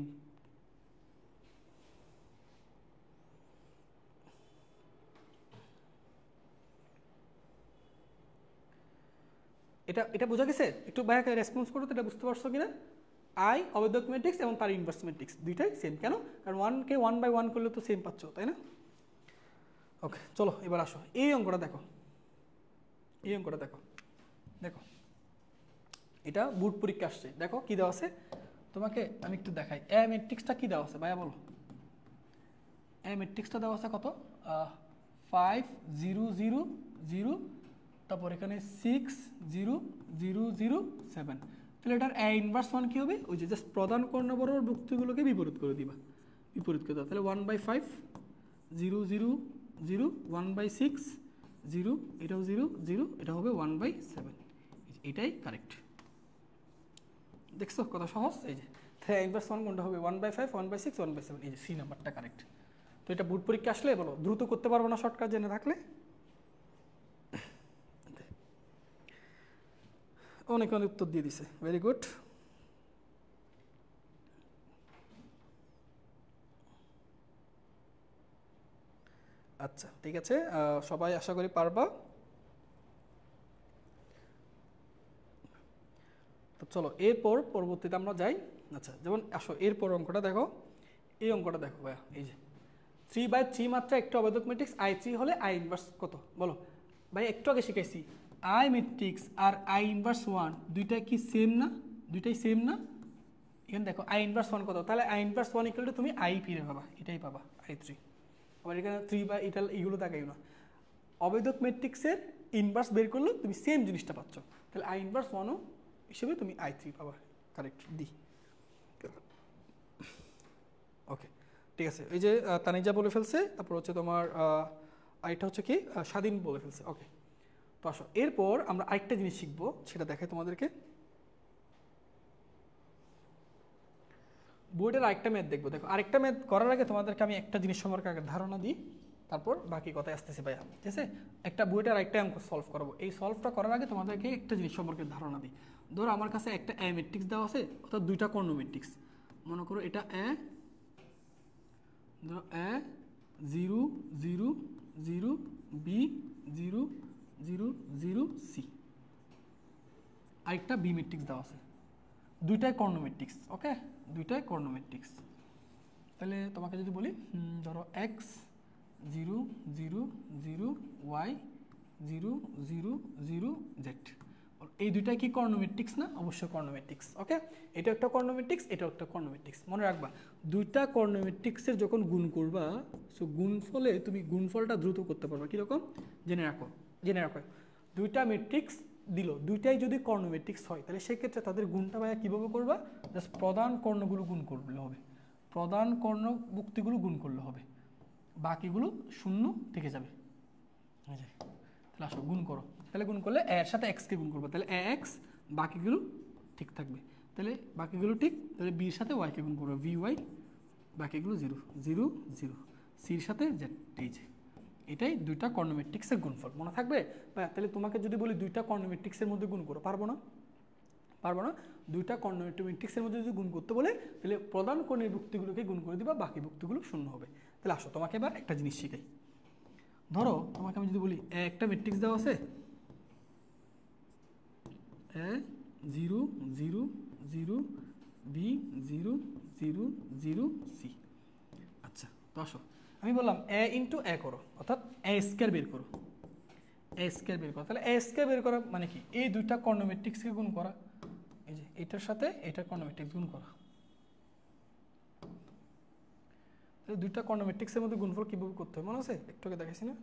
এটা বোঝা গেছে? একটু ভাইয়াকে রেসপন্স করো তো, এটা বুঝতে পারছো কিনা? আই অবেদক ম্যাট্রিক্স এবং তার ইনভার্স ম্যাট্রিক্স দুইটাই সেম। কেন? কারণ 1কে 1/1 করলে তো সেম পাচ্ছ, তাই না? ওকে চলো এবার আসো এই অঙ্কটা দেখো, এই অঙ্কটা দেখো। দেখো এটা বোর্ড পরীক্ষা আসছে, দেখো কি দেওয়া আছে তোমাকে আমি একটু দেখাই। এ ম্যাট্রিক্সটা কি দেওয়া আছে ভাইয়া বলো? এ ম্যাট্রিক্সটা দেওয়া আছে কত? 5 0 0 0, তারপর এখানে 6 0 0 0 7। তাহলে এটার এ ইনভার্স 1 কী হবে? ওই যে জাস্ট প্রধান কর্ণ বরাবর ভুক্তিগুলোকে বিপরীত করে দিবা, বিপরীত করে দাও। তাহলে 1/5 0 0 0 1/6 0, এটাও 0 0, এটা হবে 1/7। এটাই কারেক্ট। দেখছো কত সহজ? এই যে তাহলে ইনভার্স 1 কোনটা হবে? 1/5 1/6 1/7, এই যে সি নাম্বারটা কারেক্ট। তো এটা বোর্ড পরীক্ষা আসলে বলো দ্রুত করতে পারবো না শর্টকাট জেনে থাকলে? অনেক অনেক উত্তর দিয়ে দিছে, ভেরি গুড। আচ্ছা ঠিক আছে, সবাই আশা করি পারবা। চলো এরপর পরবর্তীতে আমরা যাই। আচ্ছা যেমন আসো এরপর অঙ্কটা দেখো, এই অঙ্কটা দেখো ভাইয়া, এই যে 3/3 মাত্রা একটা অবৈধক ম্যাট্রিক্স I3 হলে I ইনভার্স কত বলো। ভাই একটু আগে শিখাইছি I ম্যাট্রিক্স আর I ইনভার্স 1 দুইটা কি সেম না, দুইটাই সেম না। এখানে দেখো I ইনভার্স 1 কত, তাহলে I ইনভার্স 1 ইকুয়াল টু তুমি I ফিরে পাবা, এটাই পাবা I3। আবার এখানে 3 বা এটা এইগুলো তাকাইও না, অবৈধক ম্যাট্রিক্সের ইনভার্স বের করলে তুমি সেম জিনিসটা পাচ্ছ, তাহলে I ইনভার্স 1ও হিসেবে তুমি I3 পাবা। Correct D. ওকে ঠিক আছে, এই যে তানিজা বলে ফেলছে, তারপর হচ্ছে তোমার আরেকটা হচ্ছে কি স্বাধীন বলে ফেলছে। ওকে তো আসো এরপর আমরা আরেকটা জিনিস শিখবো, সেটা দেখাই তোমাদেরকে। বোর্ডের আরেকটা ম্যাথ দেখবো। দেখো আরেকটা ম্যাথ করার আগে তোমাদেরকে আমি একটা জিনিস সম্পর্কে আগে ধারণা দিই, তারপর বাকি কথায় আসতেছি ভাইয়া, ঠিক আছে। একটা বোর্ডের আরেকটা অঙ্ক সলভ করবো, এই সলভটা করার আগে তোমাদেরকে একটা জিনিস সম্পর্কে ধারণা দিই। ধরো আমার কাছে একটা এ ম্যাট্রিক্স দেওয়া আছে, অর্থাৎ দুইটা কর্ণ ম্যাট্রিক্স। মনে করো এটা এ, ধরো এ 0 0 0 বি 0 0 0 সি। আরেকটা বি ম্যাট্রিক্স দেওয়া আছে, দুইটাই কর্ণ ম্যাট্রিক্স। ওকে দুইটাই কর্ণ ম্যাট্রিক্স। তাহলে তোমাকে যদি বলি ধরো এক্স 0 0 0 ওয়াই 0 0 0 জেড, এই দুইটাই কি কর্ণ ম্যাট্রিক্স না? অবশ্যই কর্ণ ম্যাট্রিক্স। ওকে এটা একটা কর্ণ ম্যাট্রিক্স, এটা একটা কর্ণ ম্যাট্রিক্স। মনে রাখবা দুইটা কর্ণ ম্যাট্রিক্সের যখন গুণ করবা, সো গুণফলে তুমি গুণফলটা দ্রুত করতে পারবা। কীরকম জেনে রাখো, জেনে রাখো দুইটা ম্যাট্রিক্স দিল, দুইটাই যদি কর্ণ ম্যাট্রিক্স হয় তাহলে সেক্ষেত্রে তাদের গুণটা ভাইয়া কীভাবে করবা? জাস্ট প্রধান কর্ণগুলো গুণ করলে হবে, প্রধান কর্ণ মুক্তিগুলো গুণ করলে হবে, বাকিগুলো শূন্য থেকে যাবে। তাহলে আসো গুণ করো, তাহলে গুণ করলে এর সাথে এক্সকে গুণ করবো, তাহলে এ এক্স, বাকিগুলো ঠিক থাকবে। তাহলে বাকিগুলো ঠিক, তাহলে বির সাথে ওয়াইকে গুণ করবো, ভি ওয়াই, বাকিগুলো 0 0 0, সির সাথে জেড। এই যে এটাই দুইটা কর্ণ ম্যাট্রিক্সের গুণফল, মনে থাকবে? তাহলে তোমাকে যদি বলি দুইটা কর্ণ ম্যাট্রিক্সের মধ্যে গুণ করো, পারবো না? পারবো না। দুইটা কর্ণ ম্যাট্রিক্সের মধ্যে যদি গুণ করতে বলে, তাহলে প্রধান কর্ণের ভুক্তিগুলোকে গুণ করে দিবা, বাকি ভুক্তিগুলো শূন্য হবে। তাহলে আসো তোমাকে এবার একটা জিনিস শিখাই। ধরো তোমাকে আমি যদি বলি একটা ম্যাট্রিক্স দেওয়া আছে এ 0 0 0 বি 0 0 0 সি। আচ্ছা তো আসো আমি বললাম এ ইন্টু এ করো, অর্থাৎ এ স্কয়ার বের করো, এ স্কয়ার বের করো। তাহলে এ স্কয়ার বের করা মানে কি? এই দুইটা কর্ণ ম্যাট্রিক্সকে গুণ করা, এই যে এটার সাথে এটার কর্ণ ম্যাট্রিক্স গুণ করা। তাহলে দুইটা কর্ণ ম্যাট্রিক্সের মধ্যে গুণফল কীভাবে করতে হয় মনে আছে? একটু আগে দেখাইছি না?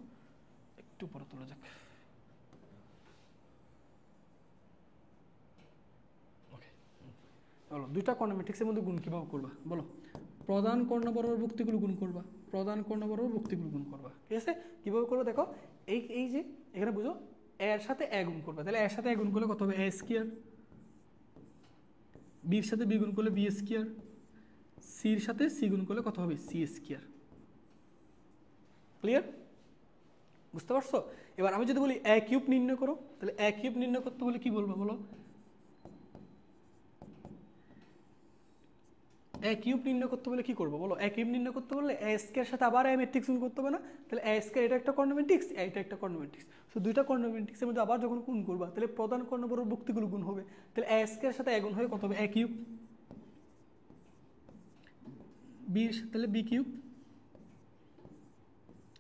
একটু পরে তোলা যাক। ওকে বলো দুইটা কর্ণ ম্যাট্রিক্সের মধ্যে গুণ কীভাবে করবা বলো? প্রধান কর্ণ বরাবর ভুক্তিগুলো গুণ করবা, প্রধান কর্ণ বরাবর ভুক্তিগুলো গুণ করবা। ঠিক আছে কীভাবে করবো দেখো, এই যে এখানে বুঝো এর সাথে এ গুণ করবা, তাহলে এর সাথে এ গুণ করলে কত হবে? এ স্কয়ার। বির সাথে বি গুণ করলে বি স্কয়ার, সির সাথে সি গুণ করলে কত হবে? C square. ক্লিয়ার? বুঝতে পারছো? এবার আমি যদি বলি এ কিউব নির্ণয় করো, তাহলে এ কিউব নির্ণয় করতে বলে কি বলবো বলো? এ কিউব নির্ণয় করতে বলে কি করবো বলো? এ কিউব নির্ণয় করতে বললে এ স্কয়ার সাথে আবার এ ম্যাট্রিক্স গুণ করতে হবে না? তাহলে এ স্কয়ার এটা একটা কর্ণ ম্যাট্রিক্স, এটা একটা কর্ণ ম্যাট্রিক্স, সো দুইটা কর্ণ ম্যাট্রিক্সের মধ্যে আবার যখন গুণ করবা তাহলে প্রধান কর্ণ বরাবর ভুক্তিগুলো গুণ হবে। তাহলে এ স্কয়ার সাথে এ গুণ হয়ে কত হবে? এ কিউব। বি তাহলে বি কিউব,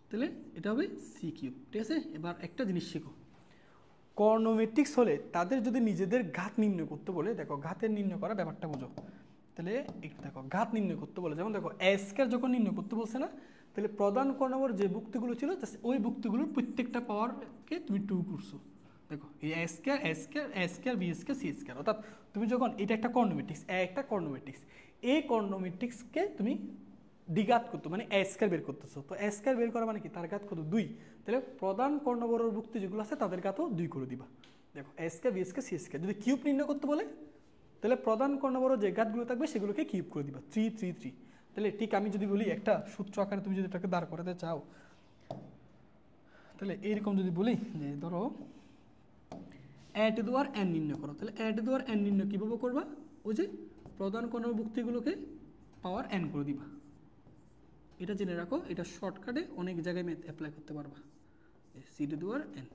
তাহলে এটা হবে সি কিউব। ঠিক আছে এবার একটা জিনিস শিখো, কর্ণ ম্যাট্রিক্স হলে তাদের যদি নিজেদের ঘাত নির্ণয় করতে বলে, দেখো ঘাতের নির্ণয় করা ব্যাপারটা বুঝো। তাহলে একটু দেখো ঘাত নির্ণয় করতে বলে, যেমন দেখো এ স্কয়ার যখন নির্ণয় করতে বলছে না, তাহলে প্রধান কর্ণবর যে ভুক্তিগুলো ছিল ওই ভুক্তিগুলোর প্রত্যেকটা পাওয়ারকে তুমি 2 করছো। দেখো এই A square A square A square B square C square, অর্থাৎ তুমি যখন এটা একটা কর্ণ ম্যাট্রিক্স, একটা কর্ণ ম্যাট্রিক্স, এই কর্ণ ম্যাট্রিক্সকে তুমি দ্বিঘাত করতো মানে এ স্কয়ার বের করতেছো। তো এ স্কয়ার বের করা মানে কি? তার ঘাত কত? 2। তাহলে প্রধান কর্ণবরের ভুক্তি যেগুলো আছে তাদের ঘাতও 2 করে দিবা। দেখো A square B square C square. যদি কিউব নির্ণয় করতে বলে তাহলে প্রধান কর্ণবর যে ঘাতগুলো থাকবে সেগুলোকে কিউব করে দিবা, 3 3 3। তাহলে ঠিক আমি যদি বলি একটা সূত্র আকারে তুমি যদি এটাকে দাঁড় করাতে চাও, তাহলে এইরকম যদি বলি যে ধরো এ টু দি পাওয়ার এন নির্ণয় করো, তাহলে এ টু দি পাওয়ার এন নির্ণয় কীভাবে করবা? ওই যে প্রধান কর্ণবর ভুক্তিগুলোকে পাওয়ার এন করে দিবা। এটা জেনে রাখো, এটা শর্টকাটে অনেক জায়গায় ম্যাথ অ্যাপ্লাই করতে পারবা। C to the power N,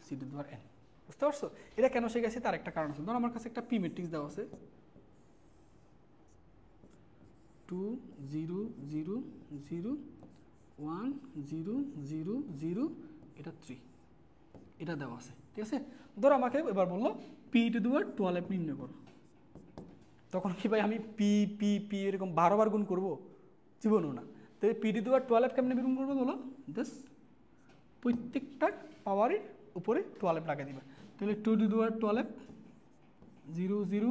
C to the power N. বুঝতে পারছো? এটা কেন শিখেছি তার একটা কারণ আছে। ধরো আমার কাছে একটা পি ম্যাট্রিক্স দেওয়া আছে 2 0 0 0 1 0 0 0 এটা 3 এটা দেওয়া আছে, ঠিক আছে? ধরো আমাকে এবার বললো পি টু দি পাওয়ার 12 নির্ণয় করো, তখন কি ভাই আমি পি পি পি এরকম 12 বার গুণ করবো? জীবনও না। তাহলে পি টু দি পাওয়ার 12 কেমনে বের করবো বলো? জাস্ট প্রত্যেকটা পাওয়ারের উপরে 12 লাগিয়ে দিবে। তাহলে 2 to the power 12 0 0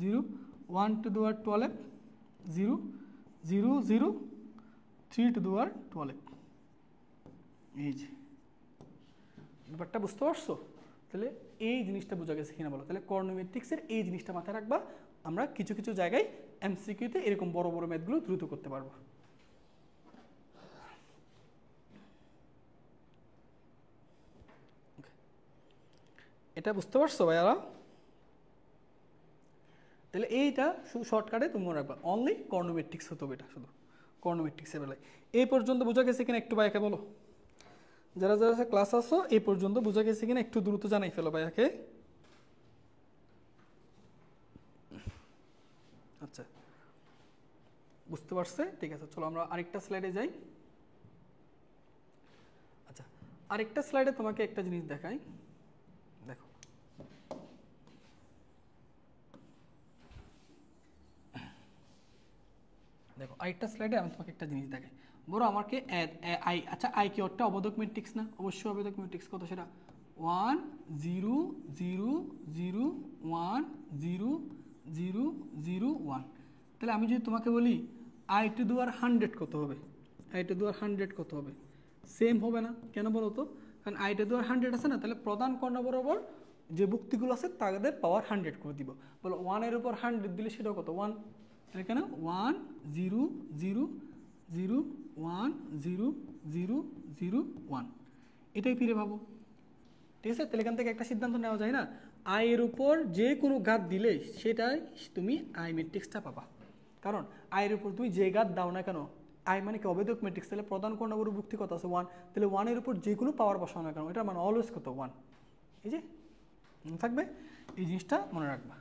0 1 to the power 12 0 0 0 3 to the power 12। এই যে ব্যাপারটা বুঝতে পারছো? তাহলে এই জিনিসটা বোঝা গেছে কিনা বলো? তাহলে কর্ণ ম্যাট্রিক্সের এই জিনিসটা মাথায় রাখবা, আমরা কিছু কিছু জায়গায় এমসিকিউতে এরকম বড় বড় ম্যাথগুলো দ্রুত করতে পারবো। এটা বুঝতে পারছো ভাইয়ারা? তাহলে এইটা শুধু শর্টকাটে তুমি মনে রাখবা, অনলি কর্ণ ম্যাট্রিক্স হতে হবে, এটা শুধু কর্ণ ম্যাট্রিক্সের বেলায়। এই পর্যন্ত বোঝা গেছে কিনা একটু ভাইয়াকে বলো, যারা যারা ক্লাস আসো এই পর্যন্ত বোঝা গেছে কিনা একটু দ্রুত জানাই ফেলো ভাইয়াকে। আচ্ছা বুঝতে পারছে, ঠিক আছে। চলো আমরা আরেকটা স্লাইডে যাই। আচ্ছা আরেকটা স্লাইডে তোমাকে একটা জিনিস দেখাই, দেখো দেখো আরেকটা স্লাইডে আমি তোমাকে একটা জিনিস দেখাই। বড় আমাকে আই, আচ্ছা আই কি ওটা অবদক ম্যাট্রিক্স না? অবশ্যই অবদক ম্যাট্রিক্স। কত সেটা? 1 0 0 0 1 0 0 0 1। তাহলে আমি যদি তোমাকে বলি আই টু দি পাওয়ার 100 কত হবে? আই টু দি পাওয়ার 100 কত হবে? সেম হবে না? কেন বলো তো? কারণ আই টু দি পাওয়ার 100 আছে না, তাহলে প্রধান কর্ণ বরাবর যে ভুক্তিগুলো আছে তাদের পাওয়ার 100 করে দিব। বলো 1 এর উপর 100 দিলে সেটাও কত? 1। এখানে 1 0 0 0 1 0 0 0 1, এটাই ফিরে পাবো, ঠিক আছে? তাহলে এখান থেকে একটা সিদ্ধান্ত নেওয়া যায় না, আই এর উপর যে কোনো ঘাত দিলে সেটাই তুমি আই ম্যাট্রিক্সটা পাবা। কারণ আই এর উপর তুমি যে ঘাত দাও না কেন, আই মানে কি অবেদক ম্যাট্রিক্স, তাহলে প্রধান কর্ণবর্তী ভুক্তি কত আছে? 1। তাহলে 1 এর উপর যে কোনো পাওয়ার বসাও না কেন এটা মানে অলওয়েজ কত? 1। এই যে থাকবে, এই জিনিসটা মনে রাখবা।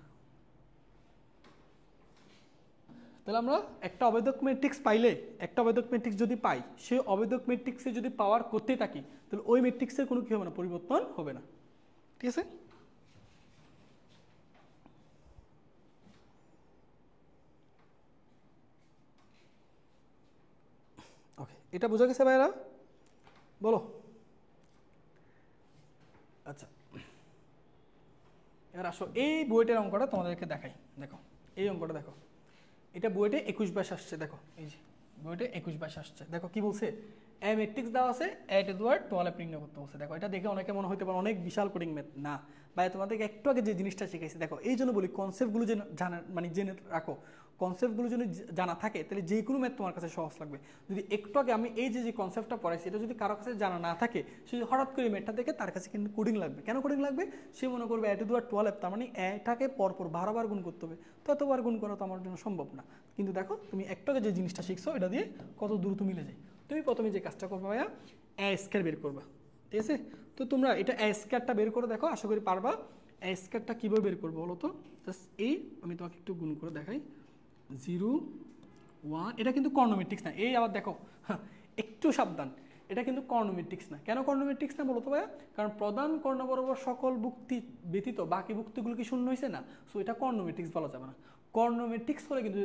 তাহলে আমরা একটা অবেদক ম্যাট্রিক্স পাইলে, একটা অবেদক ম্যাট্রিক্স যদি পাই, সেই অবেদক ম্যাট্রিক্সে যদি পাওয়ার করতে থাকি তাহলে ওই ম্যাট্রিক্সের কোনো কি হবে না? পরিবর্তন হবে না, ঠিক আছে? ওকে, এটা বোঝা গেছে ভাইরা? বলো। আচ্ছা এবার আসো এই বইটার অঙ্কটা তোমাদেরকে দেখাই। দেখো এই অঙ্কটা দেখো, এটা বইটা 21-22 আসছে। দেখো এই যে বইটা 21-22 আসছে। দেখো কি বলছে? এ ম্যাট্রিক্স দেওয়া আছে, এ টু দি পাওয়ার 12 নির্ণয় করতে বলছে। দেখো এটা দেখে অনেকে মনে হতে পারে অনেক বিশাল কোডিং ম্যাথ, না ভাই তোমাদেরকে একটু আগে যে জিনিসটা শিখাইছি। দেখো এই জন্য বলি কনসেপ্টগুলো যে জানা মানে জেনে রাখো, কনসেপ্টগুলো যদি জানা থাকে তাহলে যে কোনো ম্যাথ তোমার কাছে সহজ লাগবে। যদি একটু আগে আমি এই যে কনসেপ্টটা পড়াইছি এটা যদি কারো কাছে জানা না থাকে, সে যদি হঠাৎ করে ম্যাথটা দেখে তার কাছে কিন্তু কোডিং লাগবে। কেন কোডিং লাগবে? সে মনে করবে এ টু দি পাওয়ার 12, তার মানে এটাকে পরপর 12 বার গুণ করতে হবে, ততবার গুণ করা তো আমার জন্য সম্ভব না। কিন্তু দেখো তুমি একটু আগে যে জিনিসটা শিখছো এটা দিয়ে কত দ্রুত মিলে যায়। তুমি প্রথমে যে কাজটা করবে ভাইয়া, এ স্কয়ার বের করবা, ঠিক আছে? তো তোমরা এটা এ স্কয়ারটা বের করে দেখো, আশা করি পারবা। এ স্কয়ারটা কীভাবে বের করবো বলো তো? জাস্ট এই আমি তোমাকে একটু গুণ করে দেখাই। 0 1, এটা কিন্তু কর্ণ ম্যাট্রিক্স না। এই আবার দেখো একটু সাবধান, এটা কিন্তু কর্ণ ম্যাট্রিক্স না। কেন কর্ণ ম্যাট্রিক্স না বলো তো ভাইয়া? কারণ প্রধান কর্ণ বরাবর সকল ভুক্তি ব্যতীত বাকি ভুক্তিগুলো কি শূন্য হয়েছে না? সো এটা কর্ণ ম্যাট্রিক্স বলা যাবে না। কর্ণ ম্যাট্রিক্স হলে কিন্তু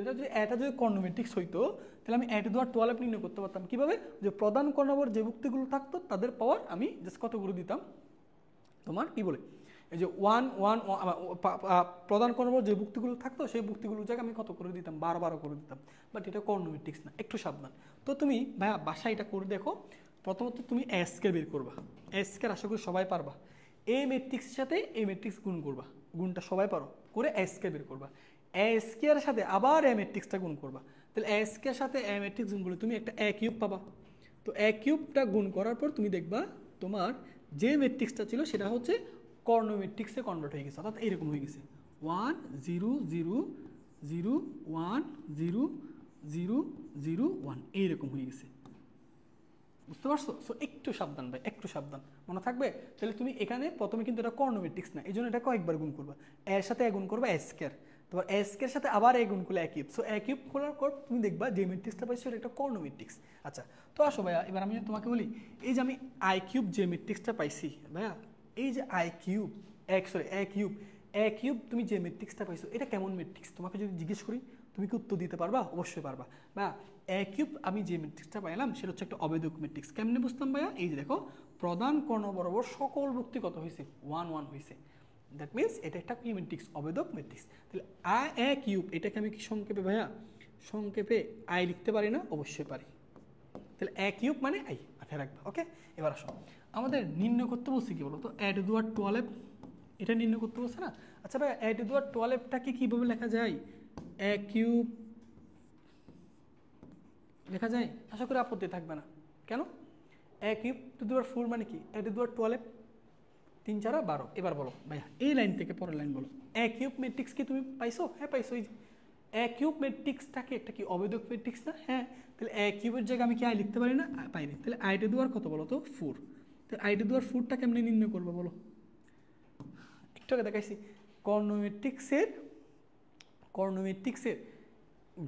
এটা যদি কর্ণ ম্যাট্রিক্স হইতো তাহলে আমি এ টু দি পাওয়ার 12 নির্ণয় করতে পারতাম। কীভাবে? যে প্রধান কর্ণবর যে ভুক্তিগুলো থাকতো তাদের পাওয়ার আমি জাস্ট কত করে দিতাম তোমার কি বলে, এই যে 1 1 প্রধান কর্ণবর যে ভুক্তিগুলো থাকতো সেই ভুক্তিগুলোর জায়গায় আমি কত করে দিতাম? 12 করে দিতাম। বাট এটা কর্ণ ম্যাট্রিক্স না, একটু সাবধান। তো তুমি ভাইয়া বাসায় এটা করে দেখো। প্রথমত তুমি এ স্কয়ার বের করবা, এ স্কয়ার আশা করি সবাই পারবা। এই ম্যাট্রিক্সের সাথে এই ম্যাট্রিক্স গুণ করবা, গুণটা সবাই পারো, করে এ স্কয়ার বের করবা। এ স্কয়ারের সাথে আবার এ ম্যাট্রিক্সটা গুণ করবা। তাহলে এ স্কয়ারের সাথে এ ম্যাট্রিক্স গুণ করলে তুমি একটা এ কিউব পাবা। তো এ কিউবটা গুণ করার পর তুমি দেখবা তোমার যে ম্যাট্রিক্সটা ছিল সেটা হচ্ছে কর্ণ ম্যাট্রিক্সে কনভার্ট হয়ে গেছে, অর্থাৎ এরকম হয়ে গেছে 1 0 0 0 1 0 0 0 1, এইরকম হয়ে গেছে। বুঝতে পারছো? সো একটু সাবধান ভাই, একটু সাবধান, মনে থাকবে? তাহলে তুমি এখানে প্রথমে কিন্তু এটা কর্নোমেট্রিক্স না, এই জন্য এটা কয়েকবার গুণ করবা। এর সাথে গুণ করবা এ স্কয়ার, তোমার এ স্কয়ার সাথে আবার গুণ করলে এ কিউব। সো এ কিউব খোলার পর তুমি দেখবা যে ম্যাট্রিক্সটা পাইছো এটা একটা কর্নোমেট্রিক্স। আচ্ছা, তো আসো ভাইয়া, এবার আমি তোমাকে বলি, এই যে আমি আই কিউব যে ম্যাট্রিক্সটা পাইছি ভাইয়া, এই যে আই কিউব এ কিউব তুমি যে ম্যাট্রিক্সটা পাইছো এটা কেমন ম্যাট্রিক্স তোমাকে যদি জিজ্ঞেস করি, তুমি কি উত্তর দিতে পারবা? অবশ্যই পারবা। বা এ কিউব আমি যে ম্যাট্রিক্সটা পাইলাম সেটা হচ্ছে একটা অবেদক ম্যাট্রিক্স। কেমনে বুঝতাম ভাইয়া? এই যে দেখো, প্রধান কর্ণ বরাবর সকল ভুক্তি কত হয়েছে? 1 1 হয়েছে। দ্যাট মিনস এটা একটা কি ম্যাট্রিক্স? অবেদক ম্যাট্রিক্স। তাহলে এ কিউব এটাকে আমি কি সংক্ষেপে ভাইয়া, সংক্ষেপে আই লিখতে পারি না? অবশ্যই পারি। তাহলে এ কিউব মানে আই, মাথায় রাখবা। ওকে, এবার আসো, আমাদের নির্ণয় করতে বলছি কি বলো তো, এ টু দি পাওয়ার 12, এটা নির্ণয় করতে বলছে না? আচ্ছা ভাই, এ টু দি পাওয়ার 12টাকে কীভাবে লেখা যায়? এ কিউব লেখা যায়? আশা করি আপত্তি থাকবে না। কেন? এ কিউব টু দি পাওয়ার 4 মানে কি? এ টু দি পাওয়ার 12, 3 4 12। এবার বলো ভাইয়া, এই লাইন থেকে পরের লাইন বলো, এ কিউব ম্যাট্রিক্স কি তুমি পাইছো? হ্যাঁ পাইছো। এই এ কিউব ম্যাট্রিক্সটাকে একটা কি অবেদক ম্যাট্রিক্স না? হ্যাঁ। তাহলে এ কিউবের জায়গায় আমি কি আই লিখতে পারি না? পাইনি। তাহলে আই টু দি পাওয়ার কত বলো তো? 4। তাহলে আই টু দি পাওয়ার 4টা কেমনে নির্ণয় করবো বলো? একটু আগে দেখাইছি, কর্নোমেট্রিক্সের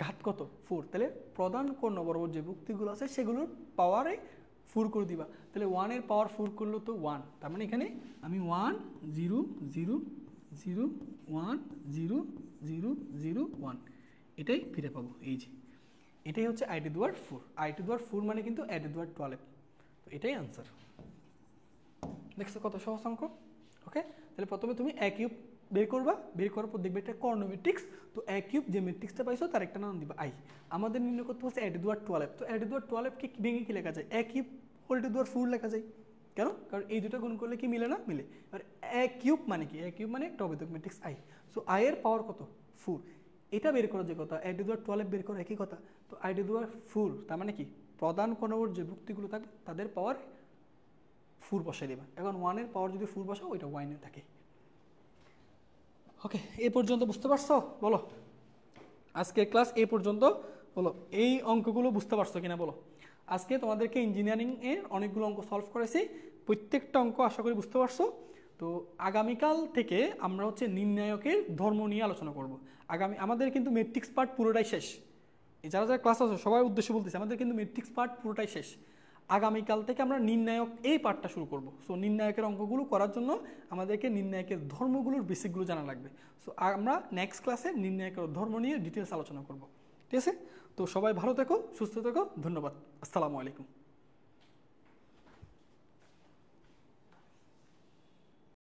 ঘাত কত? 4। তাহলে প্রধান কর্ণ বরাবর যে ভুক্তিগুলো আছে সেগুলোর পাওয়ারে 4 করে দিবা। তাহলে 1-এর পাওয়ার 4 করলো তো 1, তার মানে এখানে আমি 1 0 0 0 1 0 0 0 1 এটাই ফিরে পাবো। এই যে এটাই হচ্ছে I to the power 4। I to the power 4 মানে কিন্তু এ টু দি পাওয়ার 12। তো এটাই আনসার। দেখছো কত সহজ অঙ্ক? ওকে, তাহলে প্রথমে তুমি এ কিউব বের করবা, বের করার পর দেখবে এটা কর্নোমেট্রিক্স। তো এ কিউব যে ম্যাট্রিক্সটা পাইছো তার একটা নাম দিবা আই। আমাদের নির্ণয় করতে হচ্ছে এ টু দি পাওয়ার 12। তো এ টু দি পাওয়ার 12কে ভেঙে কি লেখা যায়? এ cube whole to the power 4 লেখা যায়। কেন? কারণ এই দুটো গুণ করলে কি মিলে না? মিলে। আর এ কিউব মানে কি? এ কিউব মানে একটা অবেদক ম্যাট্রিক্স আই। সো আই এর পাওয়ার কত? 4। এটা বের করার যে কথা, এ টু দি পাওয়ার 12 বের করা একই কথা। তো আই টু দি পাওয়ার 4 তার মানে কি? প্রধান কর্ণবর যে ভুক্তিগুলো থাকবে তাদের পাওয়ার 4 বসাই দেবা। এখন 1-এর পাওয়ার যদি 4 বসাও ওইটা 1-এ থাকে। ওকে, এই পর্যন্ত বুঝতে পারছো? বলো, আজকে ক্লাস এই পর্যন্ত। বলো এই অঙ্কগুলো বুঝতে পারছো কিনা বলো। আজকে তোমাদেরকে ইঞ্জিনিয়ারিংয়ের অনেকগুলো অঙ্ক সলভ করেছি, প্রত্যেকটা অঙ্ক আশা করি বুঝতে পারছো। তো আগামীকাল থেকে আমরা হচ্ছে নির্ণায়কের ধর্ম নিয়ে আলোচনা করব। আমাদের কিন্তু ম্যাট্রিক্স পার্ট পুরোটাই শেষ। যারা যারা ক্লাস আছে সবার উদ্দেশ্যে বলতেছি, আমাদের কিন্তু ম্যাট্রিক্স পার্ট পুরোটাই শেষ। আগামীকাল থেকে আমরা নির্ণায়ক এই পার্টটা শুরু করব। সো নির্ণায়কের অঙ্কগুলো করার জন্য আমাদেরকে নির্ণায়কের ধর্মগুলোর বেসিকগুলো জানা লাগবে। সো আমরা নেক্সট ক্লাসে নির্ণায়কের ধর্ম নিয়ে ডিটেলস আলোচনা করব। ঠিক আছে? তো সবাই ভালো থেকো, সুস্থ থেকো, ধন্যবাদ, আসসালামু আলাইকুম।